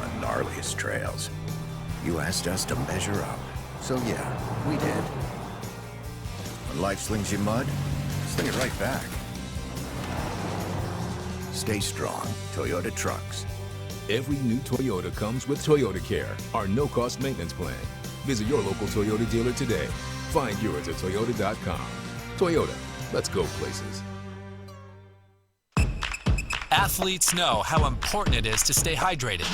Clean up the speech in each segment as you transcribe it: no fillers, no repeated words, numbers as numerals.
the gnarliest trails. You asked us to measure up. So yeah, we did. When life slings you mud, sling it right back. Stay strong, Toyota Trucks. Every new Toyota comes with Toyota Care, our no-cost maintenance plan. Visit your local Toyota dealer today. Find yours at Toyota.com. Toyota, let's go places. Athletes know how important it is to stay hydrated.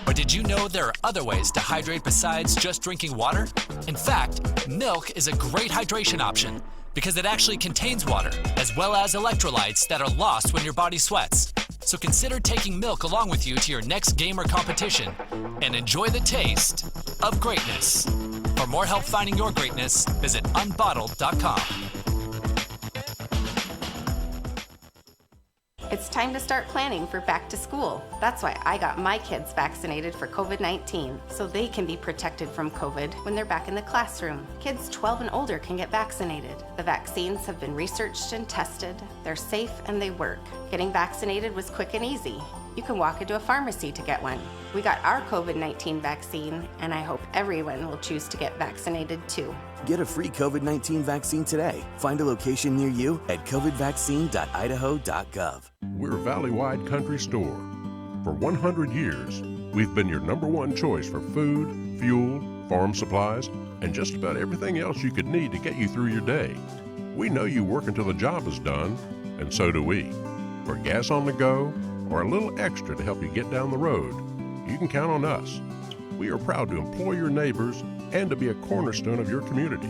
But did you know there are other ways to hydrate besides just drinking water? In fact, milk is a great hydration option because it actually contains water, as well as electrolytes that are lost when your body sweats. So consider taking milk along with you to your next game or competition and enjoy the taste of greatness. For more help finding your greatness, visit unbottled.com. It's time to start planning for back to school. That's why I got my kids vaccinated for COVID-19, so they can be protected from COVID when they're back in the classroom. Kids 12 and older can get vaccinated. The vaccines have been researched and tested. They're safe and they work. Getting vaccinated was quick and easy. You can walk into a pharmacy to get one. We got our COVID-19 vaccine, and I hope everyone will choose to get vaccinated too. Get a free COVID-19 vaccine today. Find a location near you at covidvaccine.idaho.gov. We're Valley-wide country store. For 100 years, we've been your #1 choice for food, fuel, farm supplies, and just about everything else you could need to get you through your day. We know you work until the job is done, and so do we. For gas on the go, or a little extra to help you get down the road, you can count on us. We are proud to employ your neighbors and to be a cornerstone of your community.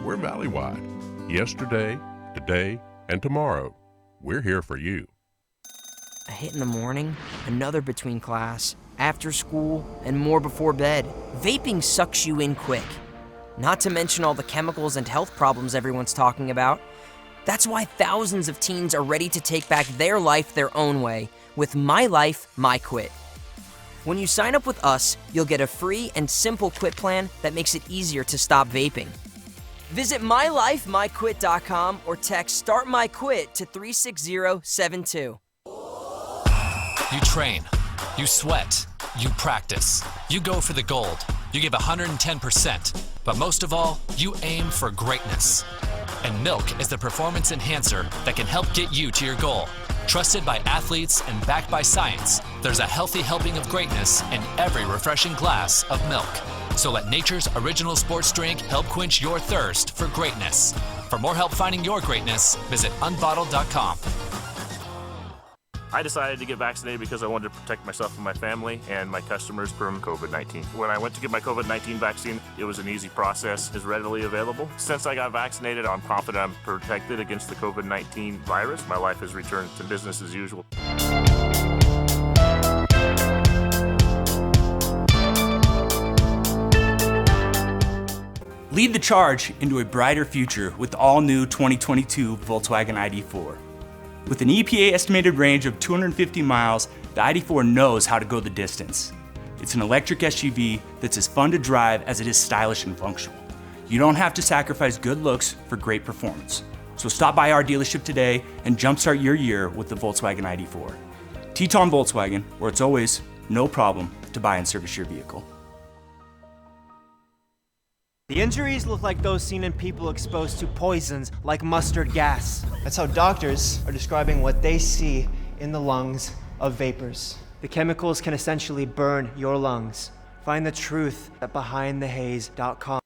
We're Valley-wide. Yesterday, today, and tomorrow. We're here for you. A hit in the morning, another between class, after school, and more before bed. Vaping sucks you in quick. Not to mention all the chemicals and health problems everyone's talking about. That's why thousands of teens are ready to take back their life their own way with My Life, My Quit. When you sign up with us, you'll get a free and simple quit plan that makes it easier to stop vaping. Visit mylifemyquit.com or text Start My Quit to 36072. You train, you sweat, you practice, you go for the gold, you give 110%, but most of all, you aim for greatness. And milk is the performance enhancer that can help get you to your goal. Trusted by athletes and backed by science, there's a healthy helping of greatness in every refreshing glass of milk. So let nature's original sports drink help quench your thirst for greatness. For more help finding your greatness, visit unbottled.com. I decided to get vaccinated because I wanted to protect myself and my family and my customers from COVID-19. When I went to get my COVID-19 vaccine, it was an easy process, is readily available. Since I got vaccinated, I'm confident I'm protected against the COVID-19 virus. My life has returned to business as usual. Lead the charge into a brighter future with the all-new 2022 Volkswagen ID4. With an EPA estimated range of 250 miles, the ID4 knows how to go the distance. It's an electric SUV that's as fun to drive as it is stylish and functional. You don't have to sacrifice good looks for great performance. So stop by our dealership today and jumpstart your year with the Volkswagen ID4. Teton Volkswagen, where it's always no problem to buy and service your vehicle. The injuries look like those seen in people exposed to poisons like mustard gas. That's how doctors are describing what they see in the lungs of vapors. The chemicals can essentially burn your lungs. Find the truth at BehindTheHaze.com.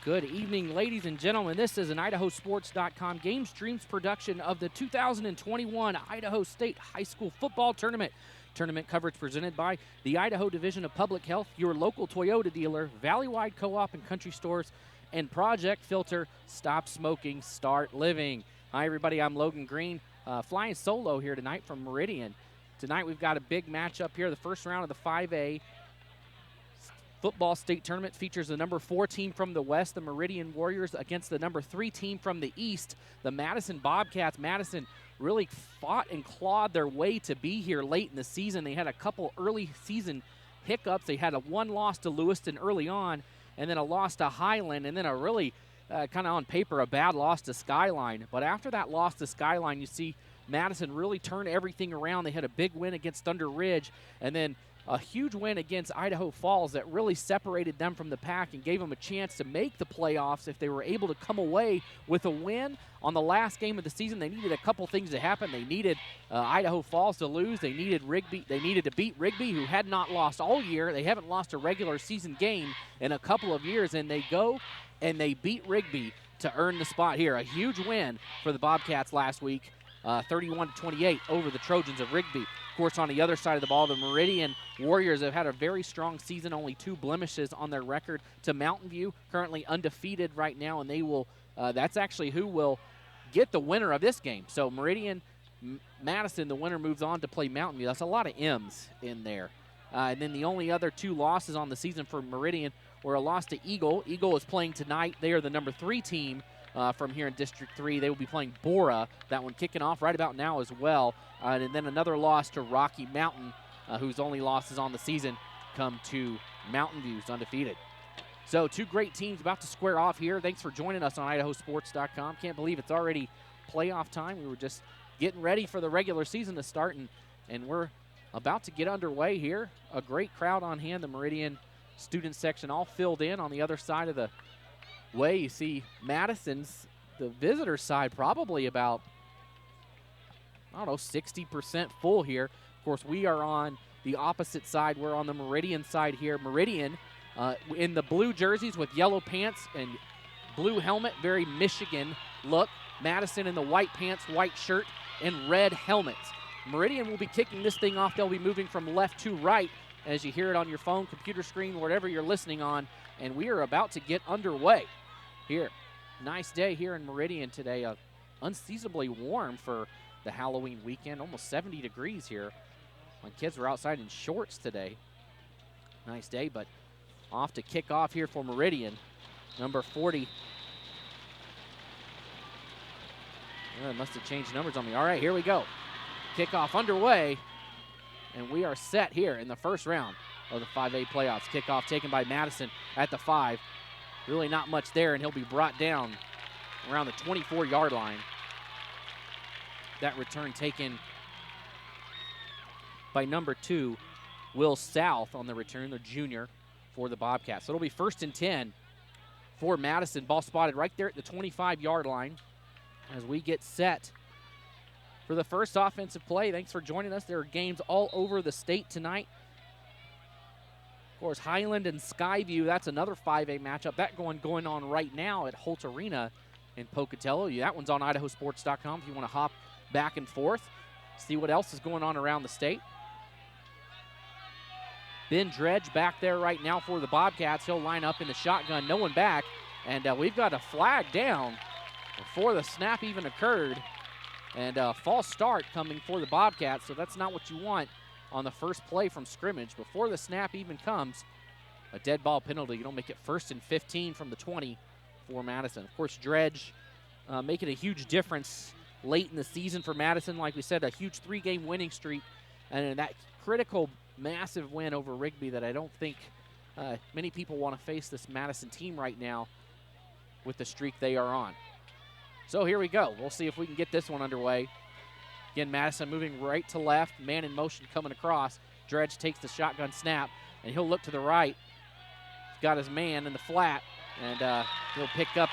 Good evening, ladies and gentlemen. This is an IdahoSports.com game streams production of the 2021 Idaho State High School Football Tournament. Tournament coverage presented by the Idaho Division of Public Health, your local Toyota dealer, Valley-wide Co-op and Country Stores, and Project Filter. Stop smoking, start living. Hi, everybody. I'm Logan Green, flying solo here tonight from Meridian. Tonight we've got a big matchup here. The first round of the 5A Football State Tournament features the number 4 team from the West, the Meridian Warriors, against the number 3 team from the East, the Madison Bobcats. Madison really fought and clawed their way to be here late in the season. They had a couple early season hiccups. They had a 1 loss to Lewiston early on, and then a loss to Highland, and then a really kind of on paper a bad loss to Skyline. But after that loss to Skyline, you see Madison really turn everything around. They had a big win against Thunder Ridge, and then a huge win against Idaho Falls that really separated them from the pack and gave them a chance to make the playoffs if they were able to come away with a win on the last game of the season. They needed a couple things to happen. They needed Idaho Falls to lose. They needed Rigby. They needed to beat Rigby, who had not lost all year. They haven't lost a regular season game in a couple of years, and they go and they beat Rigby to earn the spot here. A huge win for the Bobcats last week, 31-28 over the Trojans of Rigby. Of course, on the other side of the ball, the Meridian Warriors have had a very strong season, only 2 blemishes on their record to Mountain View, currently undefeated right now, and they will, that's actually who will get the winner of this game. So Meridian, Madison, the winner moves on to play Mountain View. That's a lot of M's in there. And then the only other 2 losses on the season for Meridian were a loss to Eagle. Eagle is playing tonight. They are the number 3 team from here in District 3. They will be playing Bora, that one kicking off right about now as well. And then another loss to Rocky Mountain, whose only losses on the season come to Mountain View's undefeated. So 2 great teams about to square off here. Thanks for joining us on IdahoSports.com. Can't believe it's already playoff time. We were just getting ready for the regular season to start, and we're about to get underway here. A great crowd on hand. The Meridian student section all filled in. On the other side of the way, you see Madison's, the visitor side, probably about, I don't know, 60% full here. Of course, we are on the opposite side. We're on the Meridian side here. Meridian in the blue jerseys with yellow pants and blue helmet, very Michigan look. Madison in the white pants, white shirt, and red helmets. Meridian will be kicking this thing off. They'll be moving from left to right as you hear it on your phone, computer screen, whatever you're listening on, and we are about to get underway here. Nice day here in Meridian today. Unseasonably warm for the Halloween weekend, almost 70 degrees here. My kids were outside in shorts today. Nice day, but off to kick off here for Meridian. Number 40. It must have changed numbers on me. All right, here we go. Kickoff underway, and we are set here in the first round of the 5A playoffs. Kickoff taken by Madison at the 5. Really not much there, and he'll be brought down around the 24-yard line. That return taken by number 2, Will South on the return, the junior for the Bobcats. So it'll be 1st and 10 for Madison. Ball spotted right there at the 25-yard line as we get set for the first offensive play. Thanks for joining us. There are games all over the state tonight. Of course, Highland and Skyview, that's another 5A matchup. That going on right now at Holt Arena in Pocatello. That one's on IdahoSports.com if you want to hop back and forth, see what else is going on around the state. Ben Dredge back there right now for the Bobcats. He'll line up in the shotgun, no one back, and we've got a flag down before the snap even occurred. And a false start coming for the Bobcats, so that's not what you want on the first play from scrimmage. Before the snap even comes, a dead ball penalty. You don't make it 1st and 15 from the 20 for Madison. Of course, Dredge making a huge difference late in the season for Madison. Like we said, a huge 3-game winning streak, and that critical, massive win over Rigby that I don't think many people want to face this Madison team right now with the streak they are on. So here we go. We'll see if we can get this one underway. Again, Madison moving right to left, man in motion coming across. Dredge takes the shotgun snap, and he'll look to the right. He's got his man in the flat, and he'll pick up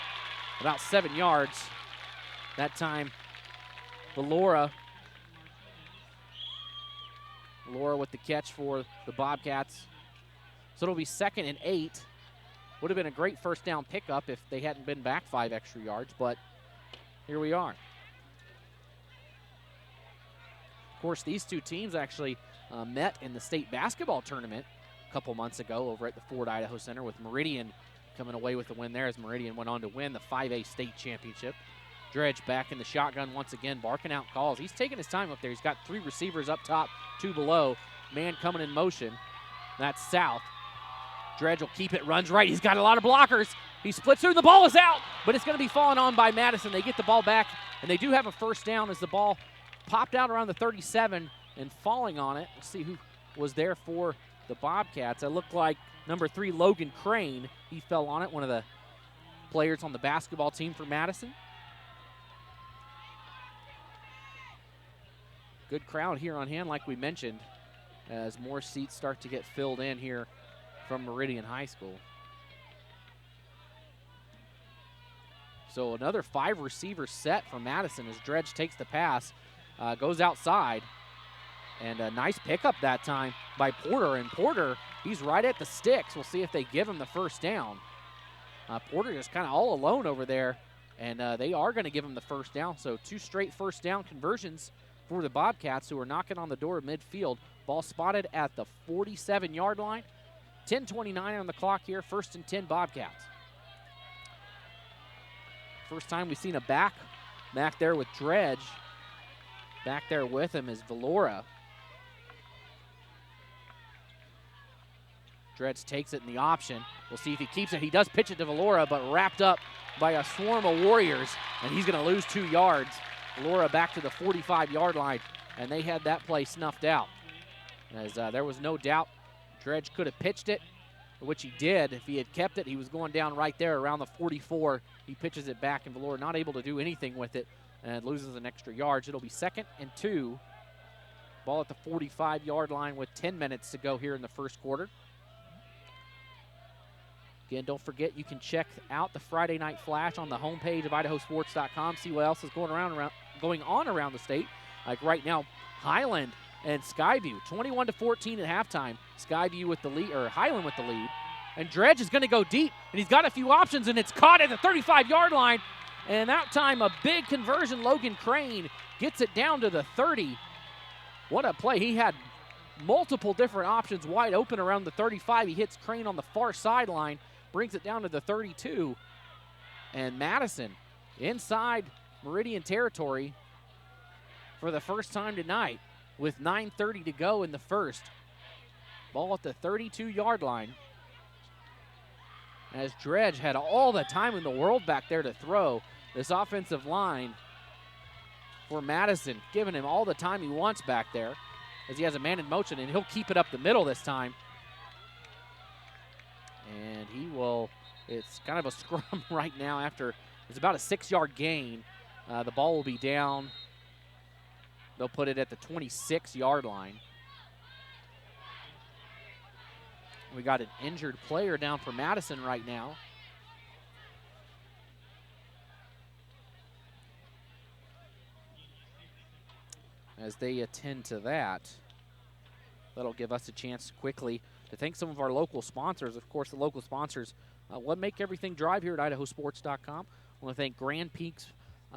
about 7 yards. That time, Laura with the catch for the Bobcats. So it'll be 2nd and 8. Would have been a great first down pickup if they hadn't been back 5 extra yards, but here we are. Of course, these two teams actually met in the state basketball tournament a couple months ago over at the Ford Idaho Center, with Meridian coming away with the win there as Meridian went on to win the 5A state championship. Dredge back in the shotgun once again, barking out calls. He's taking his time up there. He's got 3 receivers up top, 2 below. Man coming in motion. That's South. Dredge will keep it, runs right. He's got a lot of blockers. He splits through, the ball is out, but it's going to be fallen on by Madison. They get the ball back, and they do have a first down as the ball popped out around the 37 and falling on it. Let's see who was there for the Bobcats. It looked like Number 3, Logan Crane. He fell on it, one of the players on the basketball team for Madison. Good crowd here on hand, like we mentioned, as more seats start to get filled in here from Meridian High School. So another 5-receiver set for Madison as Dredge takes the pass, goes outside, and a nice pickup that time by Porter. And Porter, he's right at the sticks. We'll see if they give him the first down. Porter just kind of all alone over there, and they are going to give him the first down. So 2 straight first down conversions for the Bobcats, who are knocking on the door of midfield. Ball spotted at the 47-yard line. 10:29 on the clock here, 1st and 10 Bobcats. First time we've seen a back there with Dredge. Back there with him is Valora. Dredge takes it in the option. We'll see if he keeps it. He does pitch it to Valora, but wrapped up by a swarm of Warriors, and he's going to lose 2 yards. Valora back to the 45-yard line, and they had that play snuffed out. As there was no doubt Dredge could have pitched it, which he did. If he had kept it, he was going down right there around the 44. He pitches it back, and Valora not able to do anything with it and loses an extra yard. It'll be 2nd and 2. Ball at the 45-yard line with 10 minutes to go here in the first quarter. Again, don't forget you can check out the Friday Night Flash on the homepage of IdahoSports.com. See what else is going on around the state. Like right now, Highland and Skyview, 21-14 at halftime. Skyview with the lead, or Highland with the lead. And Dredge is going to go deep, and he's got a few options, and it's caught at the 35-yard line. And that time, a big conversion. Logan Crane gets it down to the 30. What a play. He had multiple different options wide open around the 35. He hits Crane on the far sideline, brings it down to the 32. And Madison inside Meridian territory for the first time tonight with 9:30 to go in the first. Ball at the 32-yard line. As Dredge had all the time in the world back there to throw. This offensive line for Madison giving him all the time he wants back there as he has a man in motion, and he'll keep it up the middle this time. And he will, it's kind of a scrum right now after, it's about a 6-yard gain. The ball will be down. They'll put it at the 26-yard line. We got an injured player down for Madison right now. As they attend to that, that'll give us a chance quickly to thank some of our local sponsors. Of course, the local sponsors, what make everything drive here at IdahoSports.com. I want to thank Grand Peaks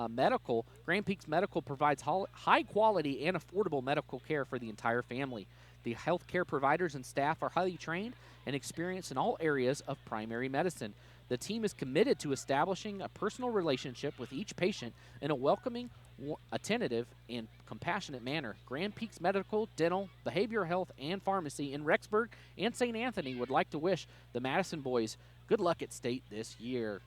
Medical. Grand Peaks Medical provides high quality and affordable medical care for the entire family. The healthcare providers and staff are highly trained and experienced in all areas of primary medicine. The team is committed to establishing a personal relationship with each patient in a welcoming, attentive, and compassionate manner. Grand Peaks Medical, Dental, Behavioral Health, and Pharmacy in Rexburg and St. Anthony would like to wish the Madison boys good luck at state this year.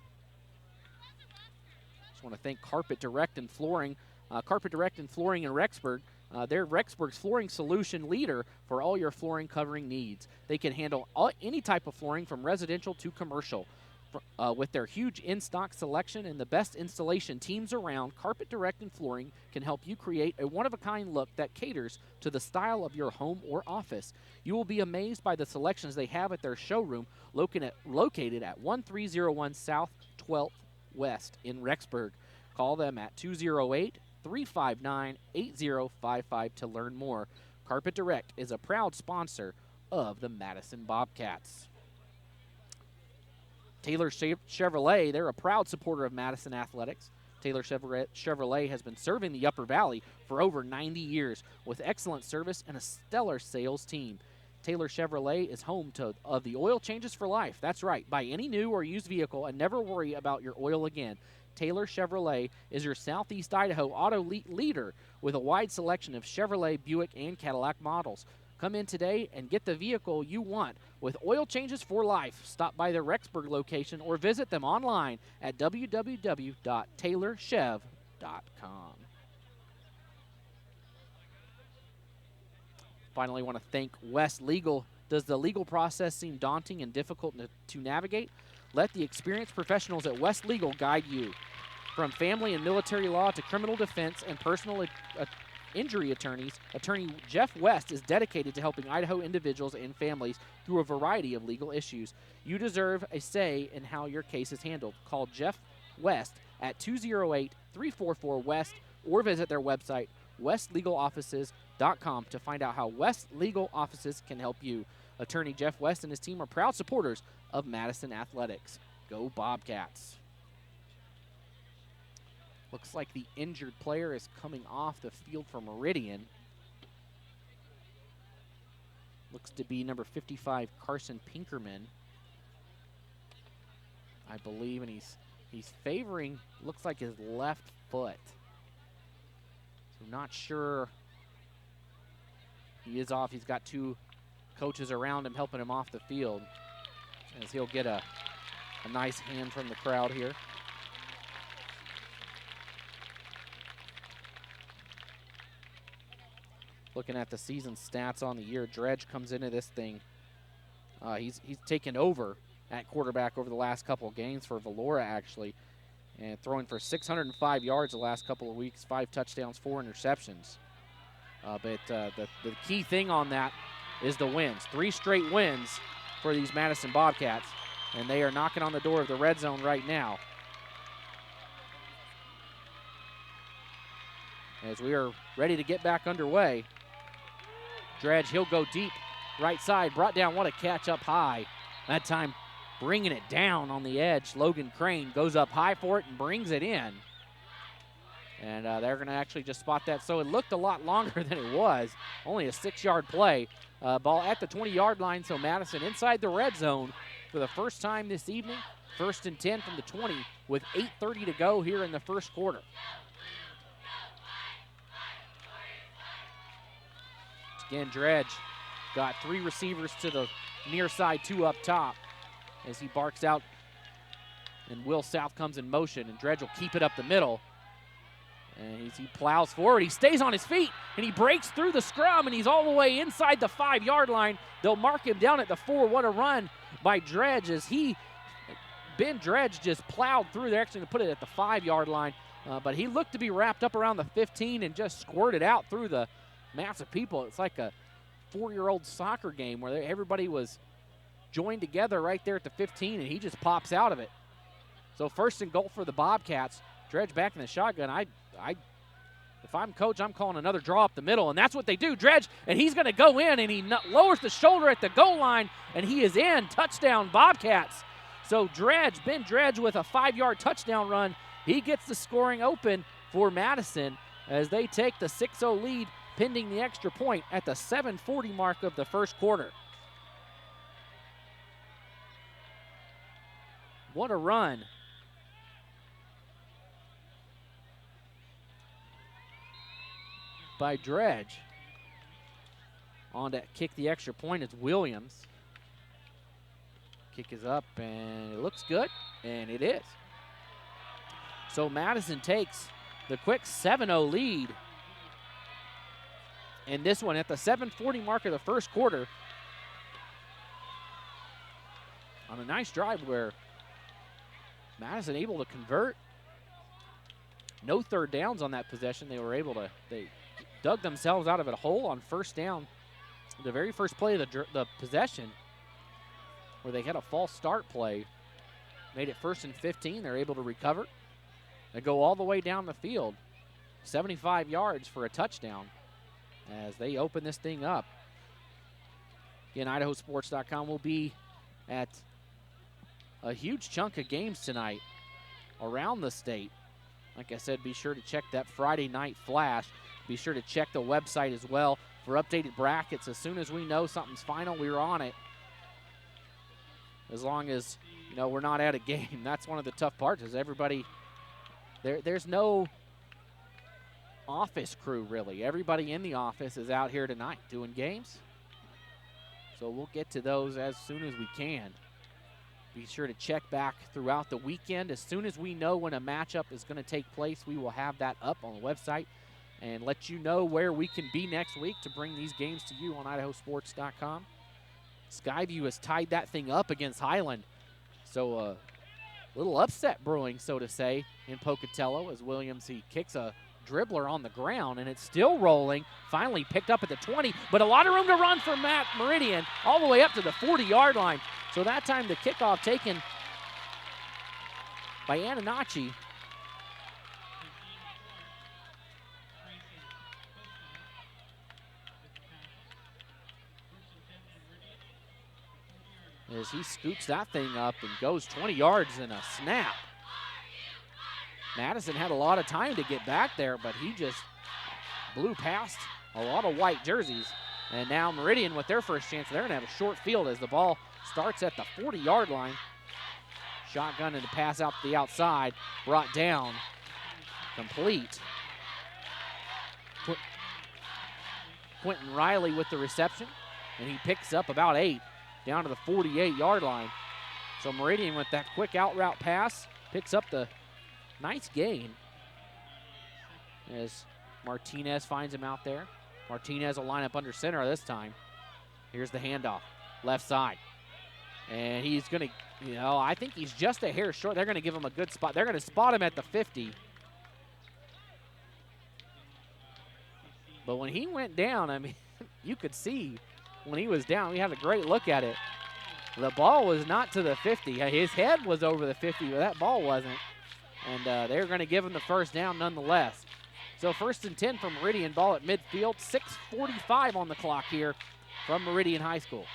Just want to thank Carpet Direct and Flooring. Carpet Direct and Flooring in Rexburg. They're Rexburg's flooring solution leader for all your flooring covering needs. They can handle any type of flooring from residential to commercial. With their huge in-stock selection and the best installation teams around, Carpet Direct and Flooring can help you create a one-of-a-kind look that caters to the style of your home or office. You will be amazed by the selections they have at their showroom located at 1301 South 12th West in Rexburg. Call them at 208-359-8055 to learn more. Carpet Direct is a proud sponsor of the Madison Bobcats. Taylor Chevrolet, they're a proud supporter of Madison Athletics. Taylor Chevrolet has been serving the Upper Valley for over 90 years with excellent service and a stellar sales team. Taylor Chevrolet is home of the oil changes for life. That's right. Buy any new or used vehicle and never worry about your oil again. Taylor Chevrolet is your Southeast Idaho auto leader with a wide selection of Chevrolet, Buick, and Cadillac models. Come in today and get the vehicle you want with oil changes for life. Stop by their Rexburg location or visit them online at www.taylorschev.com. Finally, want to thank West Legal Does the legal process seem daunting and difficult to navigate? Let the experienced professionals at West Legal guide you. From family and military law to criminal defense and personal injury attorneys, Attorney Jeff West is dedicated to helping Idaho individuals and families through a variety of legal issues. You deserve a say in how your case is handled. Call Jeff West at 208-344-WEST or visit their website, westlegaloffices.com, to find out how West Legal Offices can help you. Attorney Jeff West and his team are proud supporters of Madison Athletics. Go Bobcats. Looks like the injured player is coming off the field for Meridian. Looks to be number 55, Carson Pinkerman, I believe, and he's favoring, looks like, his left foot. So not sure. He is off. He's got two coaches around him helping him off the field, as he'll get a nice hand from the crowd here. Looking at the season stats on the year, Dredge comes into this thing. He's taken over at quarterback over the last couple of games for Valora, actually, and throwing for 605 yards the last couple of weeks, 5 touchdowns, 4 interceptions. But the key thing on that is the wins. 3 straight wins for these Madison Bobcats, and they are knocking on the door of the red zone right now. As we are ready to get back underway, Dredge, he'll go deep, right side, brought down. What a catch up high. That time bringing it down on the edge. Logan Crane goes up high for it and brings it in. And they're going to actually just spot that. So it looked a lot longer than it was. Only a 6-yard play. Ball at the 20-yard line, so Madison inside the red zone for the first time this evening. 1st and 10 from the 20 with 8:30 to go here in the first quarter. Again, Dredge got 3 receivers to the near side, 2 up top as he barks out. And Will South comes in motion, and Dredge will keep it up the middle. And he plows forward. He stays on his feet, and he breaks through the scrum, and he's all the way inside the 5-yard line. They'll mark him down at the 4. What a run by Dredge as Ben Dredge just plowed through. They're actually going to put it at the 5-yard line. But he looked to be wrapped up around the 15 and just squirted out through the mass of people. It's like a 4-year-old soccer game where everybody was joined together right there at the 15, and he just pops out of it. So 1st and goal for the Bobcats. Dredge back in the shotgun. If I'm coach, I'm calling another draw up the middle, and that's what they do. Dredge, and he's going to go in, and he lowers the shoulder at the goal line, and he is in. Touchdown, Bobcats. So Ben Dredge with a 5-yard touchdown run. He gets the scoring open for Madison as they take the 6-0 lead, pending the extra point at the 7:40 mark of the first quarter. What a run by Dredge. On to kick the extra point is Williams. Kick is up, and it looks good, and it is. So Madison takes the quick 7-0 lead. And this one at the 7:40 mark of the first quarter on a nice drive where Madison able to convert. No third downs on that possession. They dug themselves out of a hole on 1st down. The very first play of the possession where they had a false start play. Made it 1st and 15. They're able to recover. They go all the way down the field. 75 yards for a touchdown as they open this thing up. Again, IdahoSports.com will be at a huge chunk of games tonight around the state. Like I said, be sure to check that Friday night flash. Be sure to check the website as well for updated brackets. As soon as we know something's final, we're on it. As long as, we're not at a game. That's one of the tough parts is everybody, there's no office crew, really. Everybody in the office is out here tonight doing games. So we'll get to those as soon as we can. Be sure to check back throughout the weekend. As soon as we know when a matchup is going to take place, we will have that up on the website and let you know where we can be next week to bring these games to you on IdahoSports.com. Skyview has tied that thing up against Highland. So a little upset brewing, so to say, in Pocatello as Williams, he kicks a dribbler on the ground, and it's still rolling. Finally picked up at the 20, but a lot of room to run for Matt Meridian all the way up to the 40-yard line. So that time the kickoff taken by Ananachi. As he scoops that thing up and goes 20 yards in a snap. Madison had a lot of time to get back there, but he just blew past a lot of white jerseys. And now Meridian with their first chance, they're gonna have a short field as the ball starts at the 40-yard line. Shotgun and the pass out to the outside, brought down, complete. Quentin Riley with the reception, and he picks up about 8 down to the 48-yard line. So Meridian with that quick out route pass picks up the nice gain as Martinez finds him out there. Martinez will line up under center this time. Here's the handoff, left side. And he's gonna, I think he's just a hair short. They're gonna give him a good spot. They're gonna spot him at the 50. But when he went down, I mean, you could see when he was down, we had a great look at it. The ball was not to the 50. His head was over the 50, but that ball wasn't. And they're going to give him the first down nonetheless. So 1st and 10 from Meridian, ball at midfield. 6:45 on the clock here from Meridian High School.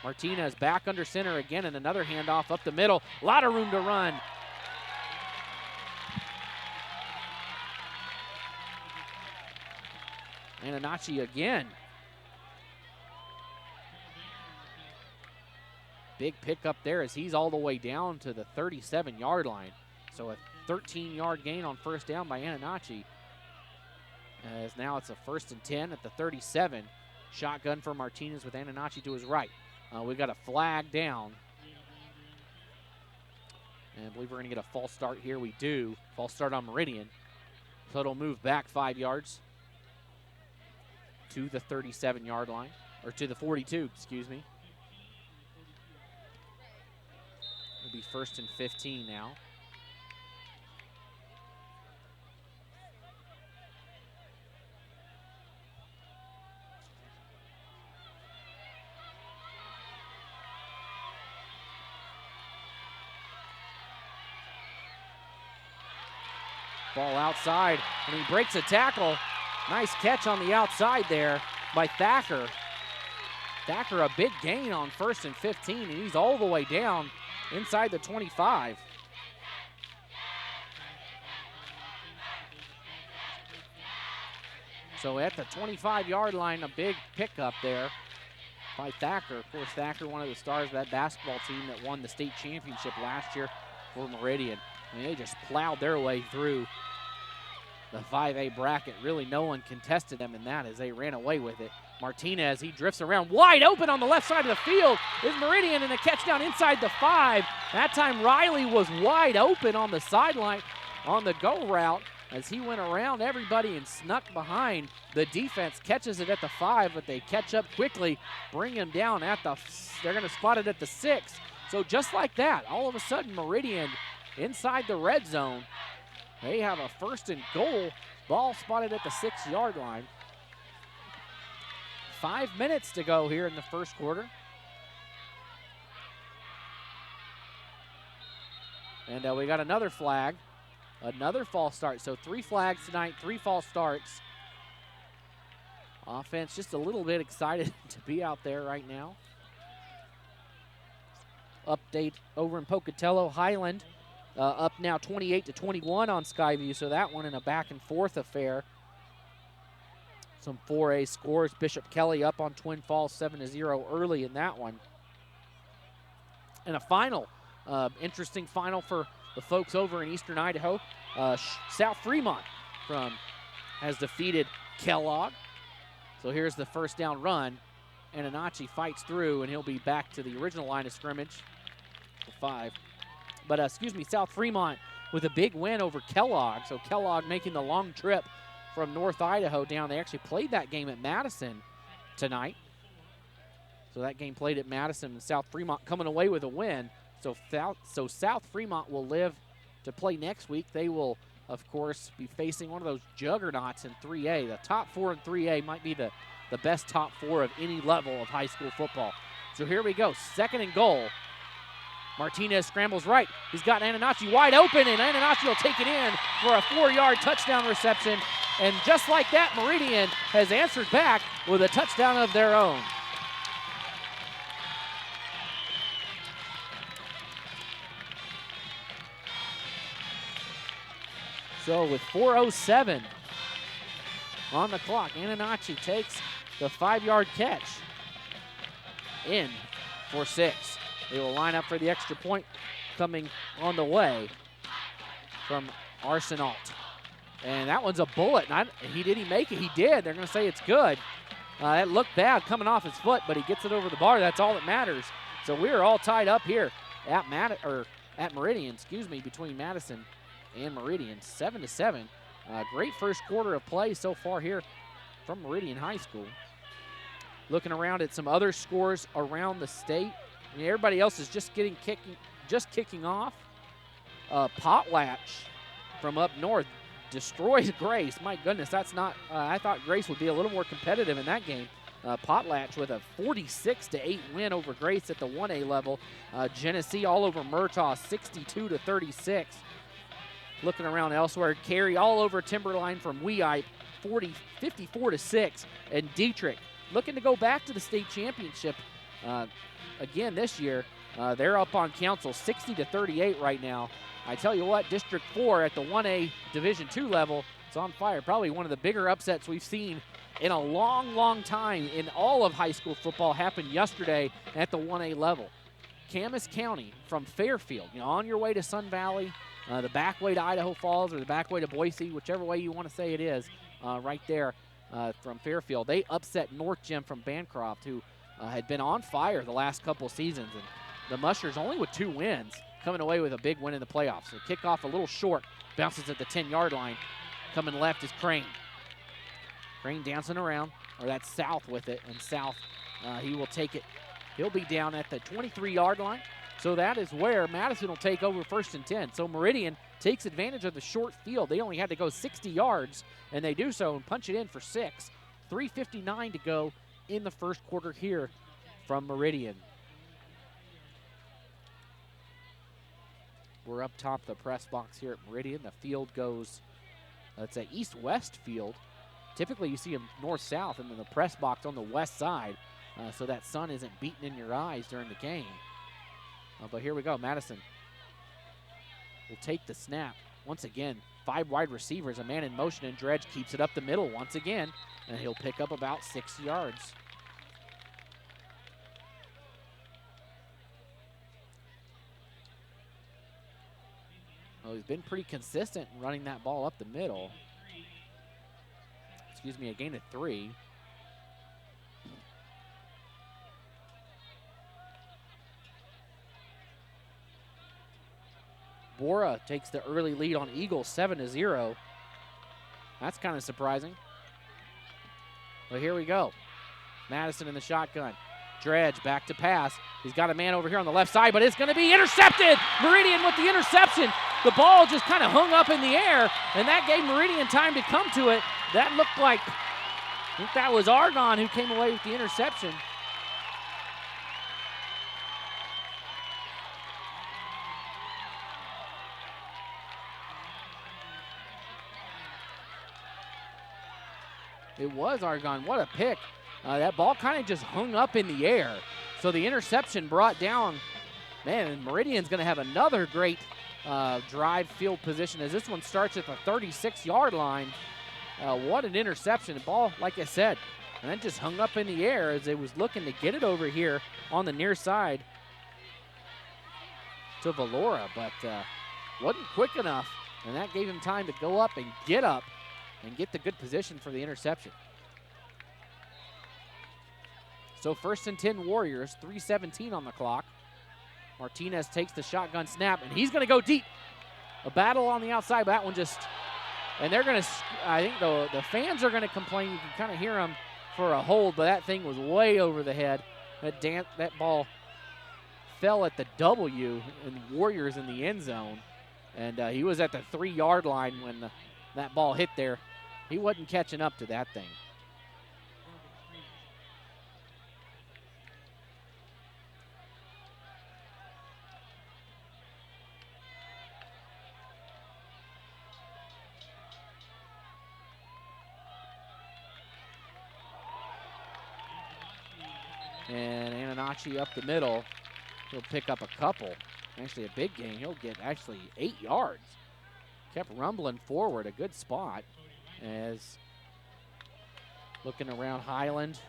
Martinez back under center again, and another handoff up the middle. A lot of room to run. Ananachi again. Big pickup there as he's all the way down to the 37-yard line. So a 13-yard gain on first down by Ananachi. As now it's a 1st and 10 at the 37. Shotgun for Martinez with Ananachi to his right. We've got a flag down. And I believe we're going to get a false start here. We do. False start on Meridian. So it'll move back 5 yards to the 37-yard line. Or to the 42, excuse me. It'll be 1st and 15 now. Ball outside, and he breaks a tackle. Nice catch on the outside there by Thacker. Thacker, a big gain on 1st and 15, and he's all the way down inside the 25. So at the 25-yard line, a big pickup there by Thacker. Of course, Thacker, one of the stars of that basketball team that won the state championship last year for Meridian. I mean, they just plowed their way through the 5A bracket. Really, no one contested them in that as they ran away with it. Martinez, he drifts around wide open on the left side of the field. Is Meridian, and a catch down inside the 5. That time Riley was wide open on the sideline on the go route as he went around everybody and snuck behind. The defense catches it at the 5, but they catch up quickly, bring him down at the, they're going to spot it at the 6. So just like that, all of a sudden Meridian inside the red zone. They have a 1st and goal. Ball spotted at the 6-yard line. 5 minutes to go here in the first quarter. And we got another flag, another false start. So 3 flags tonight, 3 false starts. Offense just a little bit excited to be out there right now. Update over in Pocatello, Highland. Up now 28-21 on Skyview, so that one in a back-and-forth affair. Some 4A scores. Bishop Kelly up on Twin Falls 7-0 early in that one. And a final, interesting final for the folks over in Eastern Idaho. South Fremont has defeated Kellogg. So here's the first down run. Ananachi fights through, and he'll be back to the original line of scrimmage. 5. But, South Fremont with a big win over Kellogg. So Kellogg making the long trip from North Idaho down. They actually played that game at Madison tonight. So that game played at Madison, and South Fremont coming away with a win. So South Fremont will live to play next week. They will, of course, be facing one of those juggernauts in 3A. The top 4 in 3A might be the best top 4 of any level of high school football. So here we go, 2nd and goal. Martinez scrambles right. He's got Ananacci wide open, and Ananacci will take it in for a 4-yard touchdown reception. And just like that, Meridian has answered back with a touchdown of their own. So with 4:07 on the clock, Ananacci takes the 5-yard catch in for 6. They will line up for the extra point coming on the way from Arsenault. And that one's a bullet. Did he make it? He did. They're going to say it's good. It looked bad coming off his foot, but he gets it over the bar. That's all that matters. So we're all tied up here at Meridian, between Madison and Meridian, 7-7. Great first quarter of play so far here from Meridian High School. Looking around at some other scores around the state. I mean, everybody else is just kicking off. Potlatch from up north destroys Grace. My goodness, that's not. I thought Grace would be a little more competitive in that game. Potlatch with a 46-8 win over Grace at the 1A level. Genesee all over Murtaugh, 62-36. Looking around elsewhere, Cary all over Timberline from Weippe, 54-6, and Dietrich looking to go back to the state championship again this year. They're up on Council, 60-38 right now. I tell you what, District 4 at the 1A Division II level is on fire. Probably one of the bigger upsets we've seen in a long, long time in all of high school football happened yesterday at the 1A level. Camas County from Fairfield, on your way to Sun Valley, the back way to Idaho Falls or the back way to Boise, whichever way you want to say it is, right there from Fairfield. They upset North Gym from Bancroft, who had been on fire the last couple seasons. And the Mushers only with 2 wins, coming away with a big win in the playoffs. So kickoff a little short, bounces at the 10-yard line. Coming left is Crane. Crane dancing around, or that's South with it, and South, he will take it. He'll be down at the 23-yard line. So that is where Madison will take over 1st and 10. So Meridian takes advantage of the short field. They only had to go 60 yards, and they do so and punch it in for 6. 3:59 to go in the first quarter here from Meridian. We're up top the press box here at Meridian. The field goes, it's an east-west field. Typically you see them north-south, and then the press box on the west side, so that sun isn't beating in your eyes during the game. But here we go. Madison will take the snap. Once again, 5 wide receivers, a man in motion, and Dredge keeps it up the middle once again, and he'll pick up about 6 yards. Well, he's been pretty consistent in running that ball up the middle. A gain of 3. Bora takes the early lead on Eagles, 7-0. That's kind of surprising. But here we go. Madison in the shotgun. Dredge back to pass. He's got a man over here on the left side, but it's going to be intercepted. Meridian with the interception. The ball just kind of hung up in the air, and that gave Meridian time to come to it. That looked like, I think that was Argonne who came away with the interception. It was Argonne. What a pick. That ball kind of just hung up in the air. So the interception brought down, man, Meridian's going to have another great drive field position as this one starts at the 36-yard line. What an interception. The ball, like I said, and then just hung up in the air as they was looking to get it over here on the near side to Valora, but wasn't quick enough, and that gave him time to go up and get the good position for the interception. So 1st and 10 Warriors, 3:17 on the clock. Martinez takes the shotgun snap, and he's going to go deep. A battle on the outside, but that one just, and they're going to, I think the fans are going to complain. You can kind of hear them for a hold, but that thing was way over the head That ball fell at the W, and Warriors in the end zone. And he was at the 3-yard line when that ball hit there. He wasn't catching up to that thing. And Ananachi up the middle. He'll pick up a couple. Actually a big gain. He'll get actually 8 yards. Kept rumbling forward. A good spot as looking around Highland.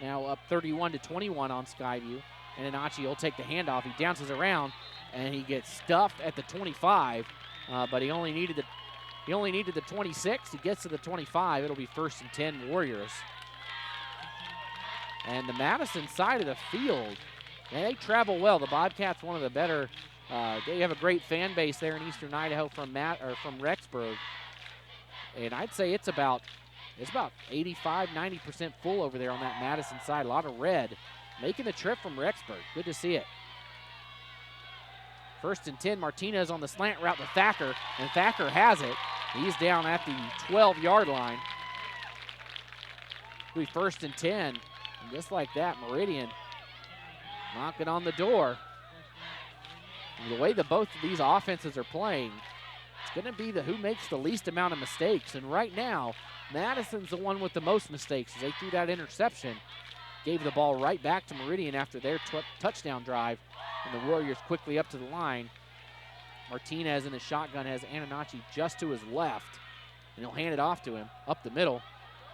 Now up 31-21 on Skyview. Ananachi will take the handoff. He bounces around and he gets stuffed at the 25. But he only needed the 26. He gets to the 25. It'll be 1st and 10 Warriors. And the Madison side of the field, man, they travel well. The Bobcats, one of the better. They have a great fan base there in Eastern Idaho from Rexburg, and I'd say it's about 85-90% full over there on that Madison side. A lot of red, making the trip from Rexburg. Good to see it. 1st and 10. Martinez on the slant route to Thacker, and Thacker has it. He's down at the 12-yard line. It'll be 1st and 10. And just like that, Meridian knocking on the door. And the way that both of these offenses are playing, it's going to be who makes the least amount of mistakes. And right now, Madison's the one with the most mistakes as they threw that interception. Gave the ball right back to Meridian after their touchdown drive. And the Warriors quickly up to the line. Martinez in the shotgun has Ananachi just to his left. And he'll hand it off to him up the middle.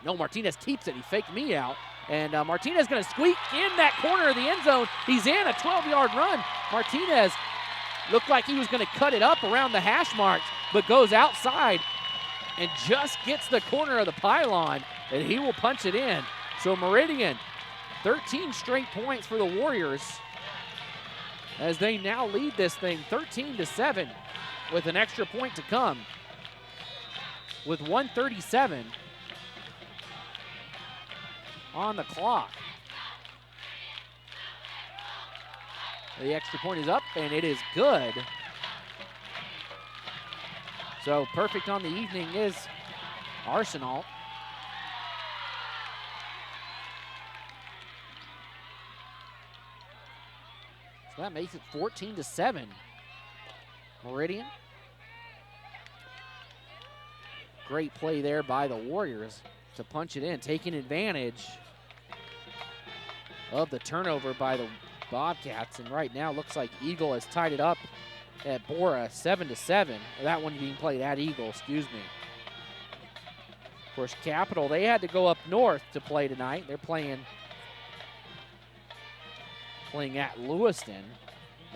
No, Martinez keeps it. He faked me out. And Martinez going to squeak in that corner of the end zone. He's in a 12-yard run. Martinez looked like he was going to cut it up around the hash marks, but goes outside and just gets the corner of the pylon, and he will punch it in. So Meridian, 13 straight points for the Warriors as they now lead this thing 13-7 with an extra point to come. With 1:37 on the clock. The extra point is up, and it is good. So perfect on the evening is Arsenal. So that makes it 14-7. Meridian. Great play there by the Warriors to punch it in, taking advantage of the turnover by the Bobcats. And right now looks like Eagle has tied it up at Bora 7-7. That one being played at Eagle, excuse me. Of course, Capital, they had to go up north to play tonight. They're playing at Lewiston.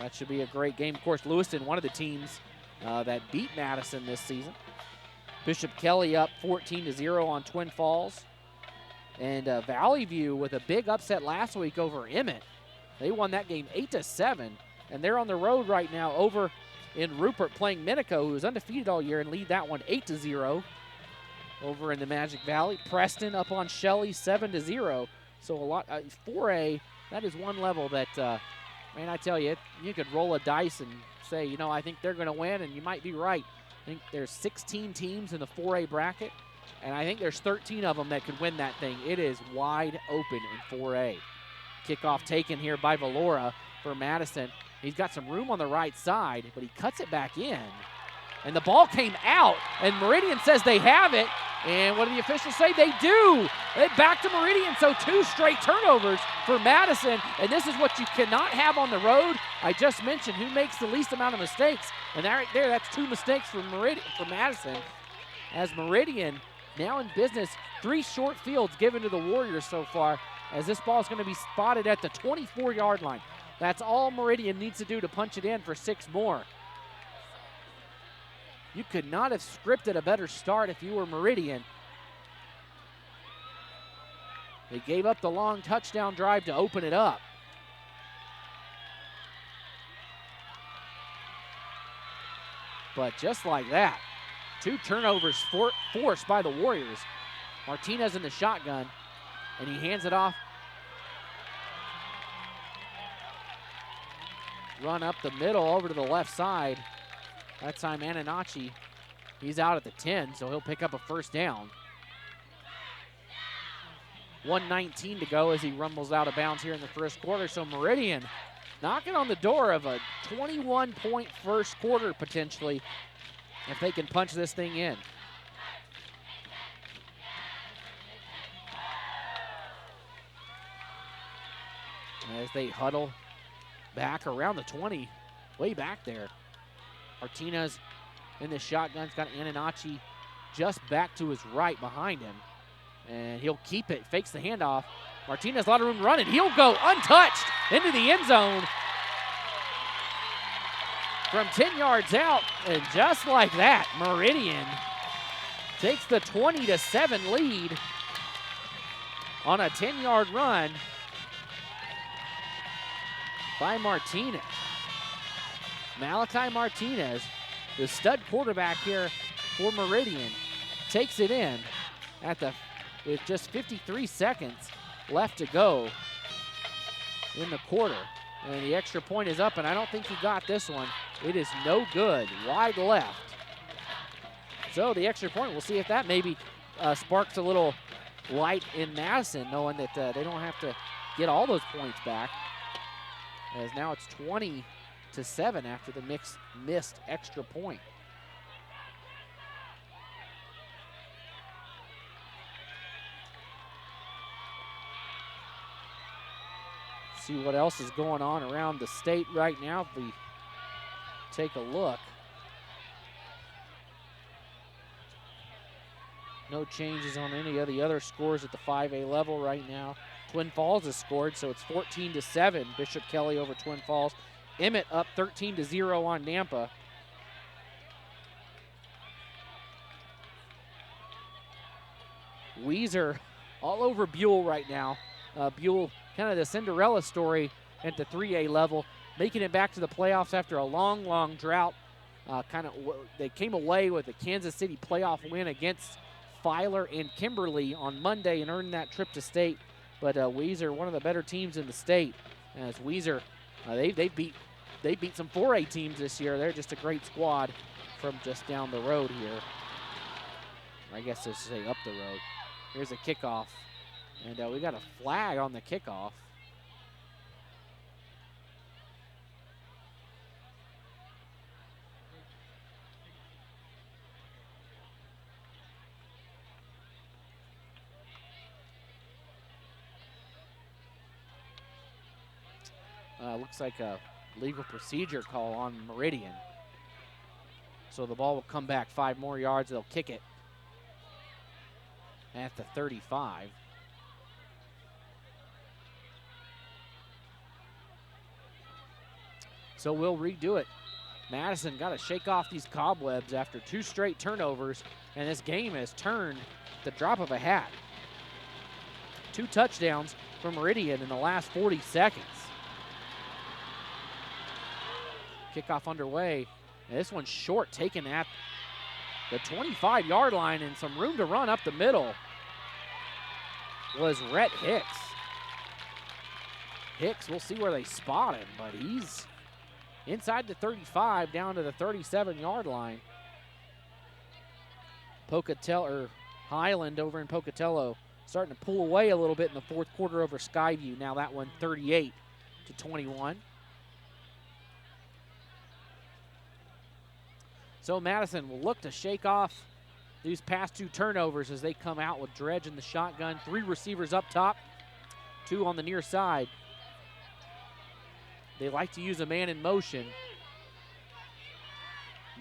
That should be a great game. Of course, Lewiston, one of the teams that beat Madison this season. Bishop Kelly up 14-0 on Twin Falls. And Valley View with a big upset last week over Emmett. They won that game 8-7. And they're on the road right now over in Rupert playing Minico, who is undefeated all year, and lead that one 8-0 over in the Magic Valley. Preston up on Shelley 7-0. So a lot, 4A, that is one level that, man, I tell you, you could roll a dice and say, you know, I think they're going to win, and you might be right. I think there's 16 teams in the 4A bracket, and I think there's 13 of them that could win that thing. It is wide open in 4A. Kickoff taken here by Valora for Madison. He's got some room on the right side, but he cuts it back in. And the ball came out, and Meridian says they have it. And what do the officials say? They do. They back to Meridian, so 2 straight turnovers for Madison. And this is what you cannot have on the road. I just mentioned who makes the least amount of mistakes. And that right there, that's 2 mistakes for Madison. As Meridian now in business, 3 short fields given to the Warriors so far, as this ball is going to be spotted at the 24-yard line. That's all Meridian needs to do to punch it in for 6 more. You could not have scripted a better start if you were Meridian. They gave up the long touchdown drive to open it up. But just like that, 2 turnovers forced by the Warriors. Martinez in the shotgun, and he hands it off run up the middle over to the left side. That time Ananachi, he's out at the 10, so he'll pick up a first down. 1:19 to go as he rumbles out of bounds here in the first quarter. So Meridian knocking on the door of a 21-point first quarter potentially if they can punch this thing in. As they huddle back around the 20, way back there. Martinez in the shotgun's got Ananachi just back to his right behind him. And he'll keep it, fakes the handoff. Martinez, a lot of room running. He'll go untouched into the end zone from 10 yards out. And just like that, Meridian takes the 20-7 lead on a 10-yard run by Martinez. Malachi Martinez, the stud quarterback here for Meridian, takes it in with just 53 seconds left to go in the quarter. And the extra point is up, and I don't think he got this one. It is no good, wide left. So the extra point, we'll see if that maybe sparks a little light in Madison, knowing that they don't have to get all those points back. As now it's 20-7 after the missed extra point. See what else is going on around the state right now if we take a look. No changes on any of the other scores at the 5A level right now. Twin Falls has scored, so it's 14-7. Bishop Kelly over Twin Falls. Emmett up 13-0 on Nampa. Weiser all over Buell right now. Buell, kind of the Cinderella story at the 3A level, making it back to the playoffs after a long, long drought. They came away with a Kansas City playoff win against Filer and Kimberly on Monday and earned that trip to state. But Weiser, one of the better teams in the state. As Weiser, they beat some 4A teams this year. They're just a great squad from just down the road here. I guess I should say up the road. Here's a kickoff. And we got a flag on the kickoff. Looks like a legal procedure call on Meridian. So the ball will come back 5 more yards. They'll kick it at the 35. So we'll redo it. Madison got to shake off these cobwebs after 2 straight turnovers, and this game has turned the drop of a hat. 2 touchdowns for Meridian in the last 40 seconds. Kickoff underway. And this one's short, taken at the 25-yard line, and some room to run up the middle was Rhett Hicks. Hicks, we'll see where they spot him, but he's inside the 35, down to the 37-yard line. Highland over in Pocatello starting to pull away a little bit in the fourth quarter over Skyview. Now that one 38-21. So Madison will look to shake off these past 2 turnovers as they come out with Dredge in the shotgun. 3 receivers up top, 2 on the near side. They like to use a man in motion.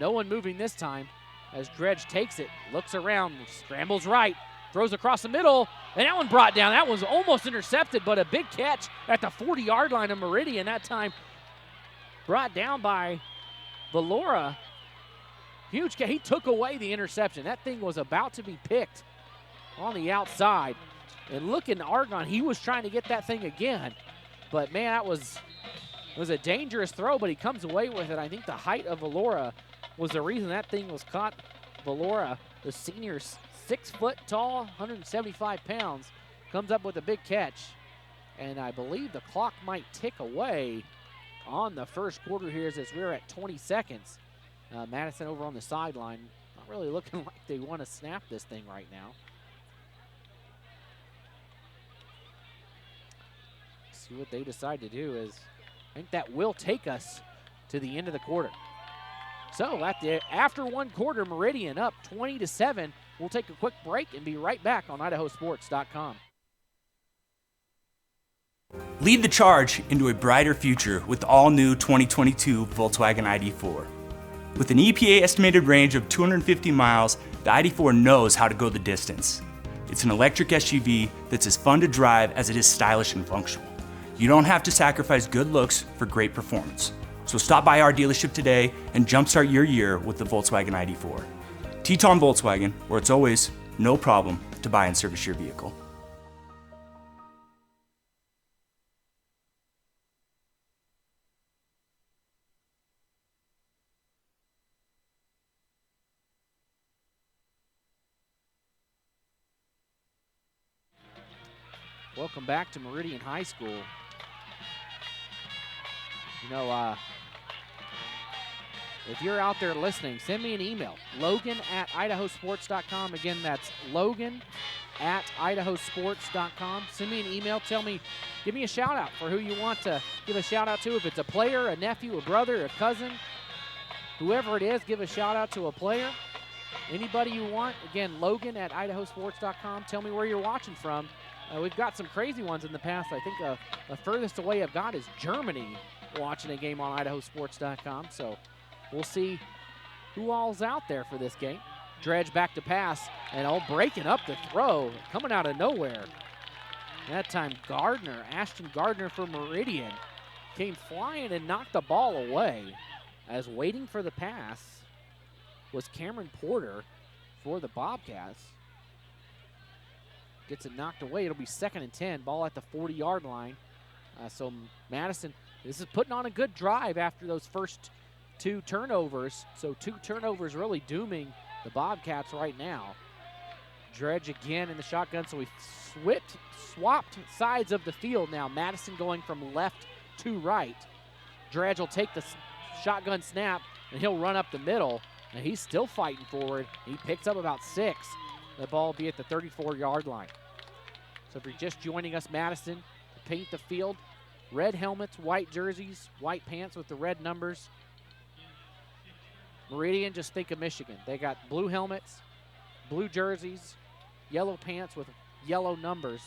No one moving this time as Dredge takes it, looks around, scrambles right, throws across the middle, and that one brought down. That was almost intercepted, but a big catch at the 40-yard line of Meridian. That time brought down by Valora. Huge catch. He took away the interception. That thing was about to be picked on the outside. And looking Argonne, he was trying to get that thing again. But, man, that was a dangerous throw, but he comes away with it. I think the height of Valora was the reason that thing was caught. Valora, the senior, 6 foot tall, 175 pounds, comes up with a big catch. And I believe the clock might tick away on the first quarter here as we're at 20 seconds. Madison over on the sideline, not really looking like they want to snap this thing right now. See what they decide to do is, I think that will take us to the end of the quarter. So after one quarter, Meridian up 20-7. We'll take a quick break and be right back on IdahoSports.com. Lead the charge into a brighter future with the all-new 2022 Volkswagen ID4. With an EPA estimated range of 250 miles, the ID4 knows how to go the distance. It's an electric SUV that's as fun to drive as it is stylish and functional. You don't have to sacrifice good looks for great performance. So stop by our dealership today and jumpstart your year with the Volkswagen ID4. Teton Volkswagen, where it's always no problem to buy and service your vehicle. Welcome back to Meridian High School. You know, if you're out there listening, send me an email, Logan@IdahoSports.com. Again, that's Logan@IdahoSports.com. Send me an email. Tell me, give me a shout out for who you want to give a shout out to. If it's a player, a nephew, a brother, a cousin, whoever it is, give a shout out to a player. Anybody you want. Again, Logan@IdahoSports.com. Tell me where you're watching from. We've got some crazy ones in the past. I think the furthest away I've got is Germany watching a game on IdahoSports.com. So we'll see who all's out there for this game. Dredge back to pass, and breaking up the throw, coming out of nowhere. That time Ashton Gardner for Meridian, came flying and knocked the ball away. As waiting for the pass was Cameron Porter for the Bobcats. Gets it knocked away. It'll be 2nd and 10. Ball at the 40-yard line. So Madison, this is putting on a good drive after those first 2 turnovers. So 2 turnovers really dooming the Bobcats right now. Dredge again in the shotgun. So we swapped sides of the field now. Madison going from left to right. Dredge will take the shotgun snap, and he'll run up the middle. And he's still fighting forward. He picks up about 6. The ball will be at the 34-yard line. So if you're just joining us, Madison, to paint the field, red helmets, white jerseys, white pants with the red numbers. Meridian, just think of Michigan. They got blue helmets, blue jerseys, yellow pants with yellow numbers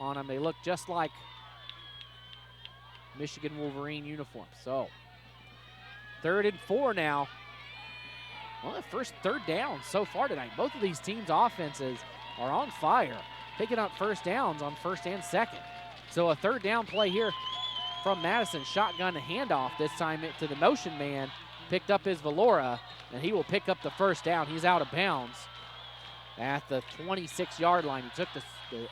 on them. They look just like Michigan Wolverine uniforms. So 3rd and 4 now. Well, the first 3rd down so far tonight. Both of these teams' offenses are on fire, picking up first downs on 1st and 2nd. So a 3rd down play here from Madison. Shotgun handoff, this time to the motion man. Picked up his Valora, and he will pick up the first down. He's out of bounds at the 26-yard line. He took the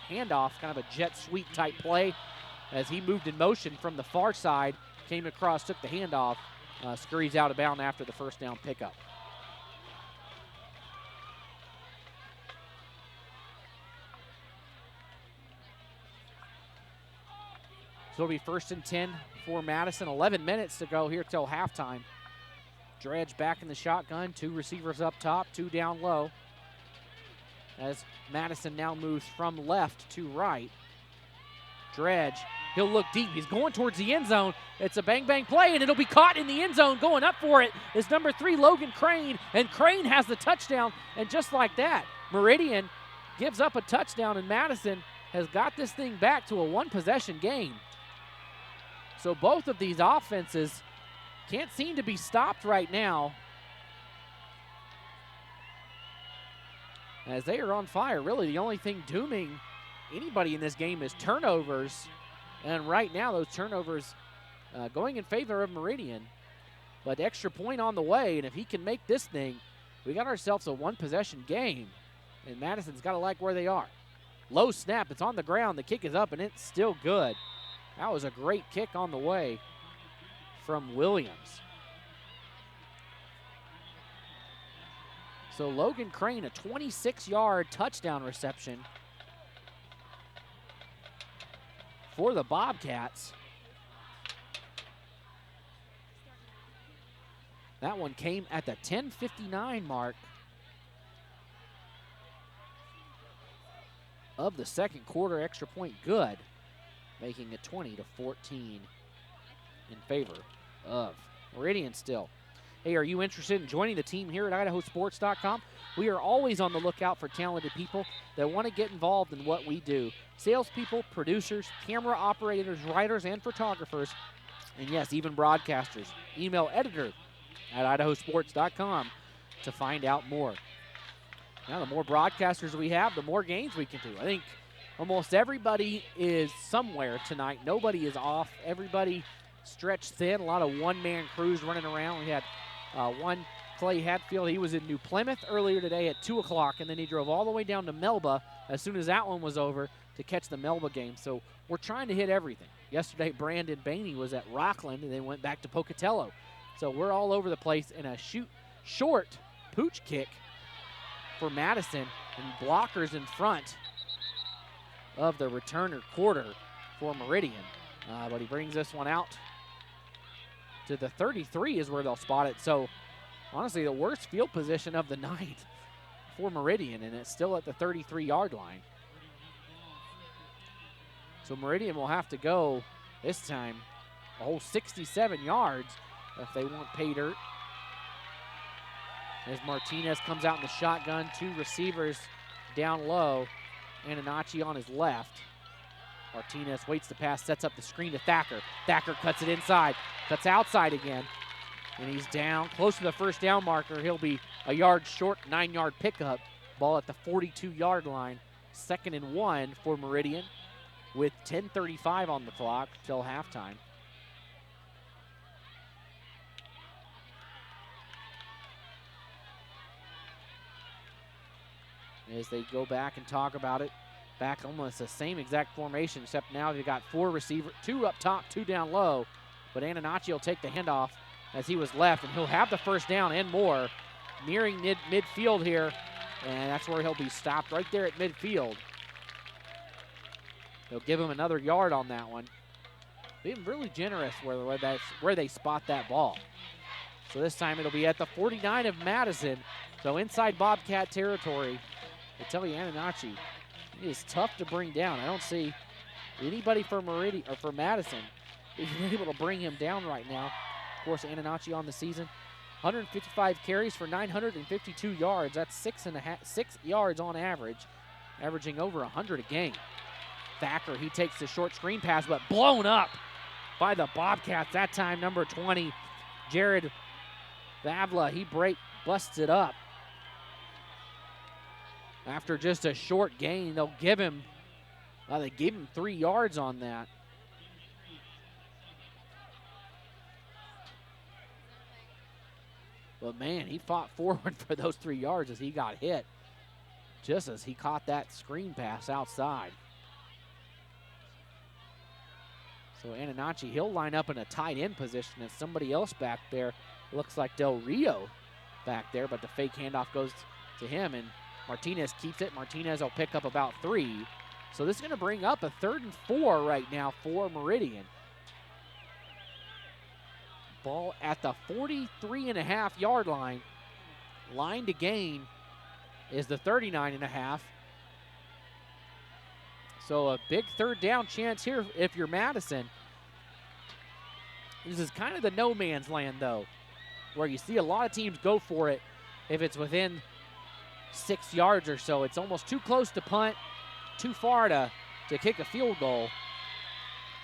handoff, kind of a jet sweep type play, as he moved in motion from the far side, came across, took the handoff, scurries out of bounds after the first down pickup. So it'll be 1st and 10 for Madison. 11 minutes to go here till halftime. Dredge back in the shotgun. 2 receivers up top, 2 down low. As Madison now moves from left to right. Dredge, he'll look deep. He's going towards the end zone. It's a bang-bang play, and it'll be caught in the end zone. Going up for it is number 3, Logan Crane, and Crane has the touchdown. And just like that, Meridian gives up a touchdown, and Madison has got this thing back to a 1-possession game. So both of these offenses can't seem to be stopped right now, as they are on fire. Really, the only thing dooming anybody in this game is turnovers. And right now, those turnovers going in favor of Meridian. But extra point on the way, and if he can make this thing, we got ourselves a 1-possession game. And Madison's got to like where they are. Low snap, it's on the ground, the kick is up, and it's still good. That was a great kick on the way from Williams. So Logan Crane, a 26-yard touchdown reception for the Bobcats. That one came at the 10:59 mark of the second quarter. Extra point good, making it 20-14 in favor of Meridian still. Hey, are you interested in joining the team here at IdahoSports.com? We are always on the lookout for talented people that want to get involved in what we do. Salespeople, producers, camera operators, writers, and photographers, and yes, even broadcasters. Email editor@IdahoSports.com to find out more. Now, the more broadcasters we have, the more games we can do. I think almost everybody is somewhere tonight. Nobody is off. Everybody stretched thin. A lot of one-man crews running around. We had one, Clay Hatfield. He was in New Plymouth earlier today at 2 o'clock, and then he drove all the way down to Melba as soon as that one was over to catch the Melba game. So we're trying to hit everything. Yesterday, Brandon Bainey was at Rockland and then went back to Pocatello. So we're all over the place in a short pooch kick for Madison, and blockers in front of the returner quarter for Meridian. But he brings this one out to the 33 is where they'll spot it. So honestly, the worst field position of the night for Meridian, and it's still at the 33-yard line. So Meridian will have to go this time a whole 67 yards if they want pay dirt. As Martinez comes out in the shotgun, two receivers down low, Ananachi on his left. Martinez waits to pass, sets up the screen to Thacker. Thacker cuts it inside, cuts outside again, and he's down, close to the first down marker. He'll be a yard short, 9-yard pickup. Ball at the 42-yard line. 2nd and 1 for Meridian with 10:35 on the clock till halftime. As they go back and talk about it, back almost the same exact formation, except now they've got 4 receivers, 2 up top, 2 down low. But Ananachi will take the handoff as he was left, and he'll have the first down and more, nearing midfield here, and that's where he'll be stopped right there at midfield. They'll give him another yard on that one. Being really generous where they spot that ball. So this time it'll be at the 49 of Madison, so inside Bobcat territory. I tell you, Ananachi, he is tough to bring down. I don't see anybody for Meridian or for Madison being able to bring him down right now. Of course, Ananachi on the season, 155 carries for 952 yards. That's 6 yards on average, averaging over 100 a game. Thacker, he takes the short screen pass, but blown up by the Bobcats. That time, number 20, Jared Vavla, he busts it up. After just a short gain, they gave him 3 yards on that. But man, he fought forward for those 3 yards as he got hit, just as he caught that screen pass outside. So Ananachi, he'll line up in a tight end position as somebody else back there. Looks like Del Rio back there, but the fake handoff goes to him, and Martinez keeps it. Martinez will pick up about 3. So this is going to bring up a 3rd and 4 right now for Meridian. Ball at the 43.5-yard line. Line to gain is the 39.5. So a big 3rd down chance here if you're Madison. This is kind of the no man's land, though, where you see a lot of teams go for it if it's within 6 yards or so. It's almost too close to punt, too far to kick a field goal.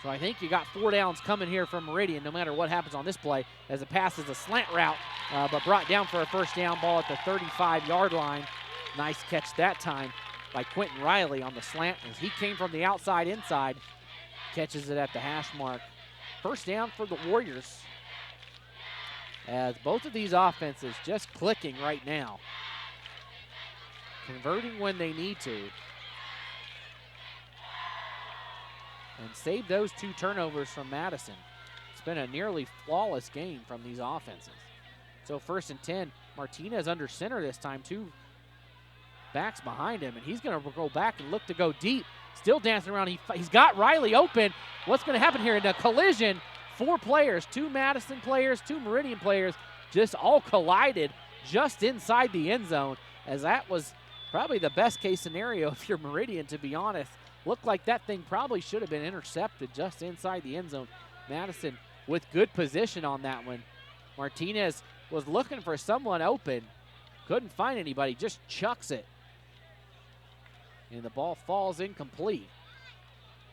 So I think you got 4 downs coming here from Meridian no matter what happens on this play, as the pass is a slant route, but brought down for a first down. Ball at the 35-yard line. Nice catch that time by Quentin Riley on the slant as he came from the outside inside, catches it at the hash mark. First down for the Warriors, as both of these offenses just clicking right now, converting when they need to, and save those 2 turnovers from Madison. It's been a nearly flawless game from these offenses. So 1st and 10, Martinez under center this time, 2 backs behind him, and he's going to go back and look to go deep. Still dancing around. He's got Riley open. What's going to happen here? In a collision, 4 players, 2 Madison players, 2 Meridian players, just all collided just inside the end zone, as that was probably the best case scenario if you're Meridian, to be honest. Looked like that thing probably should have been intercepted just inside the end zone. Madison with good position on that one. Martinez was looking for someone open. Couldn't find anybody, just chucks it. And the ball falls incomplete.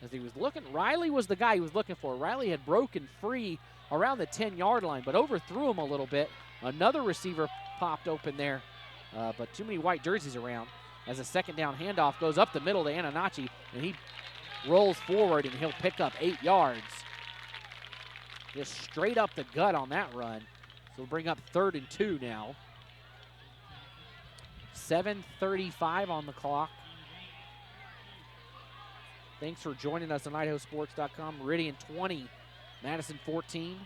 As he was looking, Riley was the guy he was looking for. Riley had broken free around the 10-yard line, but overthrew him a little bit. Another receiver popped open there, but too many white jerseys around. As a second down handoff goes up the middle to Ananachi, and he rolls forward, and he'll pick up 8 yards. Just straight up the gut on that run. So we'll bring up 3rd and 2 now. 7:35 on the clock. Thanks for joining us on IdahoSports.com. Meridian 20, Madison 14.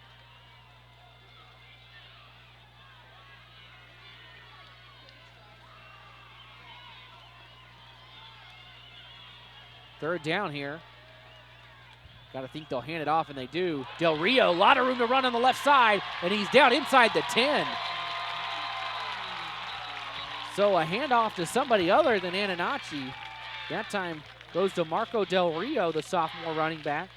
Third down here. Got to think they'll hand it off, and they do. Del Rio, a lot of room to run on the left side, and he's down inside the 10. So a handoff to somebody other than Ananachi. That time goes to Marco Del Rio, the sophomore running back.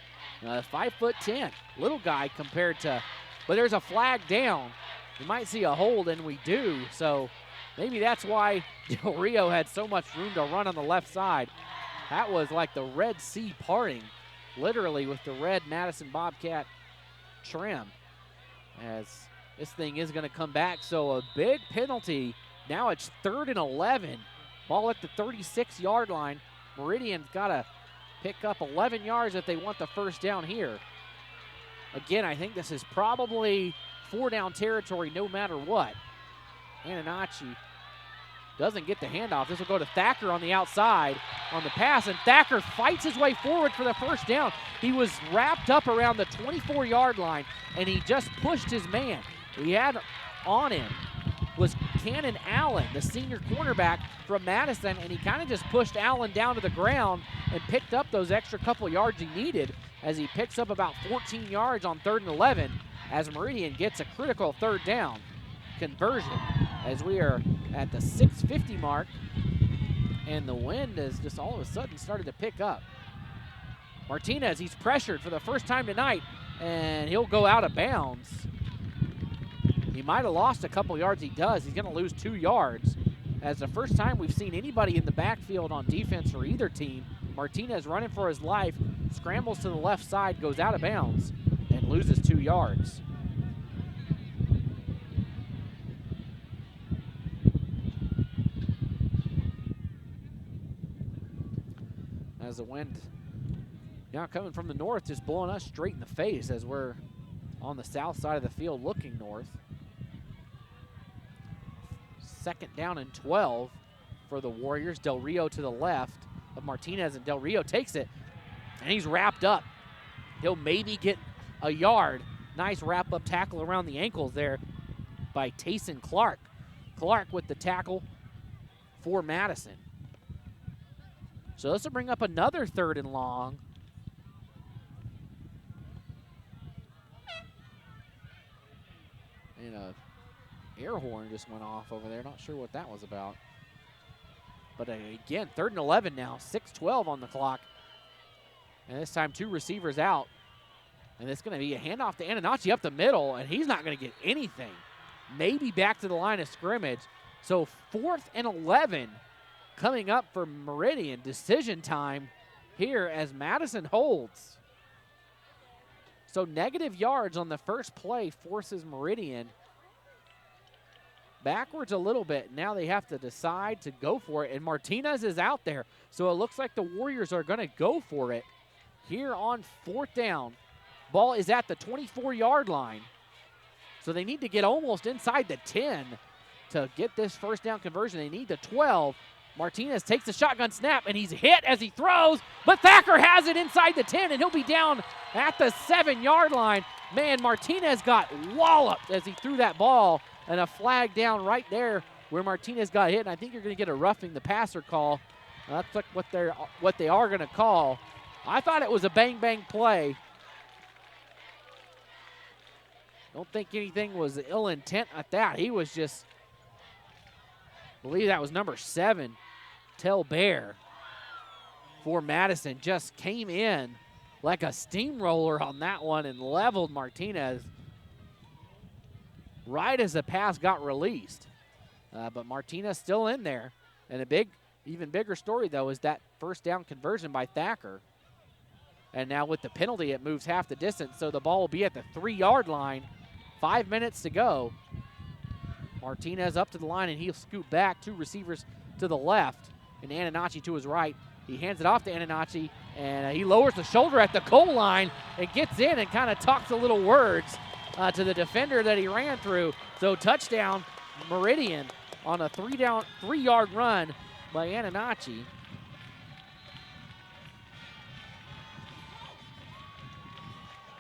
5'10", little guy compared to, but there's a flag down. We might see a hold, and we do. So maybe that's why Del Rio had so much room to run on the left side. That was like the Red Sea parting, literally, with the red Madison Bobcat trim, as this thing is going to come back. So a big penalty. Now it's 3rd and 11. Ball at the 36-yard line. Meridian's got to pick up 11 yards if they want the first down here. Again, I think this is probably 4-down territory no matter what. Ananachi doesn't get the handoff. This will go to Thacker on the outside on the pass, and Thacker fights his way forward for the first down. He was wrapped up around the 24-yard line, and he just pushed his man. He had on him was Cannon Allen, the senior cornerback from Madison, and he kind of just pushed Allen down to the ground and picked up those extra couple yards he needed, as he picks up about 14 yards on 3rd and 11 as Meridian gets a critical 3rd down conversion, as we are at the 6:50 mark, and the wind has just all of a sudden started to pick up. Martinez, he's pressured for the first time tonight, and he'll go out of bounds. He might have lost a couple yards. He does. He's going to lose 2 yards. As the first time we've seen anybody in the backfield on defense for either team. Martinez running for his life, scrambles to the left side, goes out of bounds, and loses 2 yards. As the wind now coming from the north, just blowing us straight in the face as we're on the south side of the field looking north. 2nd down and 12 for the Warriors. Del Rio to the left of Martinez, and Del Rio takes it, and he's wrapped up. He'll maybe get a yard. Nice wrap-up tackle around the ankles there by Tayson Clark. Clark with the tackle for Madison. So this will bring up another 3rd and long. And a air horn just went off over there. Not sure what that was about. But again, 3rd and 11 now. 6:12 on the clock. And this time 2 receivers out. And it's going to be a handoff to Ananachi up the middle, and he's not going to get anything. Maybe back to the line of scrimmage. So 4th and 11 coming up for Meridian. Decision time here as Madison holds. So negative yards on the first play forces Meridian backwards a little bit. Now they have to decide to go for it, and Martinez is out there. So it looks like the Warriors are going to go for it here on 4th down. Ball is at the 24-yard line. So they need to get almost inside the 10 to get this first down conversion. They need the 12. Martinez takes the shotgun snap, and he's hit as he throws, but Thacker has it inside the 10, and he'll be down at the 7-yard line. Man, Martinez got walloped as he threw that ball, and a flag down right there where Martinez got hit, and I think you're going to get a roughing the passer call. That's like what they are going to call. I thought it was a bang-bang play. Don't think anything was ill intent at that. He was just, I believe that was number 7, Tell Bear for Madison. Just came in like a steamroller on that one and leveled Martinez right as the pass got released. But Martinez still in there. And a even bigger story, though, is that first down conversion by Thacker. And now with the penalty, it moves half the distance, so the ball will be at the 3-yard line. 5 minutes to go. Martinez up to the line, and he'll scoot back. 2 receivers to the left, and Ananacci to his right. He hands it off to Ananacci, and he lowers the shoulder at the goal line and gets in and kind of talks a little words to the defender that he ran through. So touchdown, Meridian on a 3-yard run by Ananacci.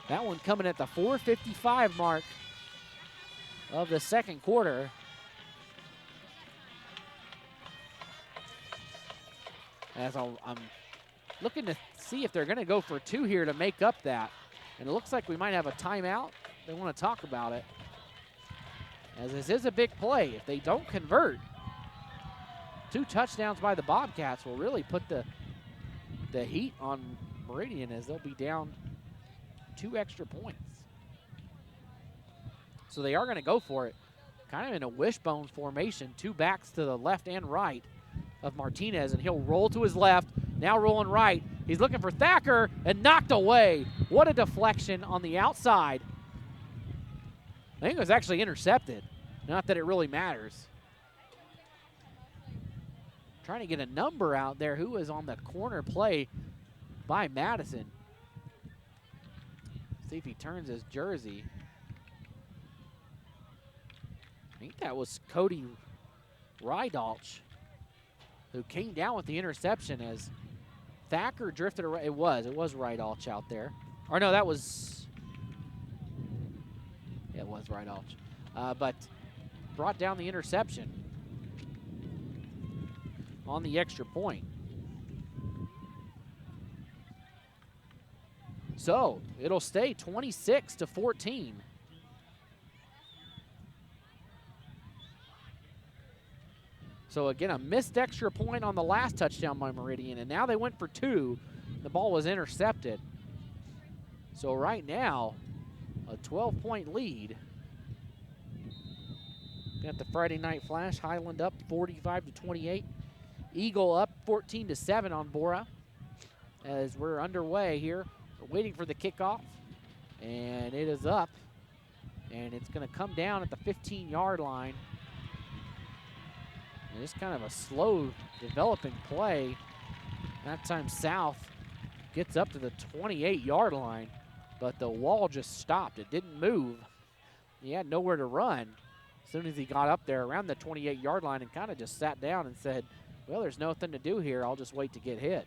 That one coming at the 4:55 mark of the second quarter. As I'm looking to see if they're going to go for 2 here to make up that. And it looks like we might have a timeout. They want to talk about it. As this is a big play. If they don't convert, 2 touchdowns by the Bobcats will really put the heat on Meridian, as they'll be down 2 extra points. So they are going to go for it, kind of in a wishbone formation. 2 backs to the left and right of Martinez, and he'll roll to his left, now rolling right. He's looking for Thacker and knocked away. What a deflection on the outside. I think it was actually intercepted. Not that it really matters. Trying to get a number out there. Who was on the corner play by Madison? See if he turns his jersey. I think that was Cody Rydalch, who came down with the interception as Thacker drifted around. It was Rydalch out there. Or no, that was, yeah, it was Rydalch. But brought down the interception on the extra point. So it'll stay 26-14. So again, a missed extra point on the last touchdown by Meridian, and now they went for 2. The ball was intercepted. So right now, a 12-point lead. Got the Friday Night Flash. Highland up 45-28. Eagle up 14-7 on Bora. As we're underway here, we're waiting for the kickoff, and it is up, and it's going to come down at the 15-yard line. And it's kind of a slow developing play. That time South gets up to the 28-yard line, but the wall just stopped. It didn't move. He had nowhere to run. As soon as he got up there around the 28-yard line and kind of just sat down and said, well, there's nothing to do here. I'll just wait to get hit.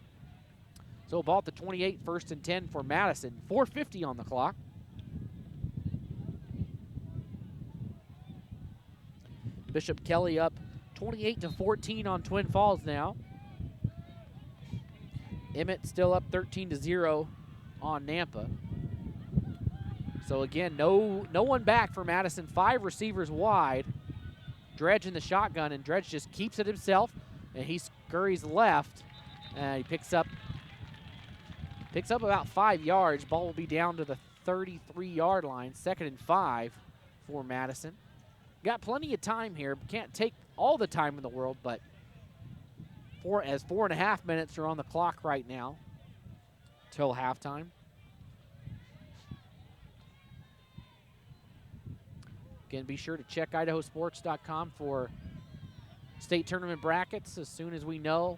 So ball at the 28, 1st and 10 for Madison. 4:50 on the clock. Bishop Kelly up 28-14 on Twin Falls now. Emmett still up 13-0 on Nampa. So again, no one back for Madison. 5 receivers wide. Dredge in the shotgun, and Dredge just keeps it himself, and he scurries left, and he picks up about 5 yards. Ball will be down to the 33-yard line. 2nd and 5 for Madison. Got plenty of time here. Can't take all the time in the world, but 4.5 minutes are on the clock right now till halftime. Again, be sure to check IdahoSports.com for state tournament brackets. As soon as we know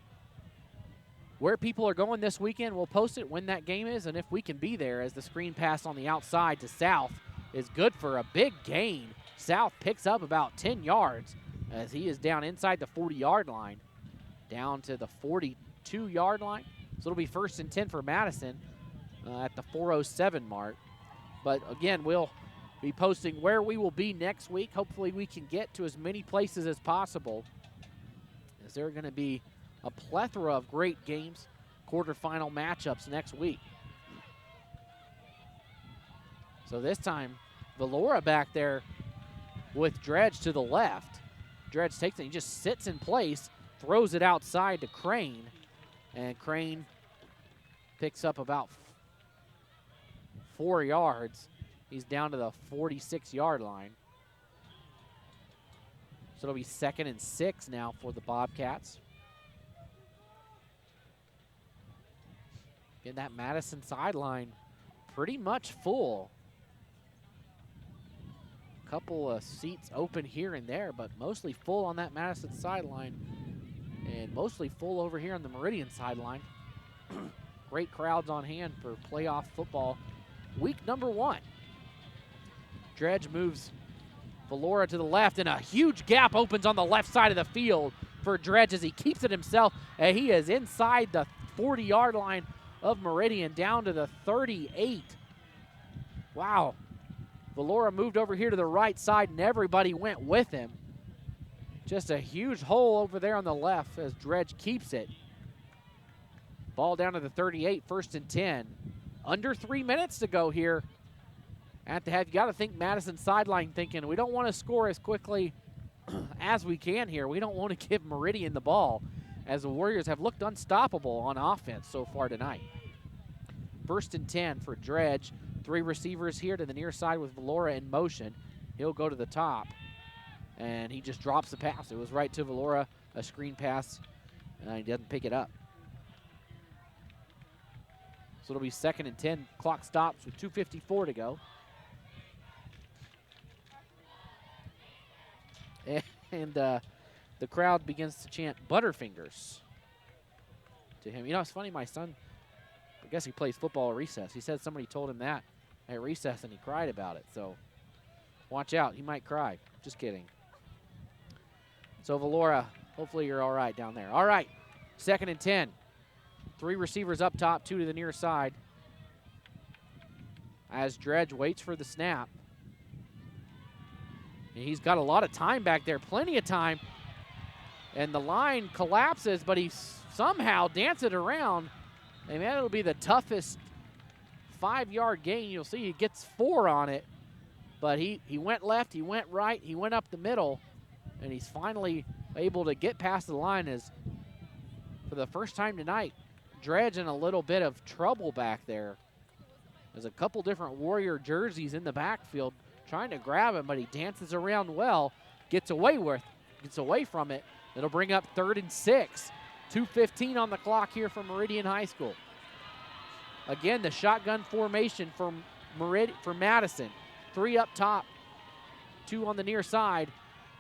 where people are going this weekend, we'll post it when that game is and if we can be there, as the screen pass on the outside to South is good for a big gain. South picks up about 10 yards as he is down inside the 40-yard line, down to the 42-yard line. So it'll be 1st and 10 for Madison at the 4:07 mark. But again, we'll be posting where we will be next week. Hopefully we can get to as many places as possible, as there are going to be a plethora of great games, quarterfinal matchups next week. So this time, Valora back there with Dredge to the left. Dredge takes it, he just sits in place, throws it outside to Crane, and Crane picks up about 4 yards. He's down to the 46-yard line. So it'll be 2nd and 6 now for the Bobcats. Getting that Madison sideline pretty much full. Couple of seats open here and there, but mostly full on that Madison sideline and mostly full over here on the Meridian sideline. Great crowds on hand for playoff football week number 1. Dredge moves Valora to the left, and a huge gap opens on the left side of the field for Dredge as he keeps it himself, and he is inside the 40-yard line of Meridian down to the 38. Wow. Valora moved over here to the right side, and everybody went with him. Just a huge hole over there on the left as Dredge keeps it. Ball down to the 38, 1st and 10. Under 3 minutes to go here at the half. You got to think Madison sideline thinking, we don't want to score as quickly as we can here. We don't want to give Meridian the ball, as the Warriors have looked unstoppable on offense so far tonight. 1st and 10 for Dredge. 3 receivers here to the near side with Valora in motion. He'll go to the top, and he just drops the pass. It was right to Valora, a screen pass, and he doesn't pick it up. So it'll be 2nd and 10. Clock stops with 2:54 to go. And the crowd begins to chant Butterfingers to him. You know, it's funny, my son, I guess he plays football at recess. He said somebody told him that at recess, and he cried about it. So watch out, he might cry. Just kidding. So Valora, hopefully you're all right down there. All right, 2nd and 10. 3 receivers up top, 2 to the near side. As Dredge waits for the snap. And he's got a lot of time back there, plenty of time. And the line collapses, but he somehow dances it around. And man, it'll be the toughest 5-yard gain. You'll see he gets 4 on it. But he went left, he went right, he went up the middle. And he's finally able to get past the line as, for the first time tonight, Dredge in a little bit of trouble back there. There's a couple different Warrior jerseys in the backfield trying to grab him, but he dances around well, gets away from it. It'll bring up 3rd and 6. 2:15 on the clock here for Meridian High School. Again, the shotgun formation for Madison. 3 up top, 2 on the near side,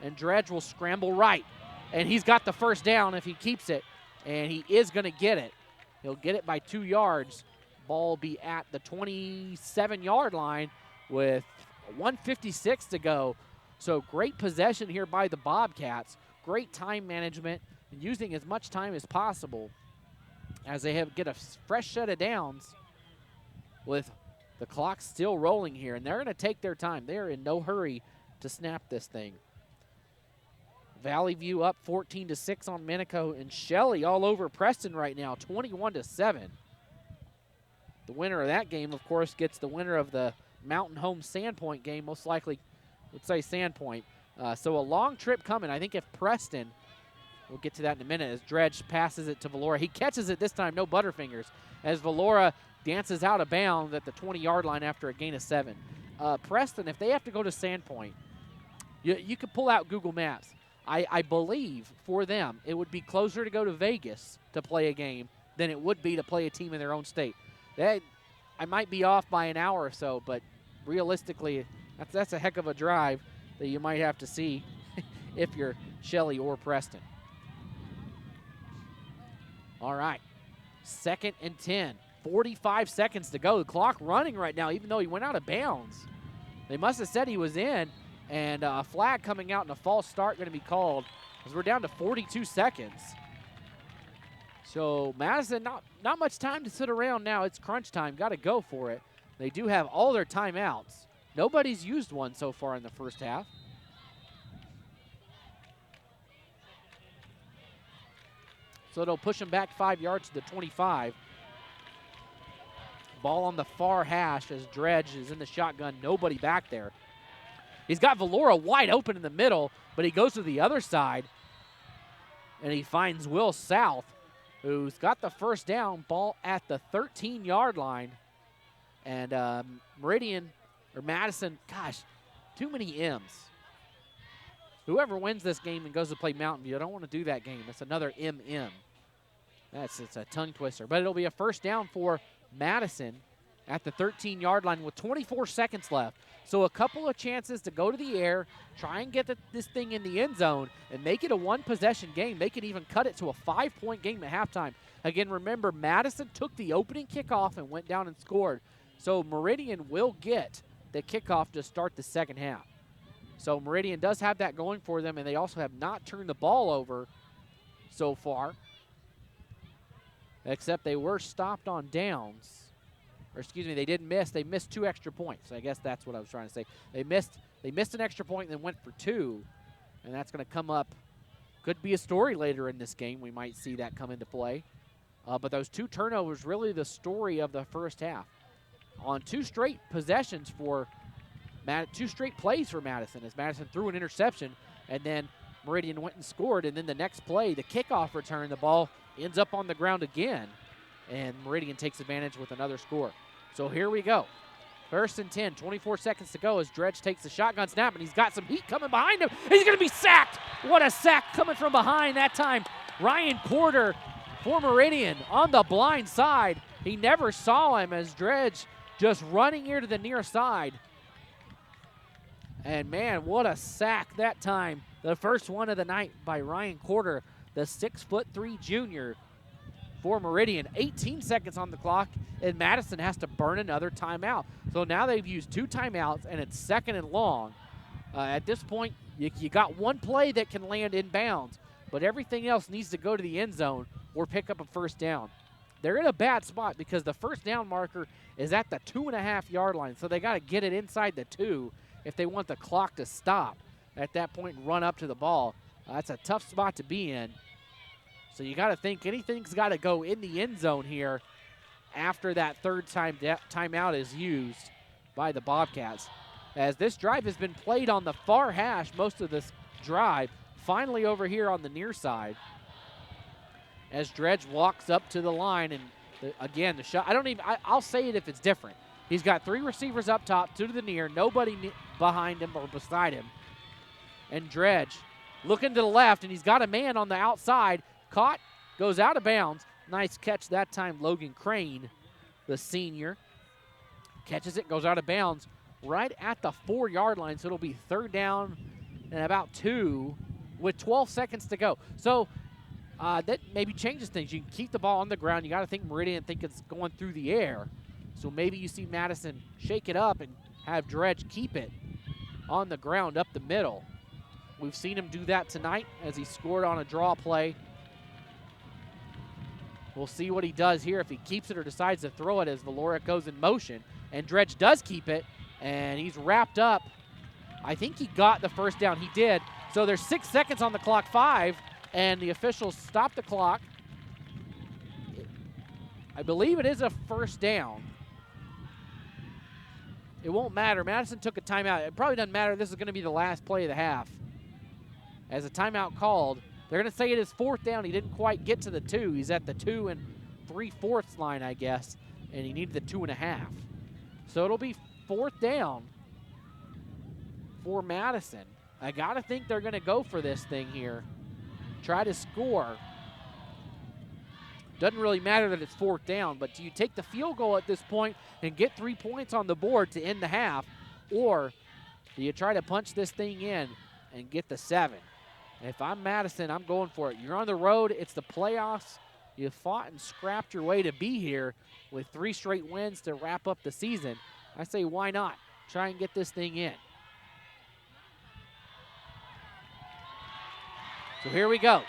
and Dredge will scramble right. And he's got the first down if he keeps it, and he is going to get it. He'll get it by 2 yards. Ball will be at the 27-yard line with 1:56 to go. So great possession here by the Bobcats. Great time management and using as much time as possible as they get a fresh set of downs with the clock still rolling here. And they're going to take their time. They're in no hurry to snap this thing. Valley View up 14-6 on Minico, and Shelley all over Preston right now, 21-7. The winner of that game, of course, gets the winner of the Mountain Home Sandpoint game, most likely, let's say Sandpoint. So a long trip coming. I think if Preston, we'll get to that in a minute, as Dredge passes it to Valora. He catches it this time, no Butterfingers, as Valora dances out of bounds at the 20-yard line after a gain of 7. Preston, if they have to go to Sandpoint, you could pull out Google Maps. I believe for them it would be closer to go to Vegas to play a game than it would be to play a team in their own state. I might be off by an hour or so, but realistically, that's a heck of a drive that you might have to see if you're Shelley or Preston. All right, 2nd and 10, 45 seconds to go. The clock running right now, even though he went out of bounds. They must have said he was in. And a flag coming out and a false start going to be called as we're down to 42 seconds. So Madison, not much time to sit around now. It's crunch time. Got to go for it. They do have all their timeouts. Nobody's used one so far in the first half. So they'll push them back 5 yards to the 25. Ball on the far hash as Dredge is in the shotgun. Nobody back there. He's got Valora wide open in the middle, but he goes to the other side, and he finds Will South, who's got the first down. Ball at the 13-yard line. And Madison, gosh, too many M's. Whoever wins this game and goes to play Mountain View, I don't want to do that game. That's another MM. It's a tongue twister. But it'll be a first down for Madison at the 13-yard line with 24 seconds left. So a couple of chances to go to the air, try and get this thing in the end zone, and make it a one-possession game. They could even cut it to a 5-point game at halftime. Again, remember, Madison took the opening kickoff and went down and scored. So Meridian will get the kickoff to start the second half. So Meridian does have that going for them, and they also have not turned the ball over so far, except they were stopped on downs. Or excuse me, they didn't miss. They missed 2 extra points. I guess that's what I was trying to say. They missed an extra point and then went for 2, and that's going to come up. Could be a story later in this game. We might see that come into play. But those 2 turnovers really the story of the first half. On 2 straight possessions for 2 straight plays for Madison, as Madison threw an interception, and then Meridian went and scored, and then the next play, the kickoff return, the ball ends up on the ground again, and Meridian takes advantage with another score. So here we go. 1st and 10, 24 seconds to go as Dredge takes the shotgun snap, and he's got some heat coming behind him. He's going to be sacked. What a sack coming from behind that time. Ryan Porter for Meridian on the blind side. He never saw him as Dredge just running here to the near side. And, man, what a sack that time. The first one of the night by Ryan Porter, the 6'3" junior for Meridian. 18 seconds on the clock, and Madison has to burn another timeout. So now they've used 2 timeouts, and it's 2nd and long. At this point, you got 1 play that can land in bounds, but everything else needs to go to the end zone or pick up a first down. They're in a bad spot because the first down marker is at the 2.5-yard line, so they got to get it inside the 2 if they want the clock to stop at that point and run up to the ball. That's a tough spot to be in. So you got to think anything's got to go in the end zone here after that 3rd timeout is used by the Bobcats. As this drive has been played on the far hash most of this drive, finally over here on the near side. As Dredge walks up to the line, and again, the shot, I'll say it if it's different. He's got 3 receivers up top, 2 to the near, nobody behind him or beside him. And Dredge looking to the left, and he's got a man on the outside. Caught, goes out of bounds. Nice catch that time, Logan Crane, the senior. Catches it, goes out of bounds right at the 4-yard line, so it'll be 3rd down and about 2 with 12 seconds to go. So that maybe changes things. You can keep the ball on the ground. You got to think Meridian think it's going through the air. So maybe you see Madison shake it up and have Dredge keep it on the ground up the middle. We've seen him do that tonight as he scored on a draw play. We'll see what he does here, if he keeps it or decides to throw it as Valora goes in motion. And Dredge does keep it, and he's wrapped up. I think he got the first down. He did. So there's 6 seconds on the clock, 5, and the officials stop the clock. I believe it is a first down. It won't matter. Madison took a timeout. It probably doesn't matter. This is going to be the last play of the half. As a timeout called, they're going to say it is 4th down. He didn't quite get to the 2. He's at the 2 3/4 line, I guess, and he needed the 2.5. So it'll be 4th down for Madison. I got to think they're going to go for this thing here. Try to score. Doesn't really matter that it's 4th down, but do you take the field goal at this point and get 3 points on the board to end the half, or do you try to punch this thing in and get the 7? If I'm Madison, I'm going for it. You're on the road. It's the playoffs. You fought and scrapped your way to be here with 3 straight wins to wrap up the season. I say, why not? Try and get this thing in. So here we go.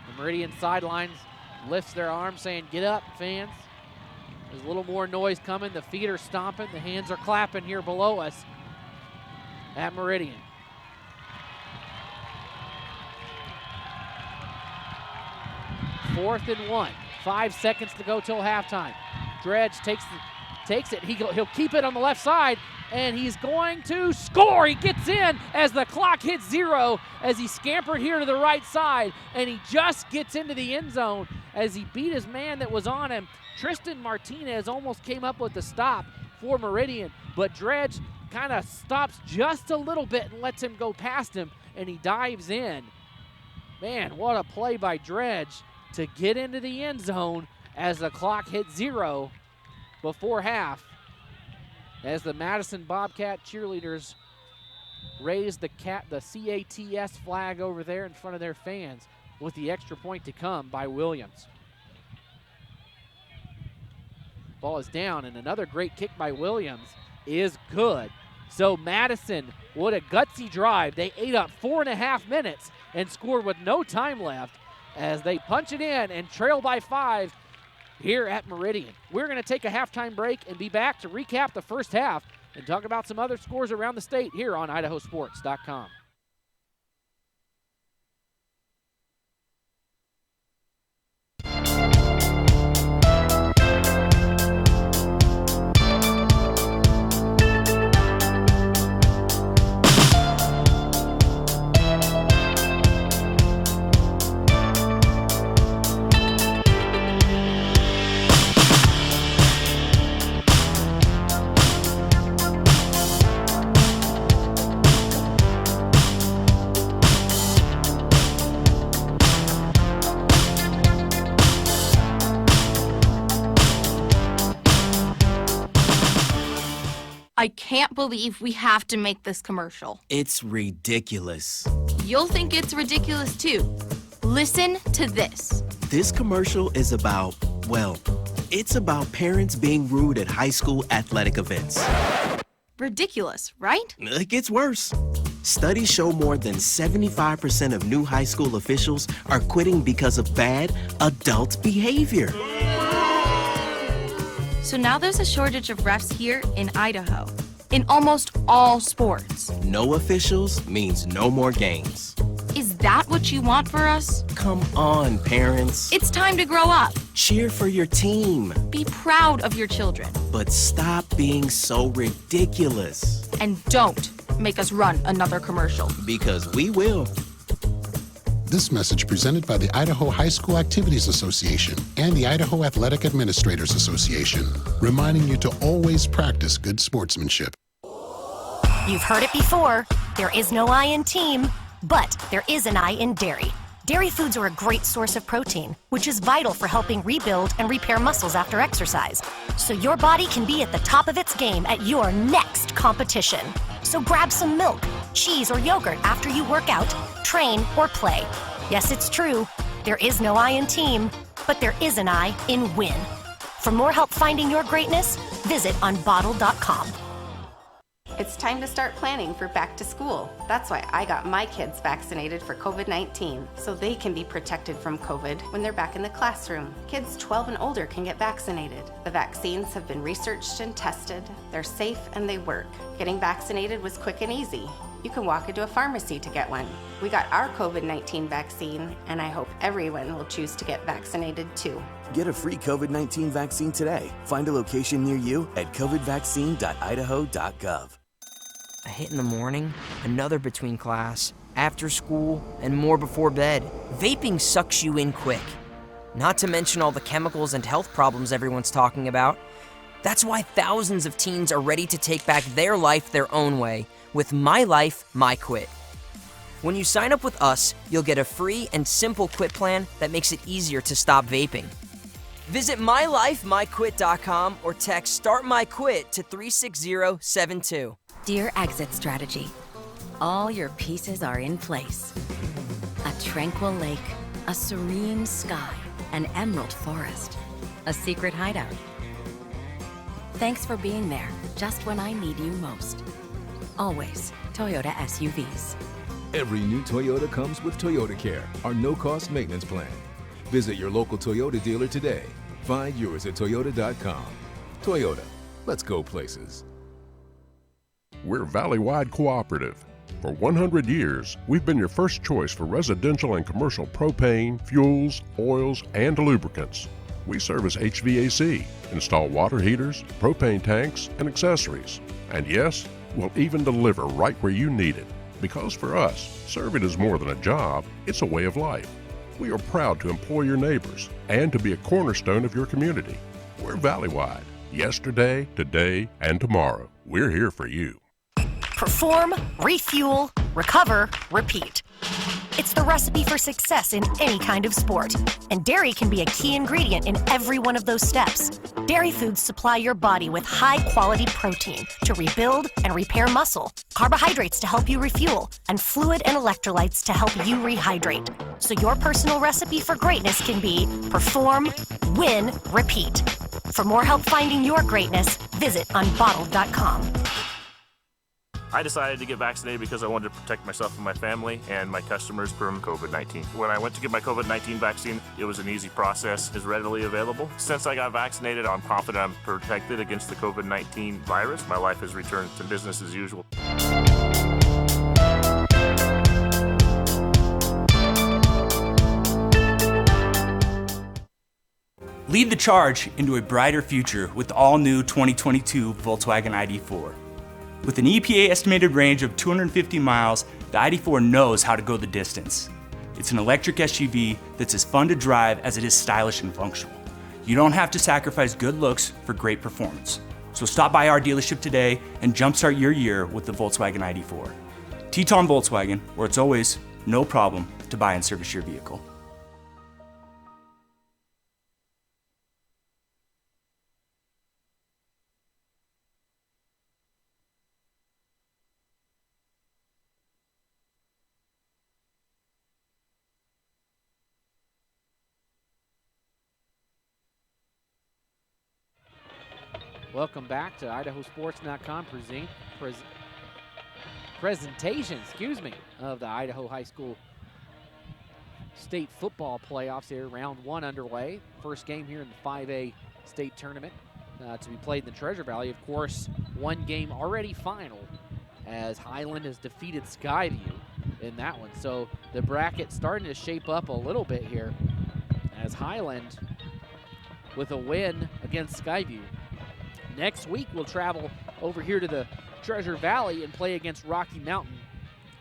The Meridian sidelines lifts their arms saying, get up, fans. There's a little more noise coming. The feet are stomping. The hands are clapping here below us at Meridian. Fourth and 1. 5 seconds to go till halftime. Dredge takes it. He'll keep it on the left side, and he's going to score. He gets in as the clock hits 0 as he scampered here to the right side, and he just gets into the end zone as he beat his man that was on him. Tristan Martinez almost came up with the stop for Meridian, but Dredge kind of stops just a little bit and lets him go past him, and he dives in. Man, what a play by Dredge to get into the end zone as the clock hit 0 before half, as the Madison Bobcat cheerleaders raise the CATS flag over there in front of their fans with the extra point to come by Williams. Ball is down, and another great kick by Williams is good. So Madison, what a gutsy drive. They ate up 4.5 minutes and scored with no time left as they punch it in and trail by 5 here at Meridian. We're going to take a halftime break and be back to recap the first half and talk about some other scores around the state here on IdahoSports.com. I can't believe we have to make this commercial. It's ridiculous. You'll think it's ridiculous too. Listen to this. This commercial is about, well, it's about parents being rude at high school athletic events. Ridiculous, right? It gets worse. Studies show more than 75% of new high school officials are quitting because of bad adult behavior. So now there's a shortage of refs here in Idaho, in almost all sports. No officials means no more games. Is that what you want for us? Come on, parents. It's time to grow up. Cheer for your team. Be proud of your children. But stop being so ridiculous. And don't make us run another commercial. Because we will. This message presented by the Idaho High School Activities Association and the Idaho Athletic Administrators Association, reminding you to always practice good sportsmanship. You've heard it before. There is no I in team, but there is an I in dairy. Dairy foods are a great source of protein, which is vital for helping rebuild and repair muscles after exercise. So your body can be at the top of its game at your next competition. So grab some milk, cheese, or yogurt after you work out, train, or play. Yes, it's true. There is no I in team, but there is an I in win. For more help finding your greatness, visit unbottled.com. It's time to start planning for back to school. That's why I got my kids vaccinated for COVID-19, so they can be protected from COVID when they're back in the classroom. Kids 12 and older can get vaccinated. The vaccines have been researched and tested. They're safe and they work. Getting vaccinated was quick and easy. You can walk into a pharmacy to get one. We got our COVID-19 vaccine, and I hope everyone will choose to get vaccinated too. Get a free COVID-19 vaccine today. Find a location near you at covidvaccine.idaho.gov. A hit in the morning, another between class, after school, and more before bed. Vaping sucks you in quick. Not to mention all the chemicals and health problems everyone's talking about. That's why thousands of teens are ready to take back their life their own way with My Life, My Quit. When you sign up with us, you'll get a free and simple quit plan that makes it easier to stop vaping. Visit mylifemyquit.com or text Start My Quit to 36072. Dear Exit Strategy, all your pieces are in place. A tranquil lake, a serene sky, an emerald forest, a secret hideout. Thanks for being there just when I need you most. Always Toyota SUVs. Every new Toyota comes with Toyota Care, our no-cost maintenance plan. Visit your local Toyota dealer today. Find yours at Toyota.com. Toyota, let's go places. We're Valley-wide cooperative. For 100 years, we've been your first choice for residential and commercial propane, fuels, oils, and lubricants. We service HVAC, install water heaters, propane tanks, and accessories. And yes, we'll even deliver right where you need it. Because for us, serving is more than a job, it's a way of life. We are proud to employ your neighbors and to be a cornerstone of your community. We're Valleywide. Yesterday, today, and tomorrow. We're here for you. Perform, refuel, recover, repeat. It's the recipe for success in any kind of sport, and dairy can be a key ingredient in every one of those steps. Dairy foods supply your body with high-quality protein to rebuild and repair muscle, carbohydrates to help you refuel, and fluid and electrolytes to help you rehydrate. So your personal recipe for greatness can be perform, win, repeat. For more help finding your greatness, visit unbottled.com. I decided to get vaccinated because I wanted to protect myself and my family and my customers from COVID-19. When I went to get my COVID-19 vaccine, it was an easy process, is readily available. Since I got vaccinated, I'm confident I'm protected against the COVID-19 virus. My life has returned to business as usual. Lead the charge into a brighter future with the all-new 2022 Volkswagen ID4. With an EPA estimated range of 250 miles, the ID4 knows how to go the distance. It's an electric SUV that's as fun to drive as it is stylish and functional. You don't have to sacrifice good looks for great performance. So stop by our dealership today and jumpstart your year with the Volkswagen ID4. Teton Volkswagen, where it's always no problem to buy and service your vehicle. Welcome back to IdahoSports.com presentation, of the Idaho High School State Football Playoffs here. Round 1 underway. First game here in the 5A State Tournament to be played in the Treasure Valley. Of course, one game already final as Highland has defeated Skyview in that one. So the bracket starting to shape up a little bit here as Highland with a win against Skyview. Next week, we'll travel over here to the Treasure Valley and play against Rocky Mountain.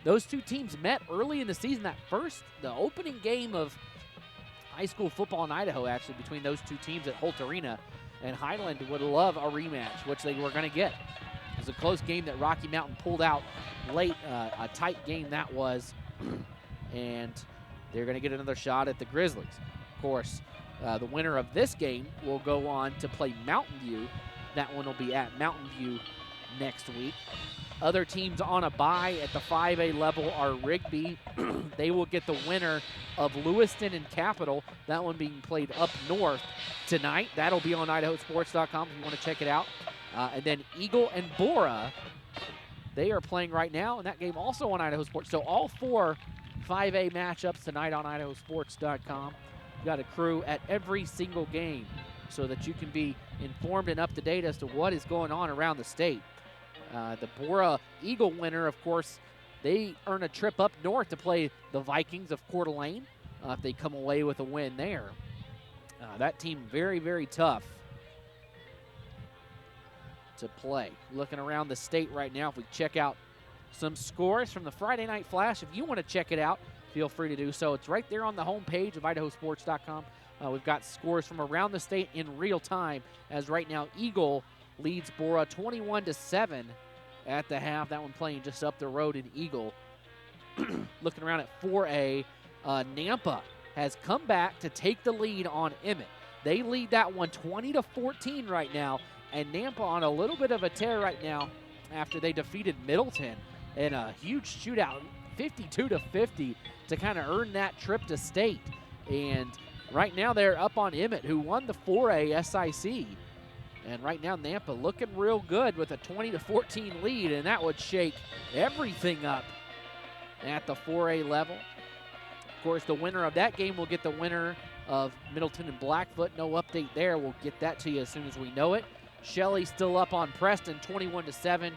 Those two teams met early in the season. The opening game of high school football in Idaho, actually, between those two teams at Holt Arena. And Highland would love a rematch, which they were going to get. It was a close game that Rocky Mountain pulled out late, a tight game that was. And they're going to get another shot at the Grizzlies. Of course, the winner of this game will go on to play Mountain View. That one will be at Mountain View next week. Other teams on a bye at the 5A level are Rigby. They will get the winner of Lewiston and Capital. That one being played up north tonight. That'll be on IdahoSports.com if you want to check it out. And then Eagle and Bora, they are playing right now, and that game also on Idaho Sports. So all 4 5A matchups tonight on IdahoSports.com. We've got a crew at every single game so that you can be informed and up to date as to what is going on around the state. The Bora Eagle winner, of course, they earn a trip up north to play the Vikings of Coeur d'Alene if they come away with a win there. That team very, very tough to play. Looking around the state right now, if we check out some scores from the Friday Night Flash, if you want to check it out, feel free to do so. It's right there on the homepage of IdahoSports.com. We've got scores from around the state in real time, as right now Eagle leads Bora 21-7 at the half. That one playing just up the road in Eagle. Looking around at 4A, Nampa has come back to take the lead on Emmett. They lead that one 20-14 right now, and Nampa on a little bit of a tear right now after they defeated Middleton in a huge shootout, 52-50, to kind of earn that trip to state. And right now they're up on Emmett, who won the 4A SIC. And right now Nampa looking real good with a 20-14 lead, and that would shake everything up at the 4A level. Of course, the winner of that game will get the winner of Middleton and Blackfoot. No update there. We'll get that to you as soon as we know it. Shelley still up on Preston, 21-7.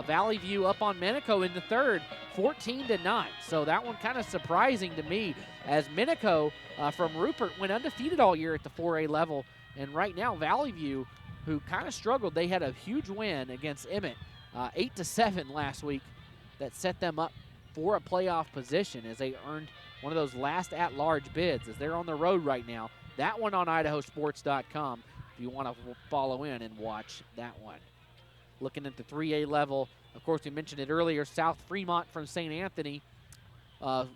Valley View up on Menico in the third, 14-9. So that one kind of surprising to me, as Minico from Rupert went undefeated all year at the 4A level. And right now, Valley View, who kind of struggled, they had a huge win against Emmett, 8-7 last week, that set them up for a playoff position as they earned one of those last at-large bids as they're on the road right now. That one on IdahoSports.com if you want to follow in and watch that one. Looking at the 3A level, of course, we mentioned it earlier, South Fremont from St. Anthony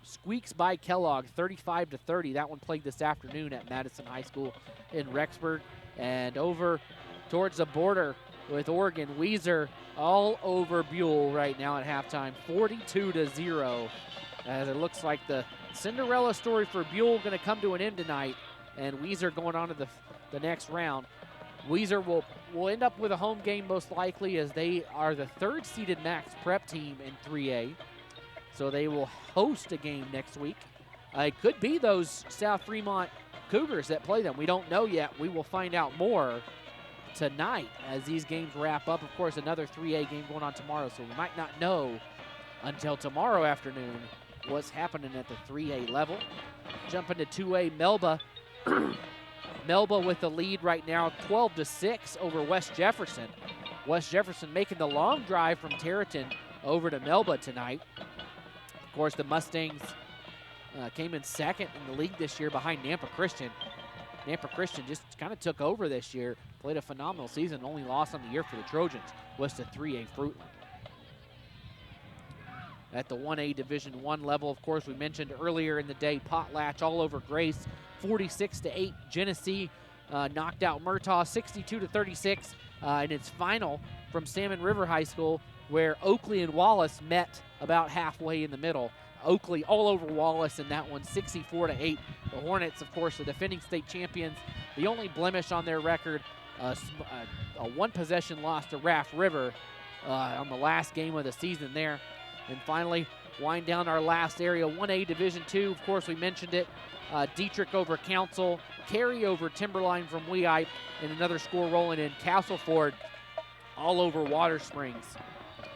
squeaks by Kellogg 35-30. That one played this afternoon at Madison High School in Rexburg. And over towards the border with Oregon, Weiser all over Buell right now at halftime, 42-0. As it looks like the Cinderella story for Buell going to come to an end tonight, and Weiser going on to the next round. Weiser will end up with a home game most likely, as they are the third-seeded Max Prep team in 3A. So they will host a game next week. It could be those South Fremont Cougars that play them. We don't know yet. We will find out more tonight as these games wrap up. Of course, another 3A game going on tomorrow, so we might not know until tomorrow afternoon what's happening at the 3A level. Jumping to 2A, Melba. Melba with the lead right now, 12-6 over West Jefferson. West Jefferson making the long drive from Territon over to Melba tonight. Of course, the Mustangs came in second in the league this year behind Nampa Christian. Nampa Christian just kind of took over this year, played a phenomenal season, only loss on the year for the Trojans was to 3A Fruitland. At the 1A Division I level, of course, we mentioned earlier in the day, Potlatch all over Grace, 46-8. Genesee knocked out Murtaugh 62-36 in its final from Salmon River High School, where Oakley and Wallace met about halfway in the middle. Oakley all over Wallace in that one, 64-8. The Hornets, of course, the defending state champions. The only blemish on their record, a one-possession loss to Raft River on the last game of the season there. And finally, wind down our last area, 1A Division II. Of course, we mentioned it. Dietrich over Council, Carey over Timberline from Weippe, and another score rolling in. Castleford all over Water Springs,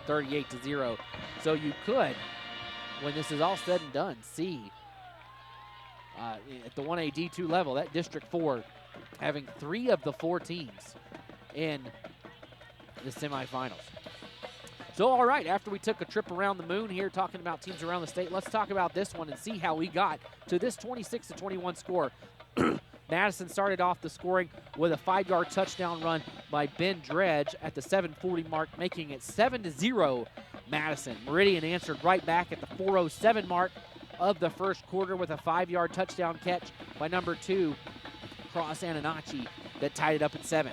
38-0. So you could, when this is all said and done, see at the 1A D2 level, that District 4 having 3 of the 4 teams in the semifinals. So, all right, after we took a trip around the moon here talking about teams around the state, let's talk about this one and see how we got to this 26-21 score. Madison started off the scoring with a 5-yard touchdown run by Ben Dredge at the 7:40 mark, making it 7-0 Madison. Meridian answered right back at the 4:07 mark of the first quarter with a 5-yard touchdown catch by number 2, Cross Ananachi, that tied it up at 7.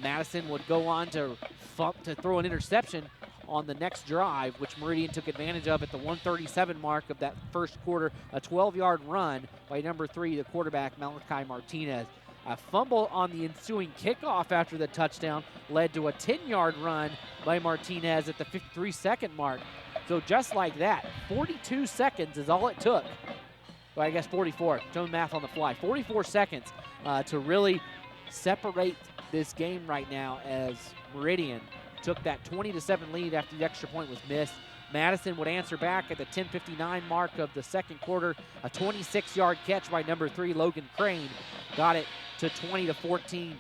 Madison would go on to throw an interception on the next drive, which Meridian took advantage of at the 1:37 mark of that first quarter, a 12-yard run by number 3, the quarterback, Malachi Martinez. A fumble on the ensuing kickoff after the touchdown led to a 10-yard run by Martinez at the 53-second mark. So just like that, 42 seconds is all it took. Well, I guess 44, doing math on the fly. 44 seconds to really separate this game right now, as Meridian took that 20-7 lead after the extra point was missed. Madison would answer back at the 10:59 mark of the second quarter. A 26-yard catch by number 3, Logan Crane, got it to 20-14.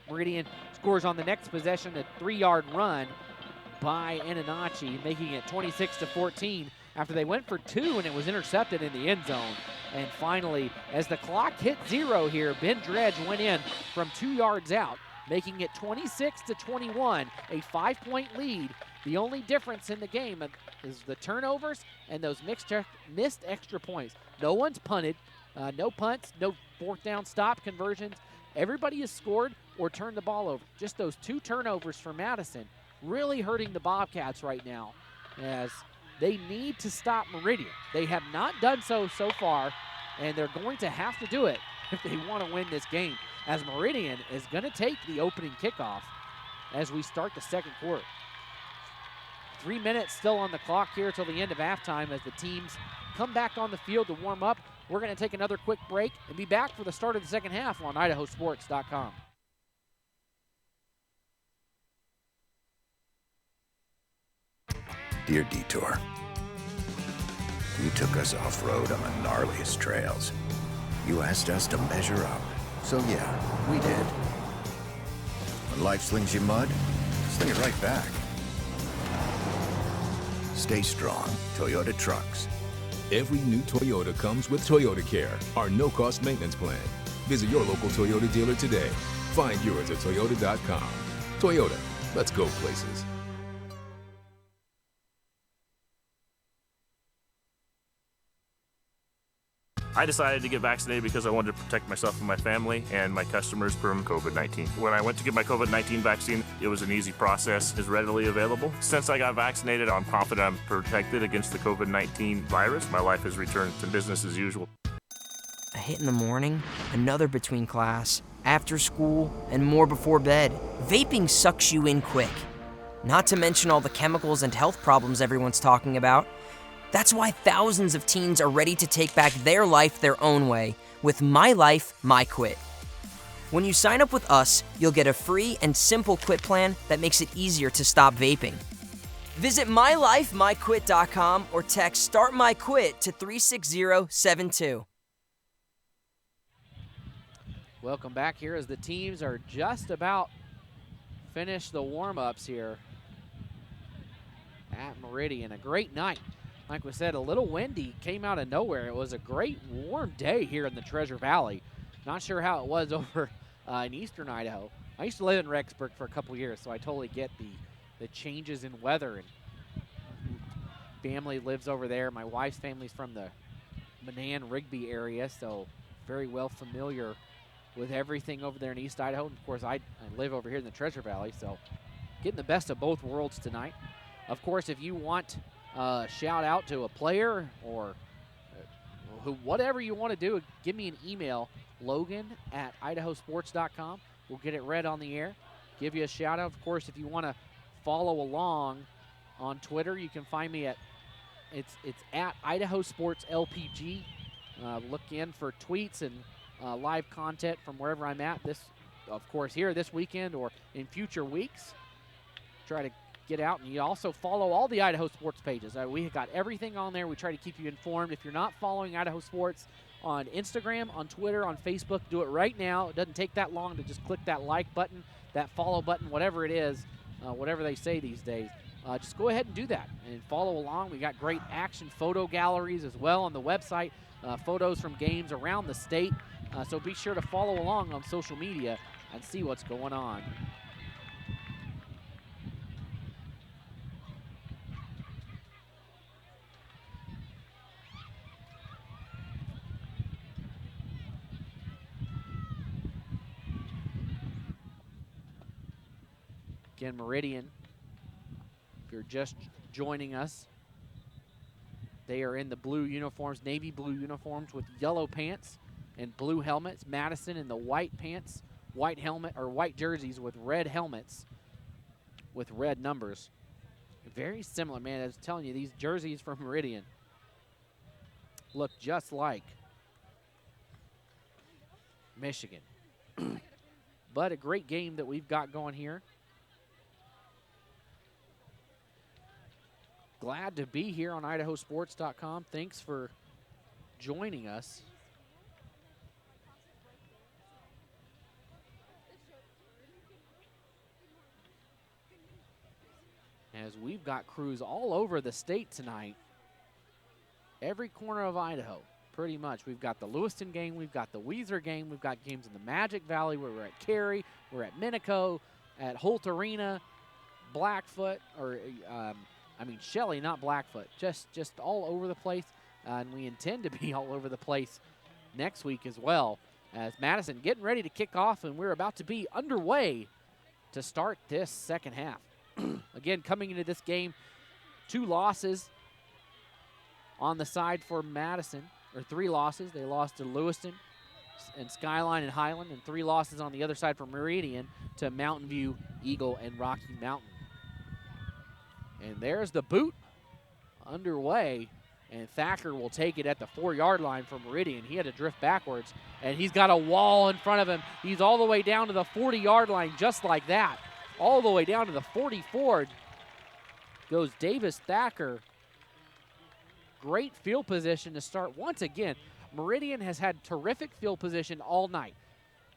Meridian scores on the next possession, a 3-yard run by Ananachi, making it 26-14 after they went for 2 and it was intercepted in the end zone. And finally, as the clock hit 0 here, Ben Dredge went in from 2 yards out, making it 26-21, a 5-point lead. The only difference in the game is the turnovers and those missed extra points. No one's punted, no punts, no 4th down stop conversions. Everybody has scored or turned the ball over. Just those 2 turnovers for Madison really hurting the Bobcats right now, as they need to stop Meridian. They have not done so far, and they're going to have to do it if they want to win this game, as Meridian is going to take the opening kickoff as we start the second quarter. 3 minutes still on the clock here till the end of halftime as the teams come back on the field to warm up. We're going to take another quick break and be back for the start of the second half on IdahoSports.com. Dear Detour, You took us off-road on the gnarliest trails. You asked us to measure up. So yeah, we did. When life slings you mud, sling it right back. Stay strong, Toyota trucks. Every new Toyota comes with Toyota Care, our no-cost maintenance plan. Visit your local Toyota dealer today. Find yours at Toyota.com. Toyota, let's go places. I decided to get vaccinated because I wanted to protect myself and my family and my customers from COVID-19. When I went to get my COVID-19 vaccine, it was an easy process, is readily available. Since I got vaccinated, I'm confident I'm protected against the COVID-19 virus. My life has returned to business as usual. A hit in the morning, another between class, after school, and more before bed. Vaping sucks you in quick. Not to mention all the chemicals and health problems everyone's talking about. That's why thousands of teens are ready to take back their life their own way with My Life, My Quit. When you sign up with us, you'll get a free and simple quit plan that makes it easier to stop vaping. Visit mylifemyquit.com or text Start My Quit to 36072. Welcome back here as the teams are just about finished the warm-ups here at Meridian. A great night. Like we said, a little windy, came out of nowhere. It was a great warm day here in the Treasure Valley. Not sure how it was over in eastern Idaho. I used to live in Rexburg for a couple years, so I totally get the changes in weather. And family lives over there. My wife's family's from the Manan-Rigby area, so very well familiar with everything over there in East Idaho. And of course, I live over here in the Treasure Valley, so getting the best of both worlds tonight. Of course, if you want shout out to a player or whatever you want to do, give me an email, Logan@IdahoSports.com. We'll get it read on the air, give you a shout out. Of course, if you want to follow along on Twitter, you can find me at it's at IdahoSportsLPG. Look in for tweets and live content from wherever I'm at. This, of course, here this weekend or in future weeks. Try to get out, and you also follow all the Idaho Sports pages. We got everything on there. We try to keep you informed. If you're not following Idaho Sports on Instagram, on Twitter, on Facebook, do it right now. It doesn't take that long to just click that like button, that follow button, whatever it is, whatever they say these days. Just go ahead and do that and follow along. We got great action photo galleries as well on the website, photos from games around the state. So be sure to follow along on social media and see what's going on. Again, Meridian, if you're just joining us, they are in the blue uniforms, navy blue uniforms with yellow pants and blue helmets. Madison in the white pants, white helmet, or white jerseys with red helmets with red numbers. Very similar, man. I was telling you, these jerseys from Meridian look just like Michigan. But a great game that we've got going here. Glad to be here on IdahoSports.com. Thanks for joining us. As we've got crews all over the state tonight. Every corner of Idaho, pretty much. We've got the Lewiston game, we've got the Weiser game, we've got games in the Magic Valley, where we're at Cary, we're at Minico, at Holt Arena, Blackfoot, or Shelley, not Blackfoot, just all over the place. And we intend to be all over the place next week as well, as Madison getting ready to kick off, and we're about to be underway to start this second half. Again, coming into this game, 2 losses on the side for Madison, or 3 losses. They lost to Lewiston and Skyline and Highland, and 3 losses on the other side for Meridian to Mountain View, Eagle, and Rocky Mountain. And there's the boot underway, and Thacker will take it at the 4-yard line for Meridian. He had to drift backwards, and he's got a wall in front of him. He's all the way down to the 40-yard line just like that. All the way down to the 44 goes Davis Thacker. great field position to start. Once again, Meridian has had terrific field position all night.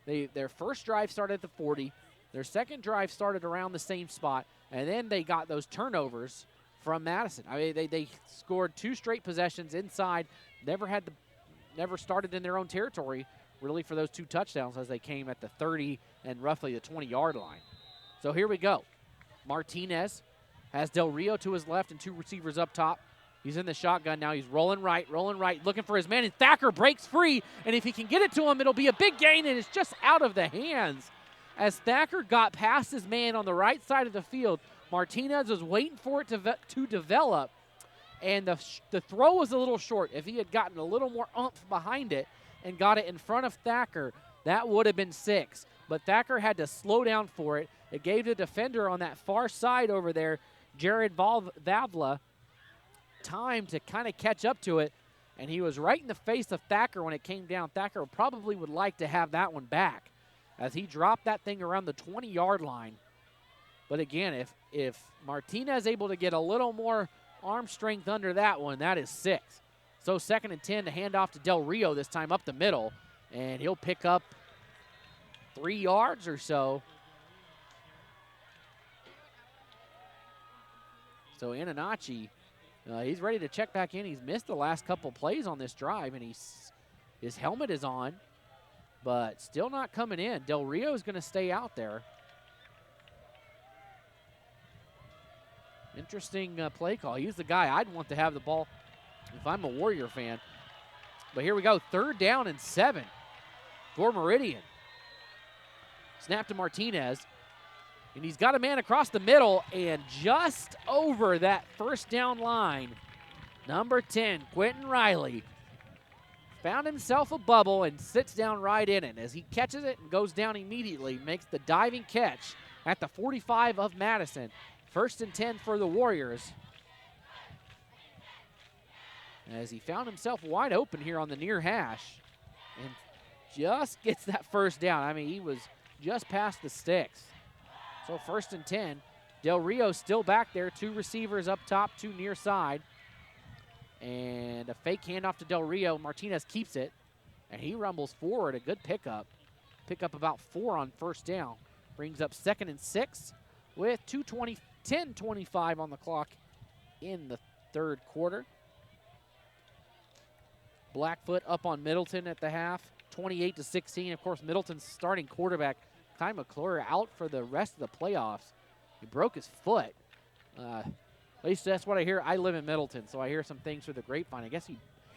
Their first drive started at the 40. Their second drive started around the same spot, and then they got those turnovers from Madison. I mean, they scored 2 straight possessions inside, never started in their own territory, really, for those 2 touchdowns as they came at the 30 and roughly the 20-yard line. So here we go. Martinez has Del Rio to his left and 2 receivers up top. He's in the shotgun now. He's rolling right, looking for his man, and Thacker breaks free, and if he can get it to him, it'll be a big gain, and it's just out of the hands. As Thacker got past his man on the right side of the field, Martinez was waiting for it to develop, and the throw was a little short. If he had gotten a little more oomph behind it and got it in front of Thacker, that would have been 6. But Thacker had to slow down for it. It gave the defender on that far side over there, Jared Vavla, time to kind of catch up to it, and he was right in the face of Thacker when it came down. Thacker probably would like to have that one back as he dropped that thing around the 20-yard line. But again, if Martinez able to get a little more arm strength under that one, that is 6. So 2nd and 10 to hand off to Del Rio, this time up the middle, and he'll pick up 3 yards or so. So Ananachi, he's ready to check back in. He's missed the last couple plays on this drive, and his helmet is on, but still not coming in. Del Rio is going to stay out there. Interesting play call. He's the guy I'd want to have the ball if I'm a Warrior fan. But here we go, 3rd down and 7 for Meridian. Snap to Martinez, and he's got a man across the middle, and just over that 1st down line, number 10, Quentin Riley, found himself a bubble and sits down right in it. As he catches it and goes down immediately, makes the diving catch at the 45 of Madison. 1st and 10 for the Warriors. As he found himself wide open here on the near hash and just gets that 1st down. I mean, he was just past the sticks. So 1st and 10. Del Rio still back there. 2 receivers up top, 2 near side. And a fake handoff to Del Rio. Martinez keeps it, and he rumbles forward. A good pickup. Pick up about 4 on 1st down. Brings up 2nd and 6 with 10:25 on the clock in the 3rd quarter. Blackfoot up on Middleton at the half, 28-16. Of course, Middleton's starting quarterback, Ty McClure, out for the rest of the playoffs. He broke his foot. At least that's what I hear. I live in Middleton, so I hear some things through the grapevine. I guess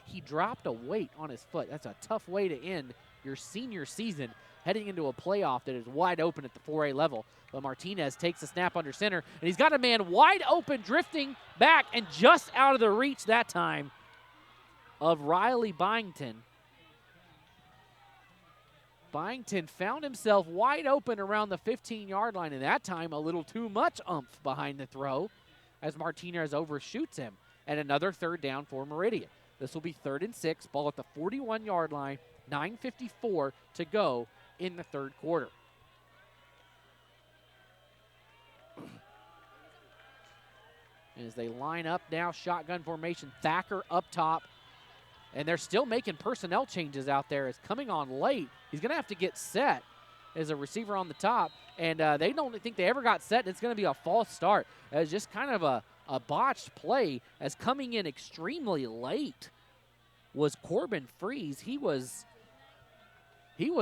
he dropped a weight on his foot. That's a tough way to end your senior season, heading into a playoff that is wide open at the 4A level. But Martinez takes the snap under center, and he's got a man wide open, drifting back, and just out of the reach that time of Riley Byington. Byington found himself wide open around the 15-yard line, and that time a little too much oomph behind the throw as Martinez overshoots him. And another 3rd down for Meridian. This will be 3rd and 6, ball at the 41-yard line, 9:54 to go in the 3rd quarter. As they line up now, shotgun formation, Thacker up top. And they're still making personnel changes out there. As coming on late, he's going to have to get set as a receiver on the top. And they don't think they ever got set. It's going to be a false start. It's just kind of a botched play, as coming in extremely late was Corbin Freeze. He was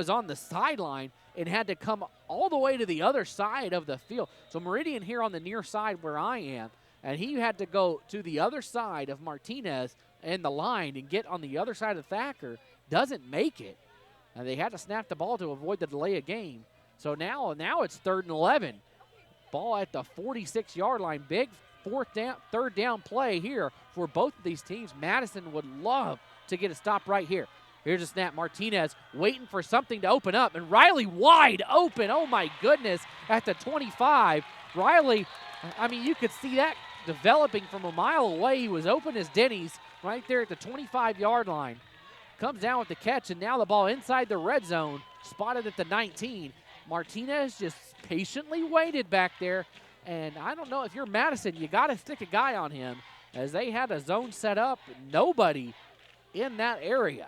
on the sideline and had to come all the way to the other side of the field. So Meridian here on the near side where I am, and he had to go to the other side of Martinez and the line and get on the other side of Thacker. Doesn't make it. And they had to snap the ball to avoid the delay of game. So now it's 3rd and 11. Ball at the 46-yard line. Big 3rd down play here for both of these teams. Madison would love to get a stop right here. Here's a snap. Martinez waiting for something to open up, and Riley wide open. Oh, my goodness, at the 25. Riley, I mean, you could see that developing from a mile away. He was open as Denny's right there at the 25-yard line. Comes down with the catch, and now the ball inside the red zone, spotted at the 19. Martinez just patiently waited back there, and I don't know, if you're Madison, you got to stick a guy on him. as they had a zone set up, nobody in that area.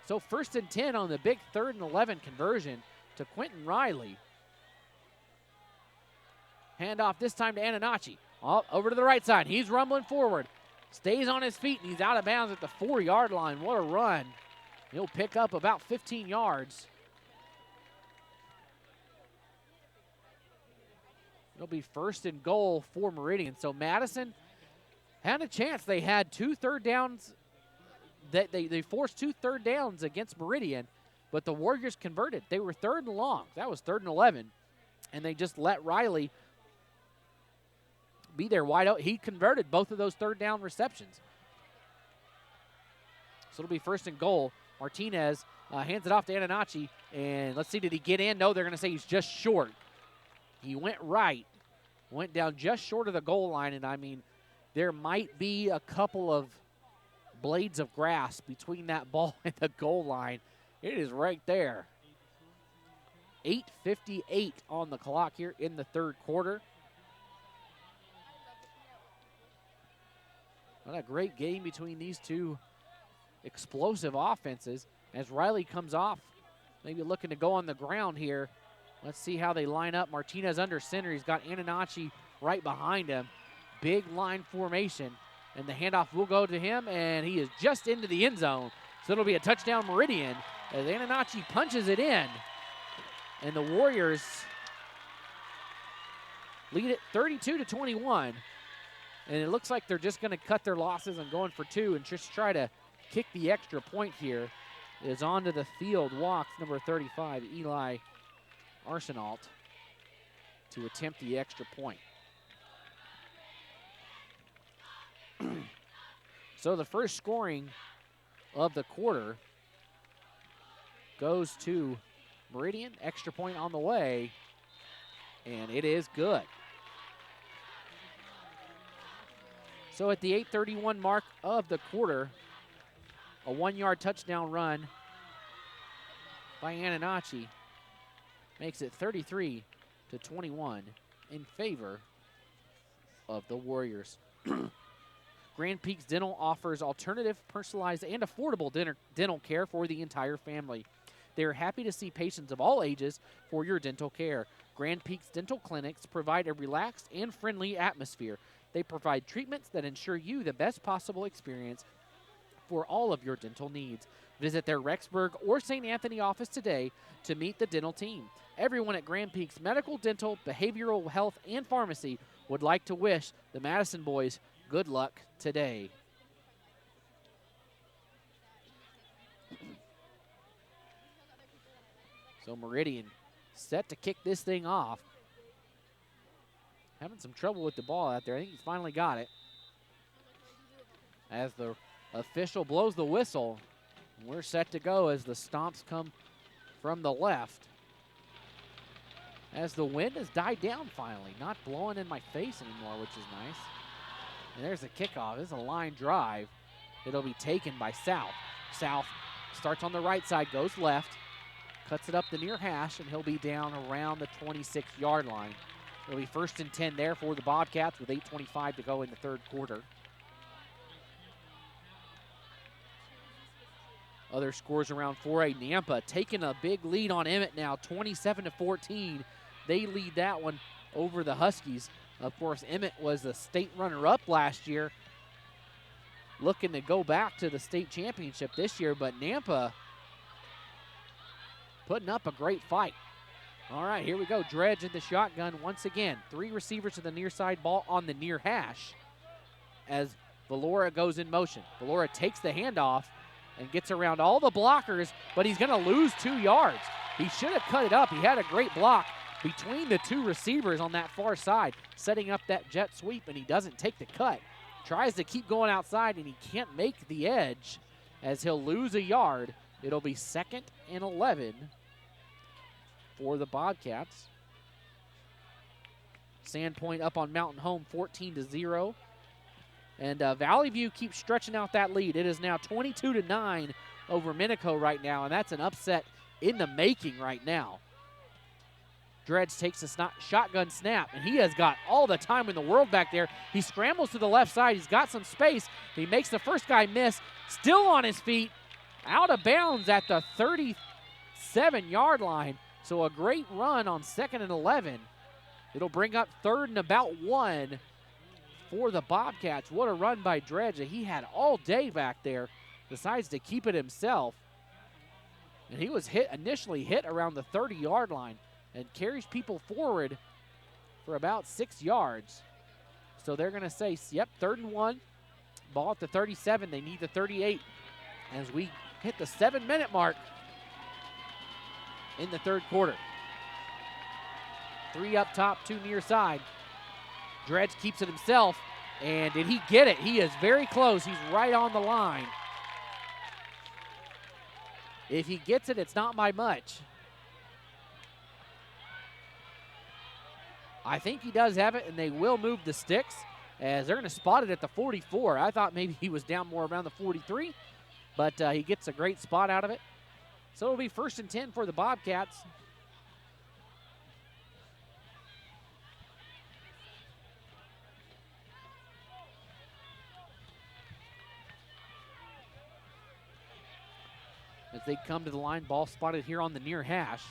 So 1st and 10 on the big 3rd and 11 conversion to Quentin Riley. Handoff this time to Ananachi. Over to the right side. He's rumbling forward. Stays on his feet, and he's out of bounds at the 4-yard line. What a run. He'll pick up about 15 yards. It'll be 1st and goal for Meridian. So Madison had a chance. They had 2 third downs. They forced 2 third downs against Meridian, but the Warriors converted. They were 3rd and long. That was 3rd and 11, and they just let Riley be there wide open. He converted both of those 3rd down receptions. So it'll be 1st and goal. Martinez hands it off to Ananachi, and let's see, did he get in? No, they're going to say he's just short. He went right, went down just short of the goal line, and I mean, there might be a couple of blades of grass between that ball and the goal line. It is right there. 8:58 on the clock here in the 3rd quarter. What a great game between these two explosive offenses as Riley comes off, maybe looking to go on the ground here. Let's see how they line up. Martinez under center. He's got Ananachi right behind him. Big line formation, and the handoff will go to him, and he is just into the end zone. So it'll be a touchdown Meridian as Ananachi punches it in, and the Warriors lead it 32-21. And it looks like they're just going to cut their losses and going for 2 and just try to kick the extra point here. Is onto the field, walks number 35, Eli Arsenault, to attempt the extra point. So the first scoring of the quarter goes to Meridian. Extra point on the way, and it is good. So at the 8:31 mark of the quarter, a 1-yard touchdown run by Ananachi makes it 33-21 in favor of the Warriors. Grand Peaks Dental offers alternative, personalized, and affordable dental care for the entire family. They are happy to see patients of all ages for your dental care. Grand Peaks Dental Clinics provide a relaxed and friendly atmosphere. They provide treatments that ensure you the best possible experience for all of your dental needs. Visit their Rexburg or St. Anthony office today to meet the dental team. Everyone at Grand Peaks Medical, Dental, Behavioral Health, and Pharmacy would like to wish the Madison boys good luck today. So Meridian set to kick this thing off. Having some trouble with the ball out there. I think he's finally got it. As the official blows the whistle, we're set to go as the stomps come from the left. As the wind has died down finally, not blowing in my face anymore, which is nice. And there's the kickoff. This is a line drive. It'll be taken by South. South starts on the right side, goes left, cuts it up the near hash, and he'll be down around the 26-yard line. It'll be 1st and 10 there for the Bobcats with 8:25 to go in the 3rd quarter. Other scores around 4A. Nampa taking a big lead on Emmett now, 27-14. They lead that one over the Huskies. Of course, Emmett was the state runner-up last year, looking to go back to the state championship this year, but Nampa putting up a great fight. All right, here we go. Dredge in the shotgun once again. 3 receivers to the near side, ball on the near hash as Valora goes in motion. Valora takes the handoff and gets around all the blockers, but he's going to lose 2 yards. He should have cut it up. He had a great block between the 2 receivers on that far side, setting up that jet sweep, and he doesn't take the cut. Tries to keep going outside, and he can't make the edge as he'll lose a yard. It'll be 2nd and 11 for the Bobcats. Sandpoint up on Mountain Home 14-0. And Valley View keeps stretching out that lead. It is now 22-9 over Minico right now, and that's an upset in the making right now. Dredge takes a shotgun snap, and he has got all the time in the world back there. He scrambles to the left side. He's got some space. He makes the first guy miss, still on his feet, out of bounds at the 37-yard line. So a great run on 2nd and 11. It'll bring up 3rd and about 1 for the Bobcats. What a run by Dredge that he had all day back there. Decides to keep it himself. And he was initially hit around the 30-yard line and carries people forward for about 6 yards. So they're going to say, yep, 3rd and 1. Ball at the 37. They need the 38 as we hit the 7-minute mark in the 3rd quarter. 3 up top, 2 near side. Dredge keeps it himself, and did he get it? He is very close. He's right on the line. If he gets it, it's not by much. I think he does have it, and they will move the sticks as they're going to spot it at the 44. I thought maybe he was down more around the 43, but he gets a great spot out of it. So it'll be 1st and 10 for the Bobcats. As they come to the line, ball spotted here on the near hash.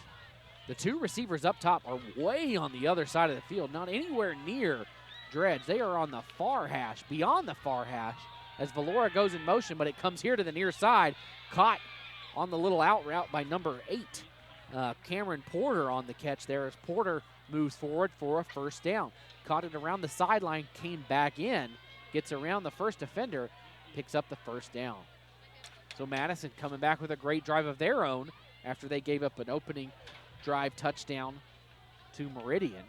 The 2 receivers up top are way on the other side of the field, not anywhere near Dredge. They are on the far hash, beyond the far hash, as Valora goes in motion, but it comes here to the near side. Caught on the little out route by number 8, Cameron Porter on the catch there as Porter moves forward for a 1st down. Caught it around the sideline, came back in, gets around the first defender, picks up the 1st down. So Madison coming back with a great drive of their own after they gave up an opening drive touchdown to Meridian.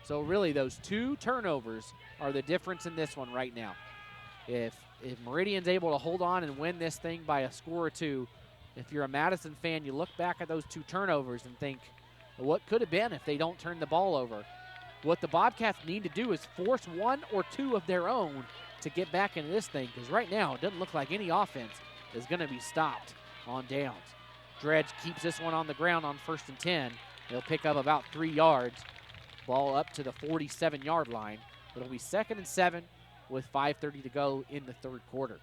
So really those 2 turnovers are the difference in this one right now. If Meridian's able to hold on and win this thing by a score or 2, if you're a Madison fan, you look back at those 2 turnovers and think, what could have been if they don't turn the ball over? What the Bobcats need to do is force 1 or 2 of their own to get back into this thing, because right now it doesn't look like any offense is going to be stopped on downs. Dredge keeps this one on the ground on 1st and 10. They'll pick up about 3 yards. Ball up to the 47-yard line. It'll be 2nd and 7 with 5:30 to go in the 3rd quarter.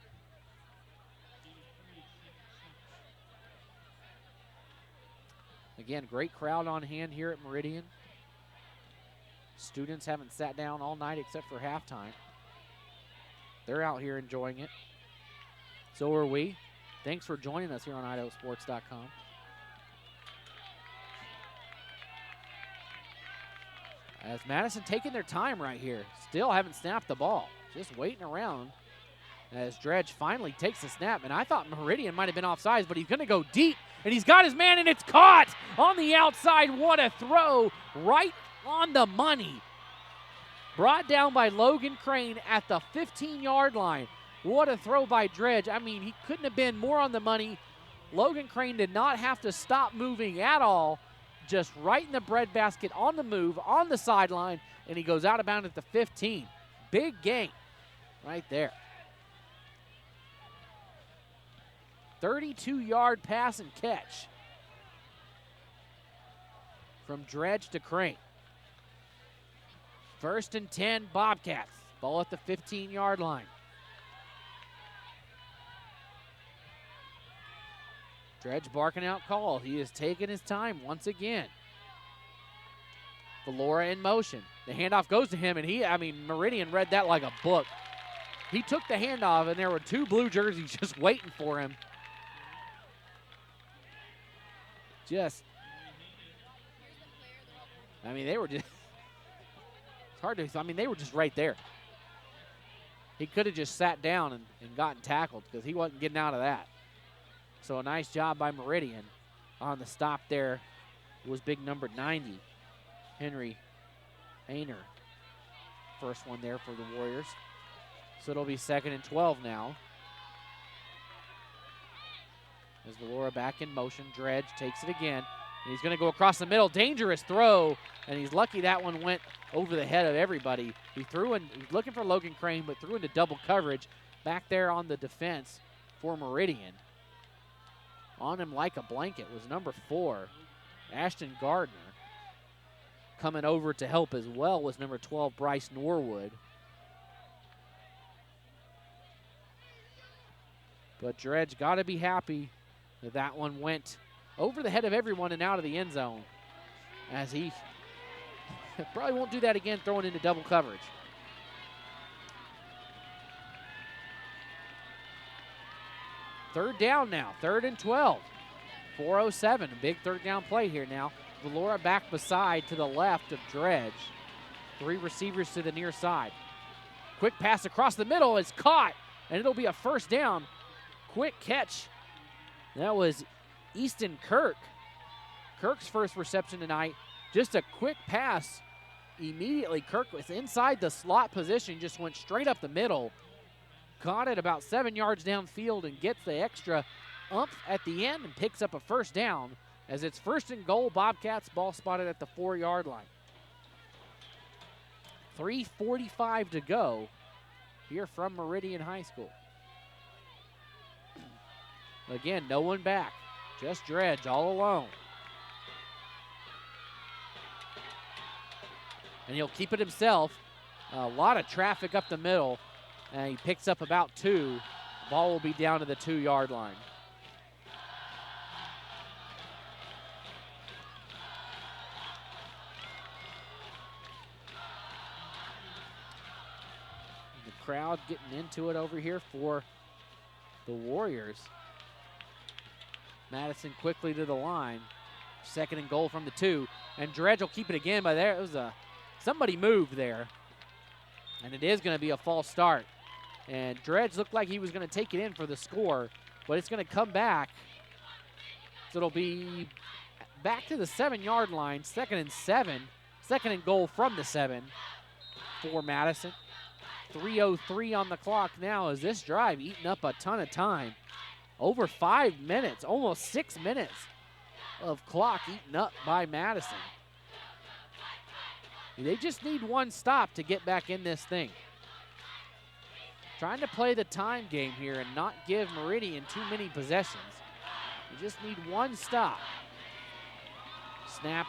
Again, great crowd on hand here at Meridian. Students haven't sat down all night except for halftime. They're out here enjoying it. So are we. Thanks for joining us here on IdahoSports.com. As Madison taking their time right here. Still haven't snapped the ball. Just waiting around as Dredge finally takes the snap. And I thought Meridian might have been offsides, but he's going to go deep. And he's got his man, and it's caught on the outside. What a throw. Right on the money. Brought down by Logan Crane at the 15-yard line. What a throw by Dredge. I mean, he couldn't have been more on the money. Logan Crane did not have to stop moving at all. Just right in the breadbasket, on the move, on the sideline, and he goes out of bounds at the 15. Big gain right there. 32-yard pass and catch from Dredge to Crane. 1st and 10, Bobcats. Ball at the 15-yard line. Dredge barking out call. He is taking his time once again. Valora in motion. The handoff goes to him, and Meridian read that like a book. He took the handoff, and there were 2 blue jerseys just waiting for him. They were just, it's hard to, they were just right there. He could have just sat down and gotten tackled because he wasn't getting out of that. So a nice job by Meridian on the stop there. It was big number 90, Henry Hayner. First one there for the Warriors. So it'll be 2nd and 12 now. As Valora back in motion, Dredge takes it again. And he's going to go across the middle. Dangerous throw. And he's lucky that one went over the head of everybody. He threw in, he's looking for Logan Crane, but threw into double coverage. Back there on the defense for Meridian. On him like a blanket was number 4, Ashton Gardner. Coming over to help as well was number 12, Bryce Norwood. But Dredge got to be happy that that one went over the head of everyone and out of the end zone, as he probably won't do that again, throwing into double coverage. Third down now, 3rd and 12. 4:07, a big third down play here now. Valora back beside to the left of Dredge. 3 receivers to the near side. Quick pass across the middle is caught, and it'll be a first down. Quick catch. That was Easton Kirk. Kirk's first reception tonight. Just a quick pass. Immediately, Kirk was inside the slot position, just went straight up the middle. Caught it about 7 yards downfield and gets the extra umph at the end and picks up a first down as it's 1st and goal. Bobcats, ball spotted at the 4-yard line. 3:45 to go here from Meridian High School. Again, no one back, just Dredge all alone. And he'll keep it himself. A lot of traffic up the middle, and he picks up about 2. Ball will be down to the 2-yard line. The crowd getting into it over here for the Warriors. Madison quickly to the line. 2nd and goal from the 2. And Dredge will keep it again, but there it was somebody moved there. And it is going to be a false start. And Dredge looked like he was going to take it in for the score, but it's going to come back. So it'll be back to the 7-yard line, 2nd and 7. 2nd and goal from the 7 for Madison. 3:03 on the clock now as this drive eating up a ton of time. Over 5 minutes, almost 6 minutes of clock eaten up by Madison. They just need one stop to get back in this thing. Trying to play the time game here and not give Meridian too many possessions. You just need one stop. Snap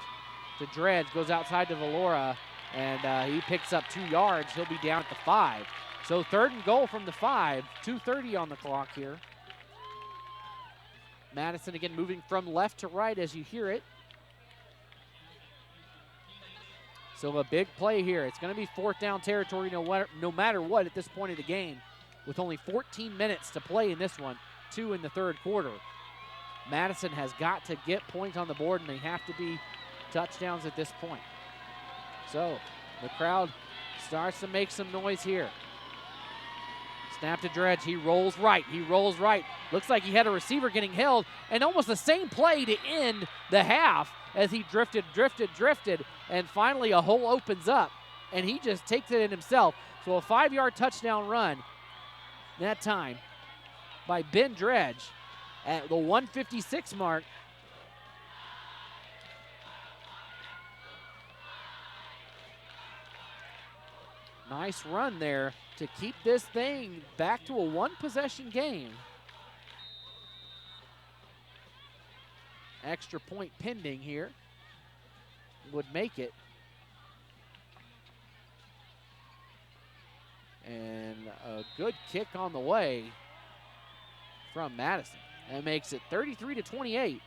to Dredge, goes outside to Valora, and he picks up 2 yards. He'll be down at the 5. So 3rd and goal from the 5, 2:30 on the clock here. Madison again moving from left to right as you hear it. So a big play here. It's going to be 4th down territory no matter what at this point of the game, with only 14 minutes to play in this one, 2 in the 3rd quarter. Madison has got to get points on the board, and they have to be touchdowns at this point. So the crowd starts to make some noise here. Snap to Dredge, he rolls right, Looks like he had a receiver getting held, and almost the same play to end the half as he drifted, and finally a hole opens up, and he just takes it in himself. So a 5-yard touchdown run that time by Ben Dredge at the 1:56 mark. Nice run there to keep this thing back to a 1-possession game. Extra point pending here would make it. And a good kick on the way from Madison. That makes it 33-28.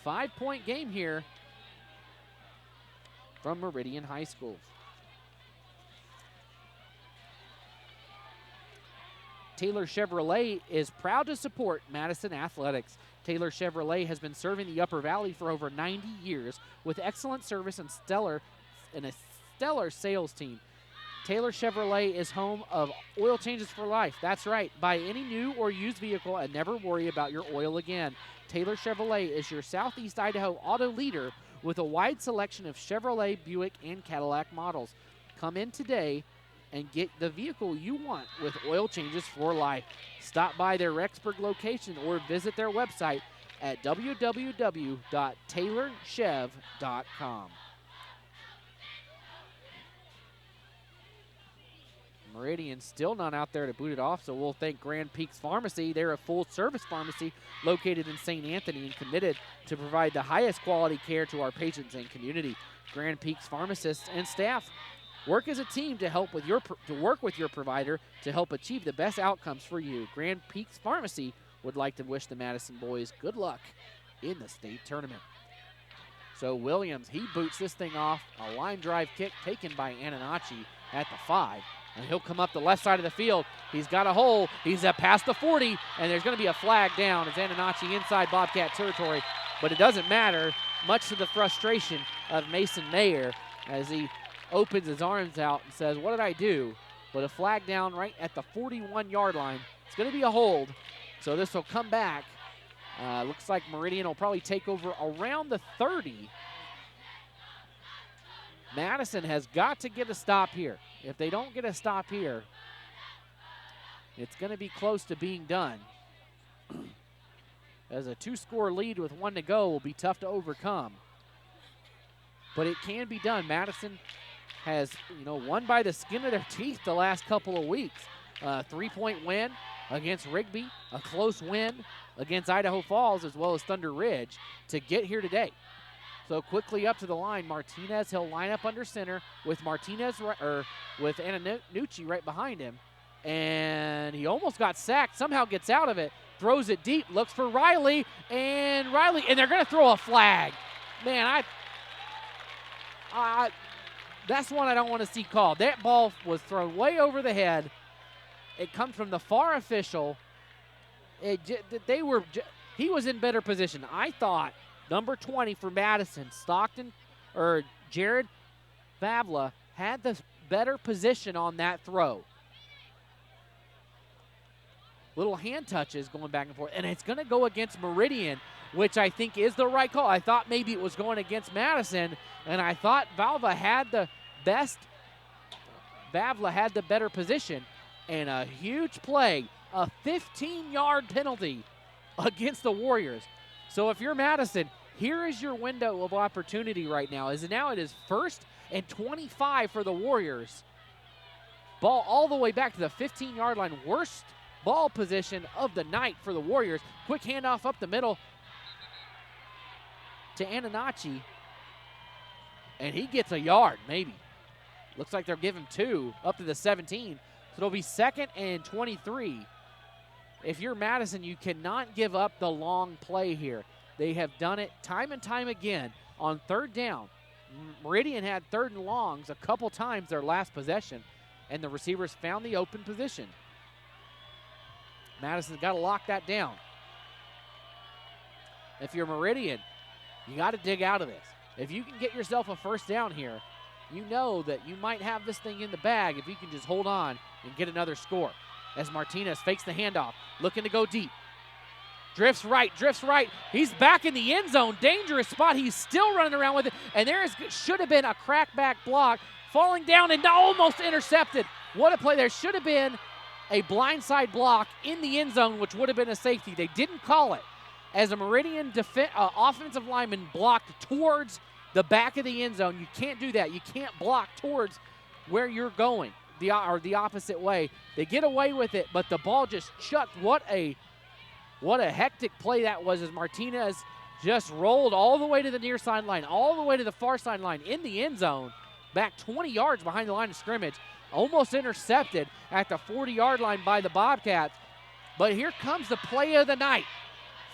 5-point game here from Meridian High School. Taylor Chevrolet is proud to support Madison Athletics. Taylor Chevrolet has been serving the Upper Valley for over 90 years with excellent service and a stellar sales team. Taylor Chevrolet is home of oil changes for life. That's right. Buy any new or used vehicle and never worry about your oil again. Taylor Chevrolet is your Southeast Idaho auto leader with a wide selection of Chevrolet, Buick, and Cadillac models. Come in today and get the vehicle you want with oil changes for life. Stop by their Rexburg location or visit their website at www.taylorchev.com. Meridian still not out there to boot it off, so we'll thank Grand Peaks Pharmacy. They're a full-service pharmacy located in St. Anthony and committed to provide the highest quality care to our patients and community. Grand Peaks pharmacists and staff work as a team to work with your provider to help achieve the best outcomes for you. Grand Peaks Pharmacy would like to wish the Madison boys good luck in the state tournament. So Williams, he boots this thing off. A line drive kick taken by Ananachi at the 5. And he'll come up the left side of the field. He's got a hole. He's past the 40, and there's going to be a flag down as Ananachi inside Bobcat territory. But it doesn't matter, much to the frustration of Mason Mayer as he opens his arms out and says, what did I do? But a flag down right at the 41-yard line. It's going to be a hold, so this will come back. Looks like Meridian will probably take over around the 30. Madison has got to get a stop here. If they don't get a stop here, it's going to be close to being done. As a 2-score lead with 1 to go will be tough to overcome. But it can be done. Madison has, won by the skin of their teeth the last couple of weeks. 3-point win against Rigby, a close win against Idaho Falls as well as Thunder Ridge to get here today. So quickly up to the line, Martinez, he'll line up under center with with Annanucci right behind him. And he almost got sacked, somehow gets out of it, throws it deep, looks for Riley, and they're going to throw a flag. Man, that's one I don't want to see called. That ball was thrown way over the head. It comes from the far official. He was in better position. I thought number 20 for Madison, Jared Vavla, had the better position on that throw. Little hand touches going back and forth, and it's going to go against Meridian, which I think is the right call. I thought maybe it was going against Madison, and I thought Vavla had the better position, and a huge play, a 15-yard penalty against the Warriors. So if you're Madison, here is your window of opportunity right now. Now it is 1st and 25 for the Warriors. Ball all the way back to the 15-yard line. Worst ball position of the night for the Warriors. Quick handoff up the middle to Ananachi. And he gets a yard, maybe. Looks like they'll give him 2 up to the 17. So it'll be 2nd and 23. If you're Madison, you cannot give up the long play here. They have done it time and time again on 3rd down. Meridian had 3rd and longs a couple times their last possession, and the receivers found the open position. Madison's got to lock that down. If you're Meridian, you got to dig out of this. If you can get yourself a 1st down here, you know that you might have this thing in the bag if you can just hold on and get another score. As Martinez fakes the handoff, looking to go deep. Drifts right. He's back in the end zone. Dangerous spot. He's still running around with it. And should have been a crackback block. Falling down and almost intercepted. What a play. There should have been a blindside block in the end zone, which would have been a safety. They didn't call it. As a Meridian offensive lineman blocked towards the back of the end zone. You can't do that. You can't block towards where you're going, the opposite way. They get away with it, but the ball just chucked. What a hectic play that was, as Martinez just rolled all the way to the near sideline, all the way to the far sideline in the end zone, back 20 yards behind the line of scrimmage, almost intercepted at the 40-yard line by the Bobcats. But here comes the play of the night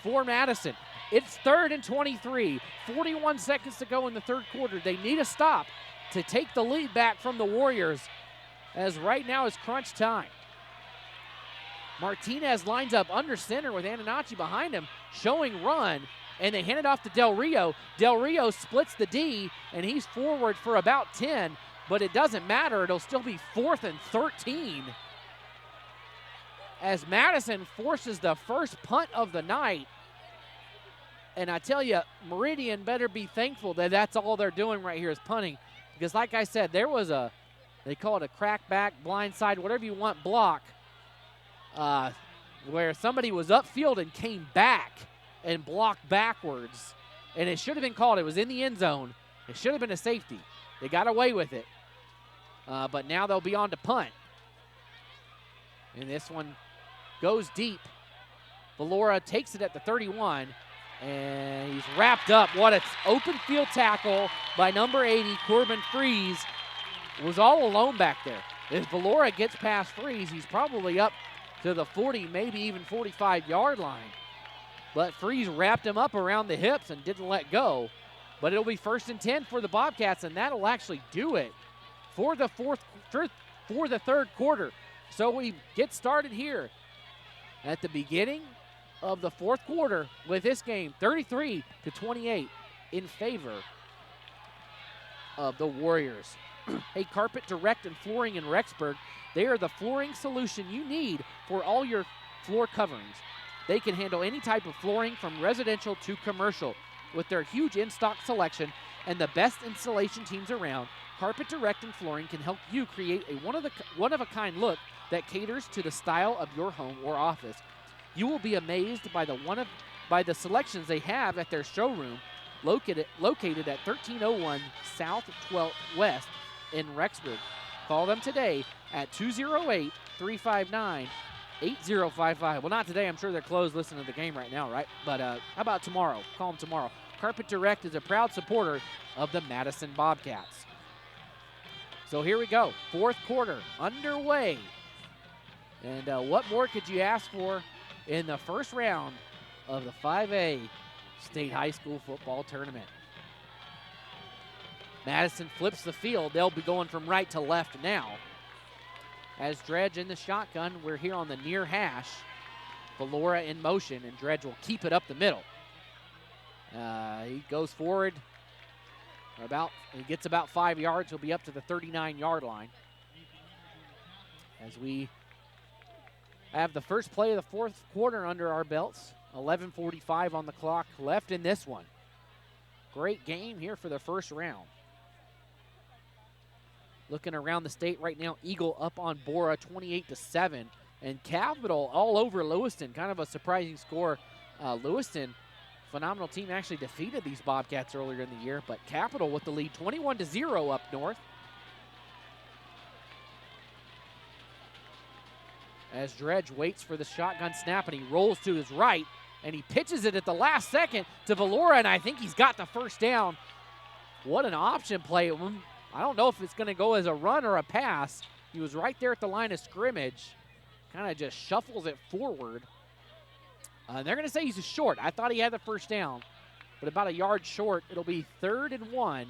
for Madison. It's 3rd and 23, 41 seconds to go in the 3rd quarter. They need a stop to take the lead back from the Warriors, as right now is crunch time. Martinez lines up under center with Ananachi behind him, showing run, and they hand it off to Del Rio. Del Rio splits the D, and he's forward for about 10, but it doesn't matter. It'll still be 4th and 13. As Madison forces the first punt of the night. And I tell you, Meridian better be thankful that that's all they're doing right here is punting. Because like I said, there was they call it a crackback, blindside, whatever you want, block, where somebody was upfield and came back and blocked backwards. And it should have been called. It was in the end zone. It should have been a safety. They got away with it. But now they'll be on to punt. And this one goes deep. Valora takes it at the 31, and he's wrapped up. What an open field tackle by number 80, Corbin Freeze. Was all alone back there. If Valora gets past Freeze, he's probably up to the 40, maybe even 45-yard line. But Freeze wrapped him up around the hips and didn't let go. But it'll be 1st and 10 for the Bobcats, and that'll actually do it for the third quarter. So we get started here at the beginning of the fourth quarter with this game, 33-28 in favor of the Warriors. Hey, Carpet Direct and Flooring in Rexburg, they are the flooring solution you need for all your floor coverings. They can handle any type of flooring from residential to commercial. With their huge in-stock selection and the best installation teams around, Carpet Direct and Flooring can help you create a one-of-a-kind look that caters to the style of your home or office. You will be amazed by the selections they have at their showroom located at 1301 South 12th West in Rexburg. Call them today at 208-359-8055. Well, not today. I'm sure they're closed listening to the game right now, right? But how about tomorrow? Call them tomorrow. Carpet Direct is a proud supporter of the Madison Bobcats. So here we go. Fourth quarter underway. And what more could you ask for in the first round of the 5A State High School Football Tournament? Madison flips the field. They'll be going from right to left now. As Dredge in the shotgun, we're here on the near hash. Valora in motion, and Dredge will keep it up the middle. He goes forward. He gets about 5 yards. He'll be up to the 39-yard line. As we have the first play of the fourth quarter under our belts. 11:45 on the clock left in this one. Great game here for the first round. Looking around the state right now, Eagle up on Bora 28-7. And Capital all over Lewiston. Kind of a surprising score. Lewiston, phenomenal team, actually defeated these Bobcats earlier in the year. But Capital with the lead 21-0 up north. As Dredge waits for the shotgun snap, and he rolls to his right. And he pitches it at the last second to Valora, and I think he's got the first down. What an option play. I don't know if it's going to go as a run or a pass. He was right there at the line of scrimmage. Kind of just shuffles it forward. They're going to say he's short. I thought he had the first down, but about a yard short. It'll be 3rd and 1.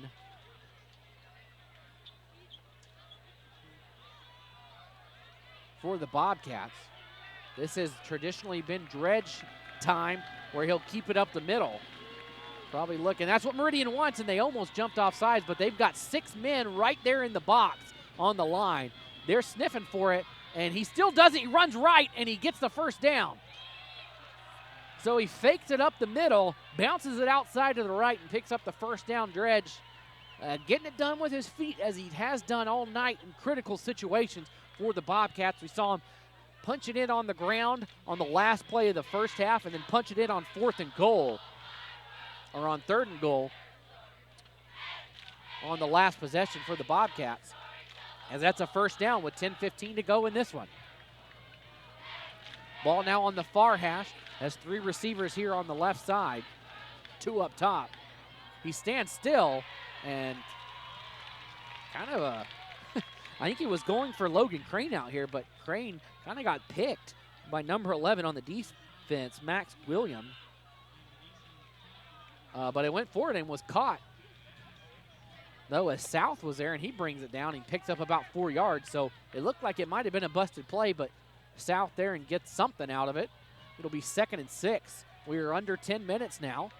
For the Bobcats. This has traditionally been Dredge time where he'll keep it up the middle. Probably looking. That's what Meridian wants, and they almost jumped off sides, but they've got 6 men right there in the box on the line. They're sniffing for it, and he still does it. He runs right, and he gets the first down. So he fakes it up the middle, bounces it outside to the right, and picks up the first down. Dredge getting it done with his feet, as he has done all night in critical situations for the Bobcats. We saw him punch it in on the ground on the last play of the first half, and then punch it in on 4th and goal. Or on 3rd and goal on the last possession for the Bobcats. As that's a first down with 10:15 to go in this one. Ball now on the far hash. Has 3 receivers here on the left side. 2 up top. He stands still and kind of I think he was going for Logan Crane out here, but Crane kind of got picked by number 11 on the defense, Max William. But it went forward and was caught. Though as South was there, and he brings it down. He picks up about 4 yards, so it looked like it might have been a busted play, but South there and gets something out of it. It'll be 2nd and 6. We are under 10 minutes now.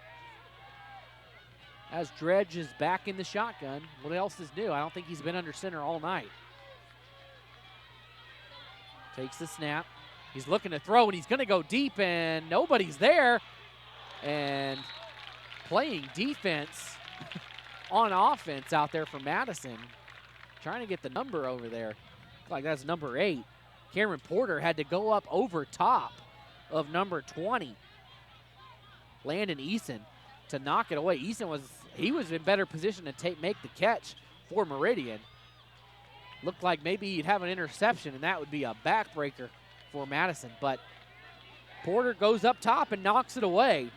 As Dredge is back in the shotgun. What else is new? I don't think he's been under center all night. Takes the snap. He's looking to throw, and he's going to go deep, and nobody's there. And playing defense on offense out there for Madison. Trying to get the number over there. Looks like that's number 8. Cameron Porter had to go up over top of number 20. Landon Eason to knock it away. Eason was in better position to make the catch for Meridian. Looked like maybe he'd have an interception, and that would be a backbreaker for Madison. But Porter goes up top and knocks it away.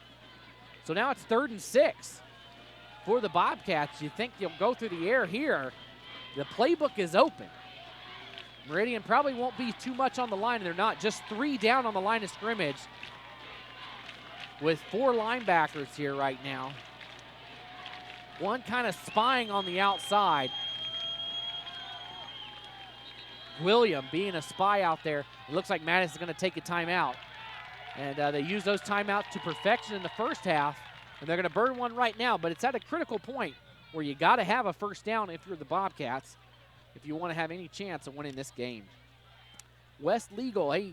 So now it's 3rd and 6 for the Bobcats. You think you'll go through the air here. The playbook is open. Meridian probably won't be too much on the line, and they're not. Just 3 down on the line of scrimmage with 4 linebackers here right now. One kind of spying on the outside. William being a spy out there. It looks like Madison's going to take a timeout. And they use those timeouts to perfection in the first half. And they're going to burn one right now, but it's at a critical point where you got to have a first down if you're the Bobcats, if you want to have any chance of winning this game. West Legal, hey,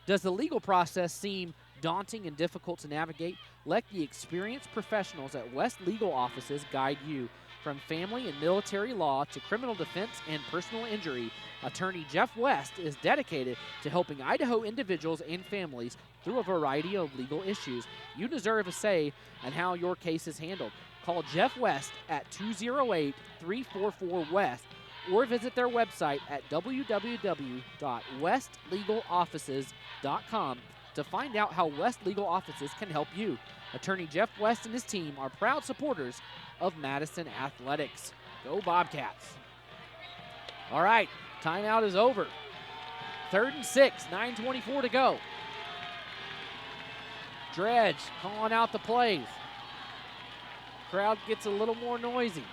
does the legal process seem daunting and difficult to navigate? Let the experienced professionals at West Legal offices guide you. From family and military law to criminal defense and personal injury, Attorney Jeff West is dedicated to helping Idaho individuals and families through a variety of legal issues. You deserve a say on how your case is handled. Call Jeff West at 208-344-WEST or visit their website at www.westlegaloffices.com to find out how West Legal Offices can help you. Attorney Jeff West and his team are proud supporters of Madison Athletics. Go Bobcats. All right, timeout is over. 3rd and 6, 9:24 to go. Dredge calling out the plays. Crowd gets a little more noisy.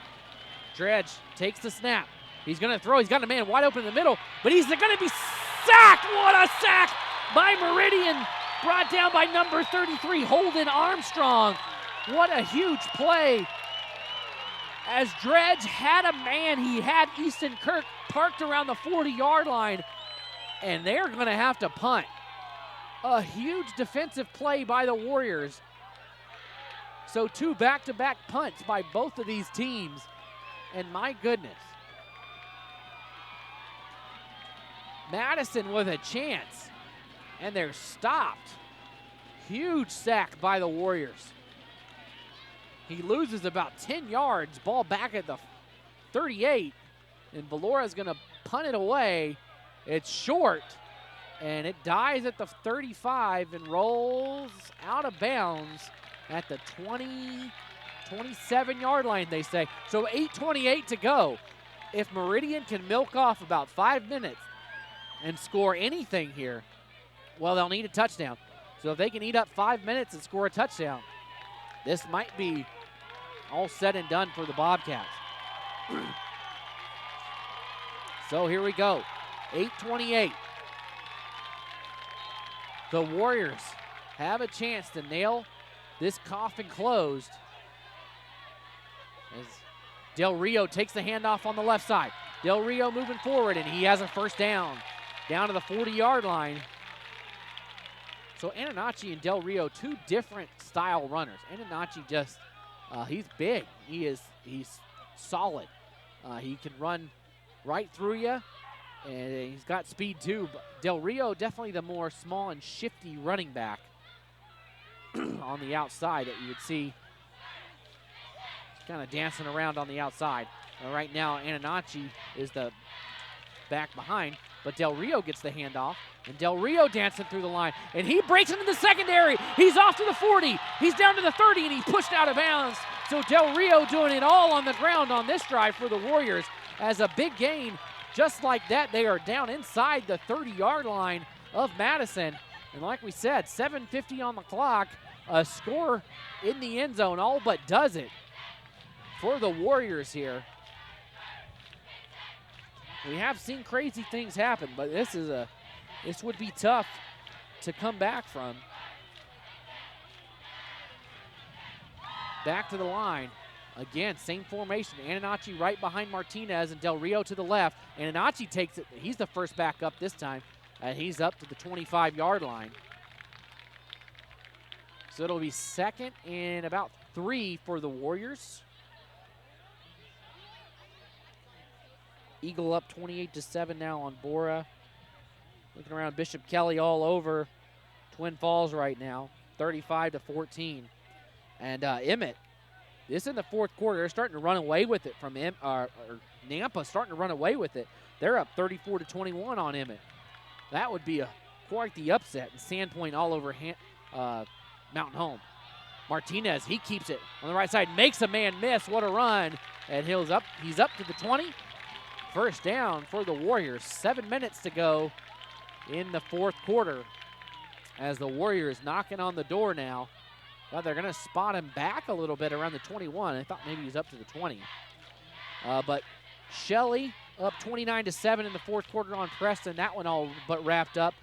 Dredge takes the snap. He's going to throw. He's got a man wide open in the middle, but he's going to be sacked. What a sack by Meridian. Brought down by number 33, Holden Armstrong. What a huge play. As Dredge had a man, he had Easton Kirk parked around the 40-yard line, and they're going to have to punt. A huge defensive play by the Warriors. So 2 back-to-back punts by both of these teams, and my goodness. Madison with a chance, and they're stopped. Huge sack by the Warriors. He loses about 10 yards, ball back at the 38, and Valora's going to punt it away. It's short, and it dies at the 35 and rolls out of bounds at the 27-yard line, they say. So 8:28 to go. If Meridian can milk off about 5 minutes and score anything here, well, they'll need a touchdown. So if they can eat up 5 minutes and score a touchdown, this might be all said and done for the Bobcats. So here we go, 8:28. The Warriors have a chance to nail this coffin closed as Del Rio takes the handoff on the left side. Del Rio moving forward, and he has a first down to the 40-yard line. So Anannachi and Del Rio, 2 different style runners. Anannachi just, he's big. He's solid. He can run right through you, and he's got speed too. But Del Rio, definitely the more small and shifty running back on the outside that you would see kind of dancing around on the outside. Right now, Anannachi is the back behind, but Del Rio gets the handoff, and Del Rio dancing through the line, and he breaks into the secondary. He's off to the 40. He's down to the 30, and he's pushed out of bounds. So Del Rio doing it all on the ground on this drive for the Warriors as a big gain. Just like that, they are down inside the 30-yard line of Madison. And like we said, 7:50 on the clock, a score in the end zone, all but does it for the Warriors here. We have seen crazy things happen, but this would be tough to come back from. Back to the line. Again, same formation. Anannachi right behind Martinez and Del Rio to the left. Anannachi takes it. He's the first back up this time, and he's up to the 25-yard line. So it'll be 2nd and about 3 for the Warriors. Eagle up 28-7 now on Bora. Looking around Bishop Kelly all over Twin Falls right now, 35-14. And Emmett, this in the 4th quarter, they're starting to run away with it from Nampa starting to run away with it. They're up 34-21 on Emmett. That would be quite the upset, and Sandpoint all over Mountain Home. Martinez, he keeps it on the right side, makes a man miss. What a run. And he's up to the 20. First down for the Warriors. 7 minutes to go in the fourth quarter as the Warriors knocking on the door now. Well, they're going to spot him back a little bit around the 21. I thought maybe he was up to the 20. But Shelley up 29-7 in the fourth quarter on Preston. That one all but wrapped up.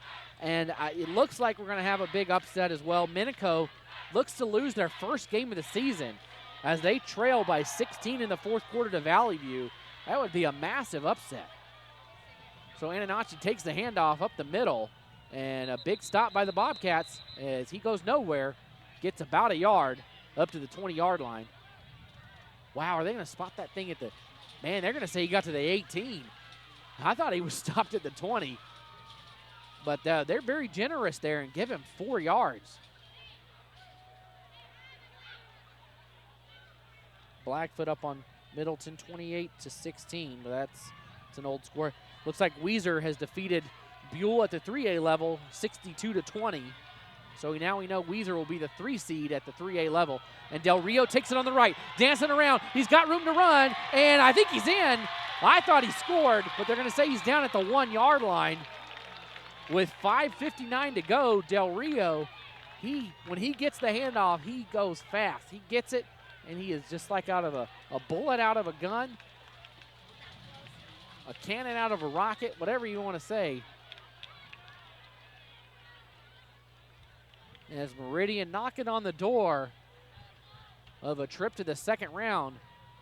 And it looks like we're going to have a big upset as well. Minico looks to lose their first game of the season as they trail by 16 in the fourth quarter to Valley View. That would be a massive upset. So Ananacci takes the handoff up the middle, and a big stop by the Bobcats as he goes nowhere, gets about a yard up to the 20-yard line. Wow, are they going to spot that thing at the – man, they're going to say he got to the 18. I thought he was stopped at the 20. But they're very generous there and give him 4 yards. Blackfoot up on Middleton, 28-16, but that's an old score. Looks like Weiser has defeated Buell at the 3A level, 62-20. So now we know Weiser will be the 3 seed at the 3A level. And Del Rio takes it on the right, dancing around. He's got room to run, and I think he's in. I thought he scored, but they're going to say he's down at the 1-yard line. With 5:59 to go, Del Rio, when he gets the handoff, he goes fast. He gets it, and he is just like out of a bullet out of a gun, a cannon out of a rocket, whatever you want to say. As Meridian knocking on the door of a trip to the second round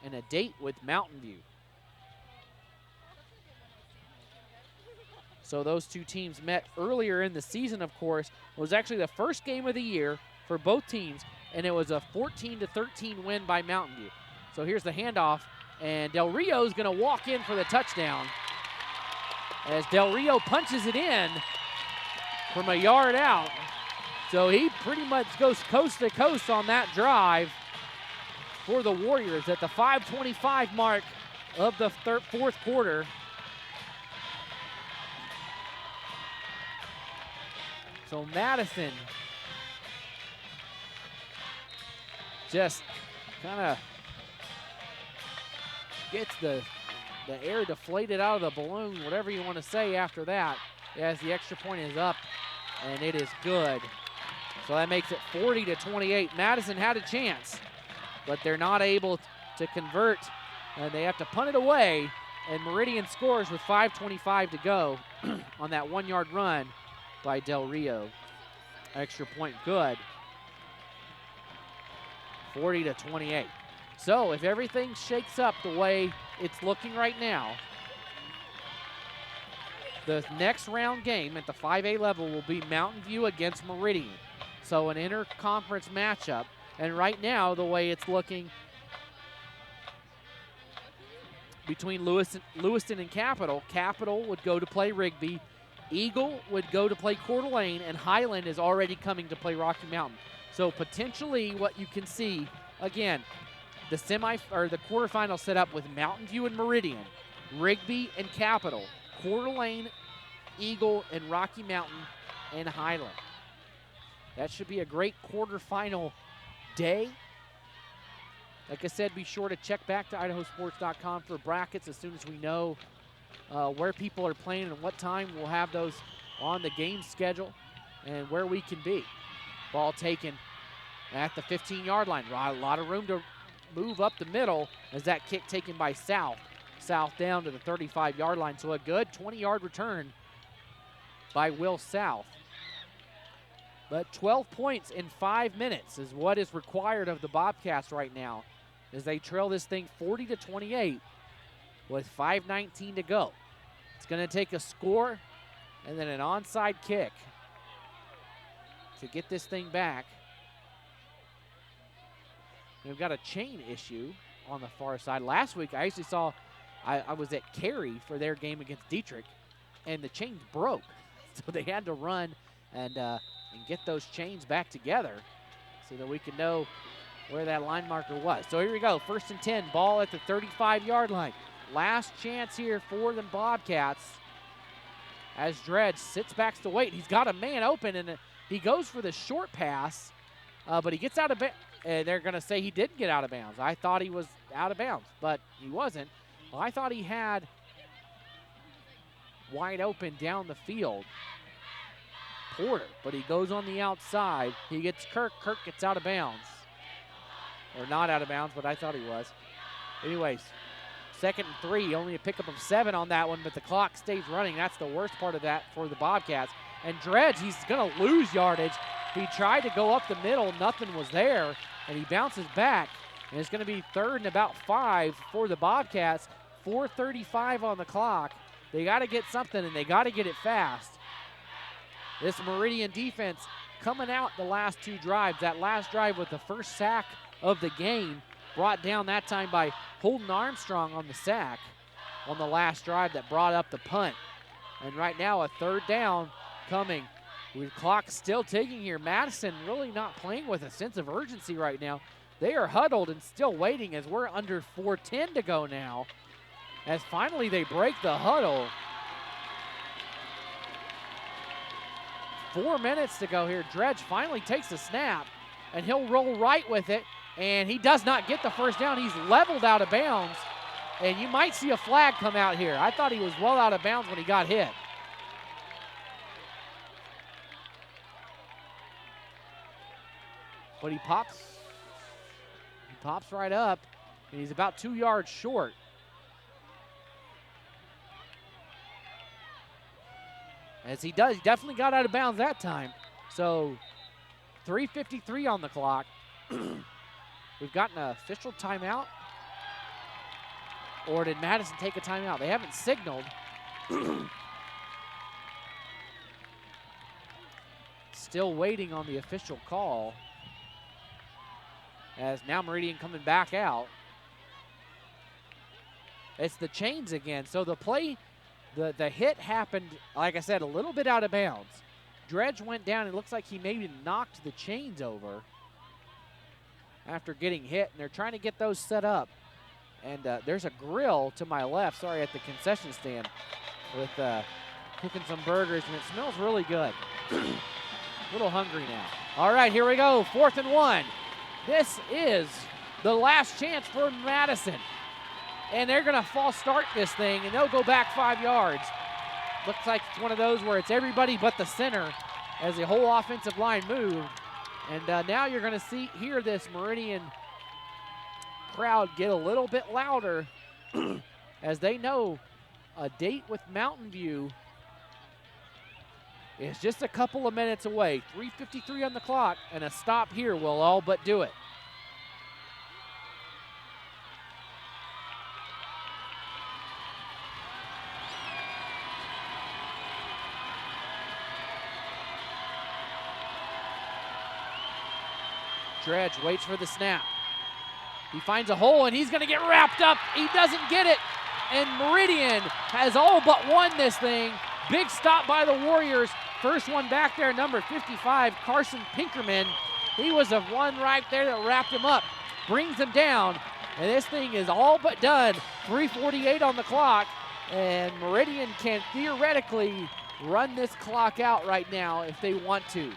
and a date with Mountain View. So those two teams met earlier in the season, of course. It was actually the first game of the year for both teams, and it was a 14-13 win by Mountain View. So here's the handoff, and Del Rio is going to walk in for the touchdown as Del Rio punches it in from a yard out. So he pretty much goes coast to coast on that drive for the Warriors at the 5:25 mark of the fourth quarter. So Madison just kind of gets the air deflated out of the balloon, whatever you want to say after that, as the extra point is up, and it is good. So that makes it 40-28. Madison had a chance, but they're not able to convert, and they have to punt it away, and Meridian scores with 5:25 to go on that 1-yard run by Del Rio. Extra point good. 40-28. So if everything shakes up the way it's looking right now, the next round game at the 5A level will be Mountain View against Meridian. So an interconference matchup. And right now, the way it's looking between Lewiston and Capital, Capital would go to play Rigby. Eagle would go to play Coeur d'Alene, and Highland is already coming to play Rocky Mountain. So potentially what you can see, again, the quarterfinal set up with Mountain View and Meridian, Rigby and Capital, Coeur d'Alene, Eagle, and Rocky Mountain and Highland. That should be a great quarterfinal day. Like I said, be sure to check back to IdahoSports.com for brackets as soon as we know where people are playing and what time. We'll have those on the game schedule and where we can be. Ball taken at the 15-yard line. A lot of room to move up the middle as that kick taken by South. South down to the 35-yard line. So a good 20-yard return by Will South. But 12 points in 5 minutes is what is required of the Bobcats right now as they trail this thing 40-28 with 5:19 to go. It's going to take a score and then an onside kick to get this thing back. We've got a chain issue on the far side. Last week, I actually saw, I was at Cary for their game against Dietrich, and the chains broke. So they had to run and get those chains back together so that we can know where that line marker was. So here we go, 1st and 10, ball at the 35-yard line. Last chance here for the Bobcats as Dredge sits back to wait. He's got a man open, and he goes for the short pass, but he gets out of bounds. And they're going to say he didn't get out of bounds. I thought he was out of bounds, but he wasn't. Well, I thought he had wide open down the field Porter, but he goes on the outside. He gets Kirk. Kirk gets out of bounds. Or not out of bounds, but I thought he was. Anyways, 2nd and 3, only a pickup of 7 on that one, but the clock stays running. That's the worst part of that for the Bobcats. And Dredge, he's going to lose yardage. He tried to go up the middle, nothing was there, and he bounces back. And it's going to be 3rd and about 5 for the Bobcats. 4:35 on the clock. They got to get something, and they got to get it fast. This Meridian defense coming out the last 2 drives. That last drive with the first sack of the game, brought down that time by Holden Armstrong on the sack on the last drive that brought up the punt. And right now a 3rd down coming. With clock still ticking here. Madison really not playing with a sense of urgency right now. They are huddled and still waiting as we're under 4:10 to go now. As finally they break the huddle. 4 minutes to go here. Dredge finally takes the snap, and he'll roll right with it, and he does not get the first down. He's leveled out of bounds, and you might see a flag come out here. I thought he was well out of bounds when he got hit. But he pops right up, and he's about 2 yards short. As he does, he definitely got out of bounds that time. So 3:53 on the clock. We've got an official timeout. Or did Madison take a timeout? They haven't signaled. Still waiting on the official call. As now Meridian coming back out. It's the chains again. So the play, the hit happened, like I said, a little bit out of bounds. Dredge went down. It looks like he maybe knocked the chains over after getting hit, and they're trying to get those set up. And there's a grill to my left, at the concession stand with cooking some burgers, and it smells really good. A little hungry now. All right, here we go, 4th and 1. This is the last chance for Madison. And they're going to false start this thing, and they'll go back 5 yards. Looks like it's one of those where it's everybody but the center as the whole offensive line moved. And now you're going to hear this Meridian crowd get a little bit louder as they know a date with Mountain View is just a couple of minutes away. 3:53 on the clock, and a stop here will all but do it. Dredge waits for the snap. He finds a hole, and he's going to get wrapped up. He doesn't get it, and Meridian has all but won this thing. Big stop by the Warriors. First one back there, number 55, Carson Pinkerman. He was the one right there that wrapped him up. Brings him down, and this thing is all but done. 3:48 on the clock, and Meridian can theoretically run this clock out right now if they want to.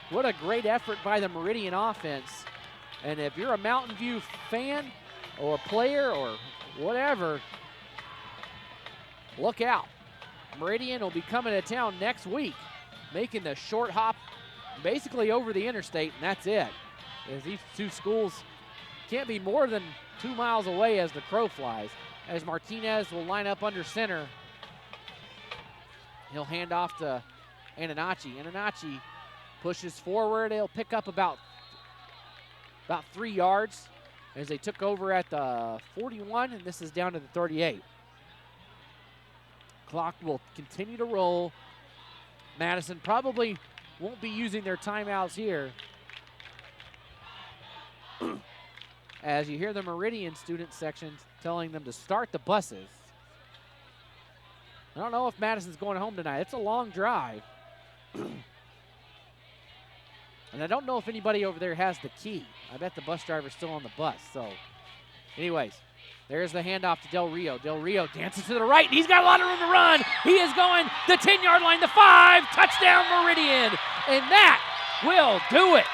What a great effort by the Meridian offense. And if you're a Mountain View fan or player or whatever, look out. Meridian will be coming to town next week, making the short hop basically over the interstate, and that's it. As these two schools can't be more than 2 miles away as the crow flies. As Martinez will line up under center, he'll hand off to Ananachi. Ananachi pushes forward. He'll pick up about 3 yards as they took over at the 41, and this is down to the 38. Clock will continue to roll. Madison probably won't be using their timeouts here. As you hear the Meridian student section telling them to start the buses. I don't know if Madison's going home tonight. It's a long drive. And I don't know if anybody over there has the key. I bet the bus driver's still on the bus. So, anyways, There's the handoff to Del Rio. Del Rio dances to the right, and he's got a lot of room to run. He is going the 10-yard line, the 5, touchdown Meridian, and that will do it.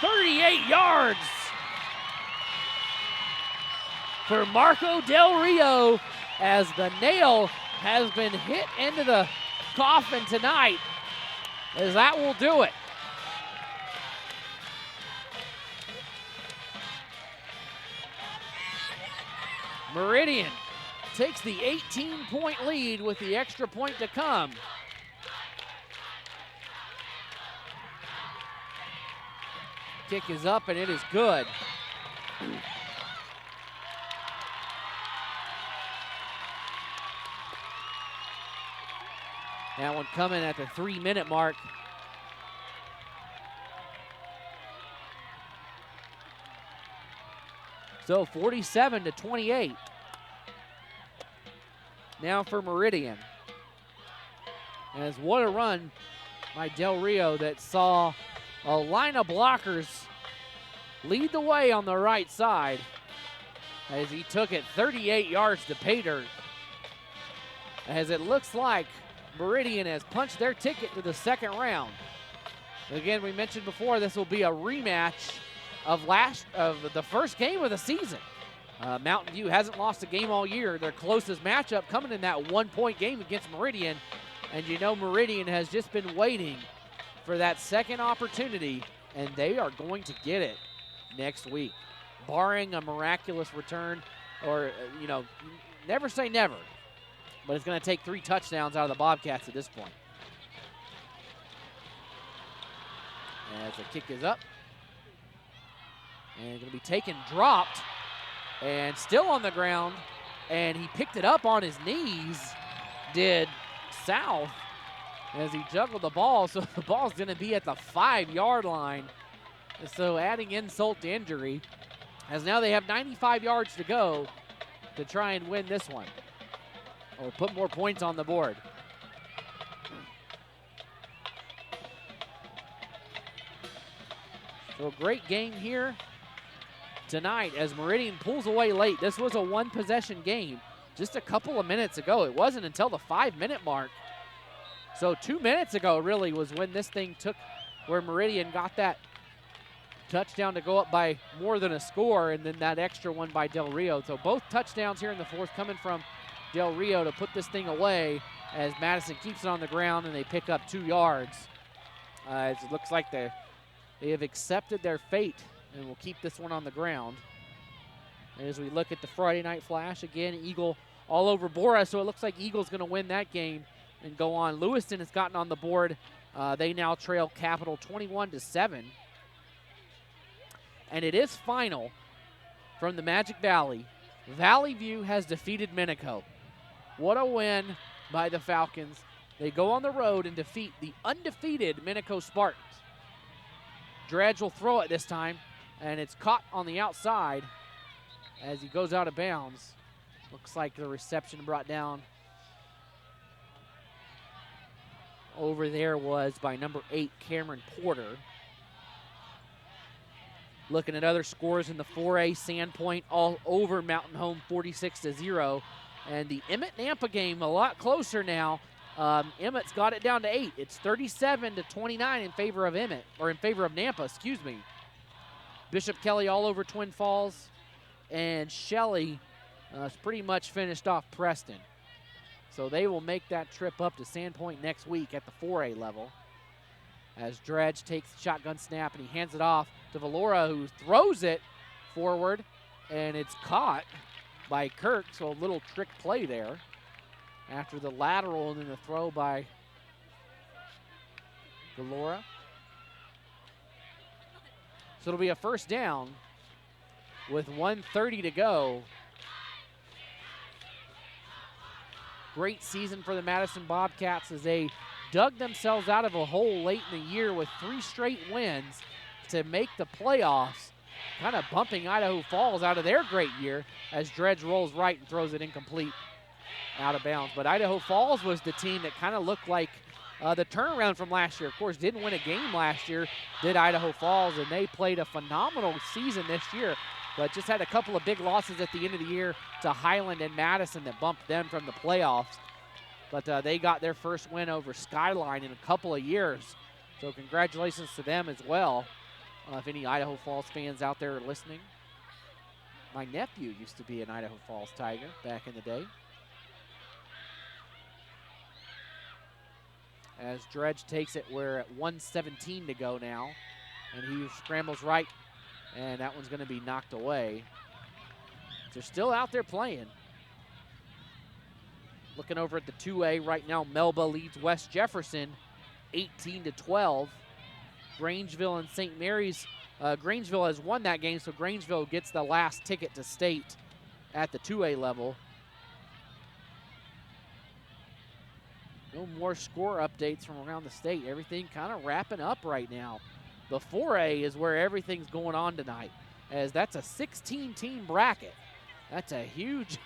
38 yards for Marco Del Rio as the nail has been hit into the coffin tonight, as that will do it. Meridian takes the 18-point lead with the extra point to come. Kick is up and it is good. That one coming at the 3-minute mark. So 47-28. Now for Meridian. As what a run by Del Rio that saw a line of blockers lead the way on the right side as he took it 38 yards to pay dirt. As it looks like Meridian has punched their ticket to the second round. Again, we mentioned before this will be a rematch of the first game of the season. Mountain View hasn't lost a game all year. Their closest matchup coming in that 1-point game against Meridian. And you know Meridian has just been waiting for that second opportunity, and they are going to get it next week. Barring a miraculous return, or, never say never. But it's going to take 3 touchdowns out of the Bobcats at this point. As the kick is up. And going to be taken, dropped, and still on the ground. And he picked it up on his knees, did South, as he juggled the ball. So the ball's going to be at the 5-yard line. So adding insult to injury, as now they have 95 yards to go to try and win this one, or put more points on the board. So a great game here tonight as Meridian pulls away late. This was a 1-possession game just a couple of minutes ago. It wasn't until the 5-minute mark. So 2 minutes ago really was when this thing took, where Meridian got that touchdown to go up by more than a score, and then that extra one by Del Rio. So both touchdowns here in the fourth coming from Del Rio to put this thing away as Madison keeps it on the ground and they pick up 2 yards. It looks like they have accepted their fate and will keep this one on the ground. As we look at the Friday Night Flash, again, Eagle all over Bora, so it looks like Eagle's going to win that game and go on. Lewiston has gotten on the board. They now trail Capital 21-7. And it is final from the Magic Valley. Valley View has defeated Minico. What a win by the Falcons. They go on the road and defeat the undefeated Minico Spartans. Dredge will throw it this time, and it's caught on the outside as he goes out of bounds. Looks like the reception brought down over there was by number 8, Cameron Porter. Looking at other scores in the 4A, Sandpoint all over Mountain Home 46-0. And the Emmett-Nampa game a lot closer now. Emmett's got it down to 8. It's 37-29 in favor of Emmett, or in favor of Nampa, excuse me. Bishop Kelly all over Twin Falls. And Shelley has pretty much finished off Preston. So they will make that trip up to Sandpoint next week at the 4A level. As Dredge takes the shotgun snap and he hands it off to Valora, who throws it forward, and it's caught by Kirk. So a little trick play there after the lateral and then the throw by Valora. So it'll be a first down with 1:30 to go. Great season for the Madison Bobcats as they dug themselves out of a hole late in the year with 3 straight wins to make the playoffs, kind of bumping Idaho Falls out of their great year as Dredge rolls right and throws it incomplete out of bounds. But Idaho Falls was the team that kind of looked like the turnaround from last year. Of course, didn't win a game last year, did Idaho Falls, and they played a phenomenal season this year. but just had a couple of big losses at the end of the year to Highland and Madison that bumped them from the playoffs. But they got their first win over Skyline in a couple of years. So congratulations to them as well. If any Idaho Falls fans out there are listening. My nephew used to be an Idaho Falls Tiger back in the day. As Dredge takes it, we're at 1:17 to go now. And he scrambles right, and that one's going to be knocked away. They're still out there playing. Looking over at the 2A right now, Melba leads West Jefferson 18-12. Grangeville and St. Mary's. Grangeville has won that game, so Grangeville gets the last ticket to state at the 2A level. No more score updates from around the state. Everything kind of wrapping up right now. The 4A is where everything's going on tonight, as that's a 16-team bracket. That's a huge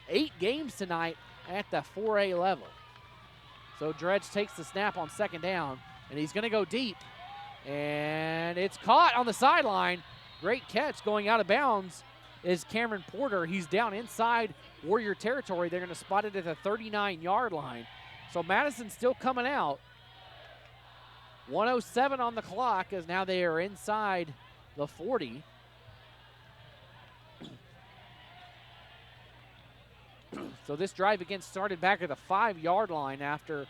8 games tonight at the 4A level. So Dredge takes the snap on second down, and he's going to go deep. And it's caught on the sideline. Great catch going out of bounds is Cameron Porter. He's down inside Warrior territory. They're going to spot it at the 39-yard line. So Madison's still coming out. 1:07 on the clock as now they are inside the 40. So this drive again started back at the 5-yard line after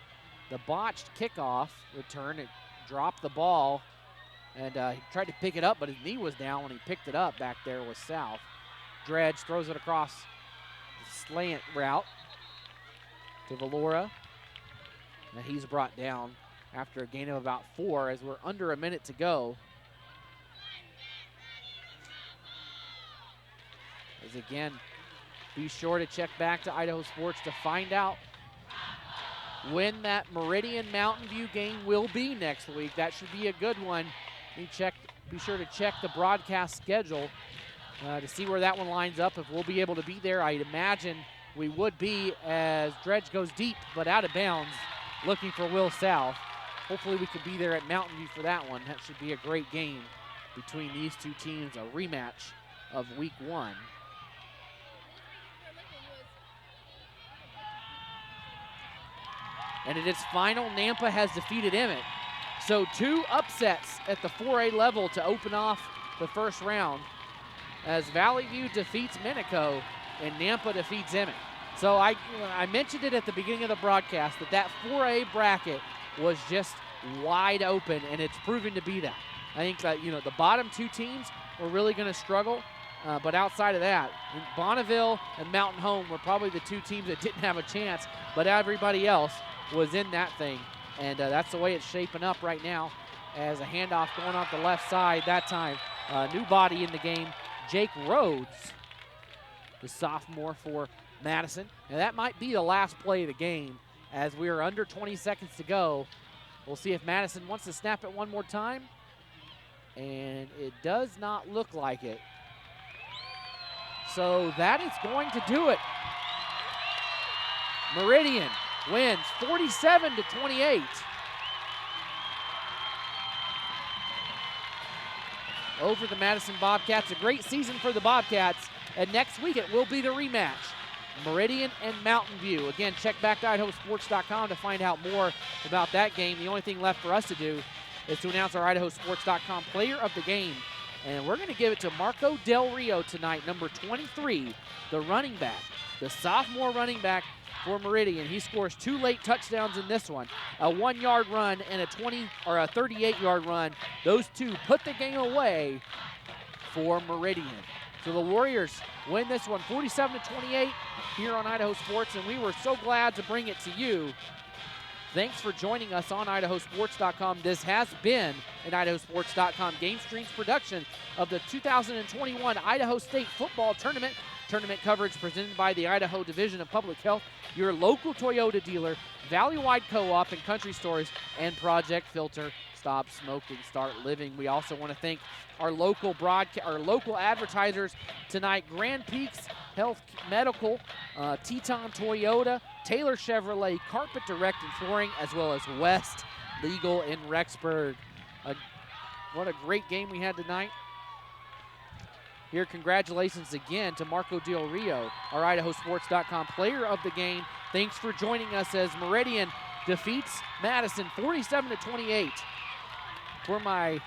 the botched kickoff return. It dropped the ball, and he tried to pick it up, but his knee was down when he picked it up. Back there was South. Dredge throws it across the slant route to Valora. And he's brought down after a gain of about 4 as we're under a minute to go. As again, be sure to check back to Idaho Sports to find out when that Meridian Mountain View game will be next week. That should be a good one. Be sure to check the broadcast schedule to see where that one lines up. If we'll be able to be there, I'd imagine we would be, as Dredge goes deep but out of bounds, looking for Will South. Hopefully we could be there at Mountain View for that one. That should be a great game between these two teams, a rematch of week 1. And it is final. Nampa has defeated Emmett. So 2 upsets at the 4A level to open off the first round, as Valley View defeats Minico and Nampa defeats Emmett. So I mentioned it at the beginning of the broadcast that 4A bracket was just wide open, and it's proven to be that. I think that, the bottom 2 teams were really going to struggle, but outside of that, Bonneville and Mountain Home were probably the 2 teams that didn't have a chance, but everybody else was in that thing, and that's the way it's shaping up right now, as a handoff going off the left side. That time, new body in the game, Jake Rhodes, the sophomore for Madison. And that might be the last play of the game, as we are under 20 seconds to go. We'll see if Madison wants to snap it one more time, and it does not look like it. So that is going to do it. Meridian wins 47-28. Over the Madison Bobcats. A great season for the Bobcats. And next week it will be the rematch. Meridian and Mountain View. Again, check back to IdahoSports.com to find out more about that game. The only thing left for us to do is to announce our IdahoSports.com player of the game. And we're going to give it to Marco Del Rio tonight, number 23, the running back, the sophomore running back for Meridian. He scores 2 late touchdowns in this one, a 1-yard run and a 38-yard run. Those 2 put the game away for Meridian. So the Warriors win this one 47-28 here on Idaho Sports, and we were so glad to bring it to you. Thanks for joining us on IdahoSports.com. This has been an IdahoSports.com Game Streams production of the 2021 Idaho State Football Tournament. Tournament coverage presented by the Idaho Division of Public Health, your local Toyota dealer, Valley-Wide Co-op and Country Stores, and Project Filter. Stop smoking, start living. We also want to thank our local advertisers tonight: Grand Peaks Health Medical, Teton Toyota, Taylor Chevrolet, Carpet Direct and Flooring, as well as West Legal in Rexburg. What a great game we had tonight. Here, congratulations again to Marco Del Rio, our IdahoSports.com player of the game. Thanks for joining us as Meridian defeats Madison 47-28. For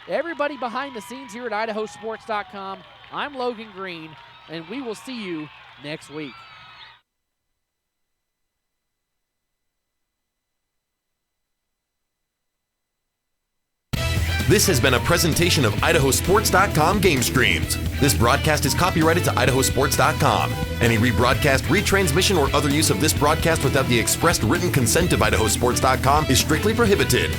everybody behind the scenes here at IdahoSports.com, I'm Logan Green, and we will see you next week. This has been a presentation of IdahoSports.com Game Streams. This broadcast is copyrighted to IdahoSports.com. Any rebroadcast, retransmission, or other use of this broadcast without the expressed written consent of IdahoSports.com is strictly prohibited.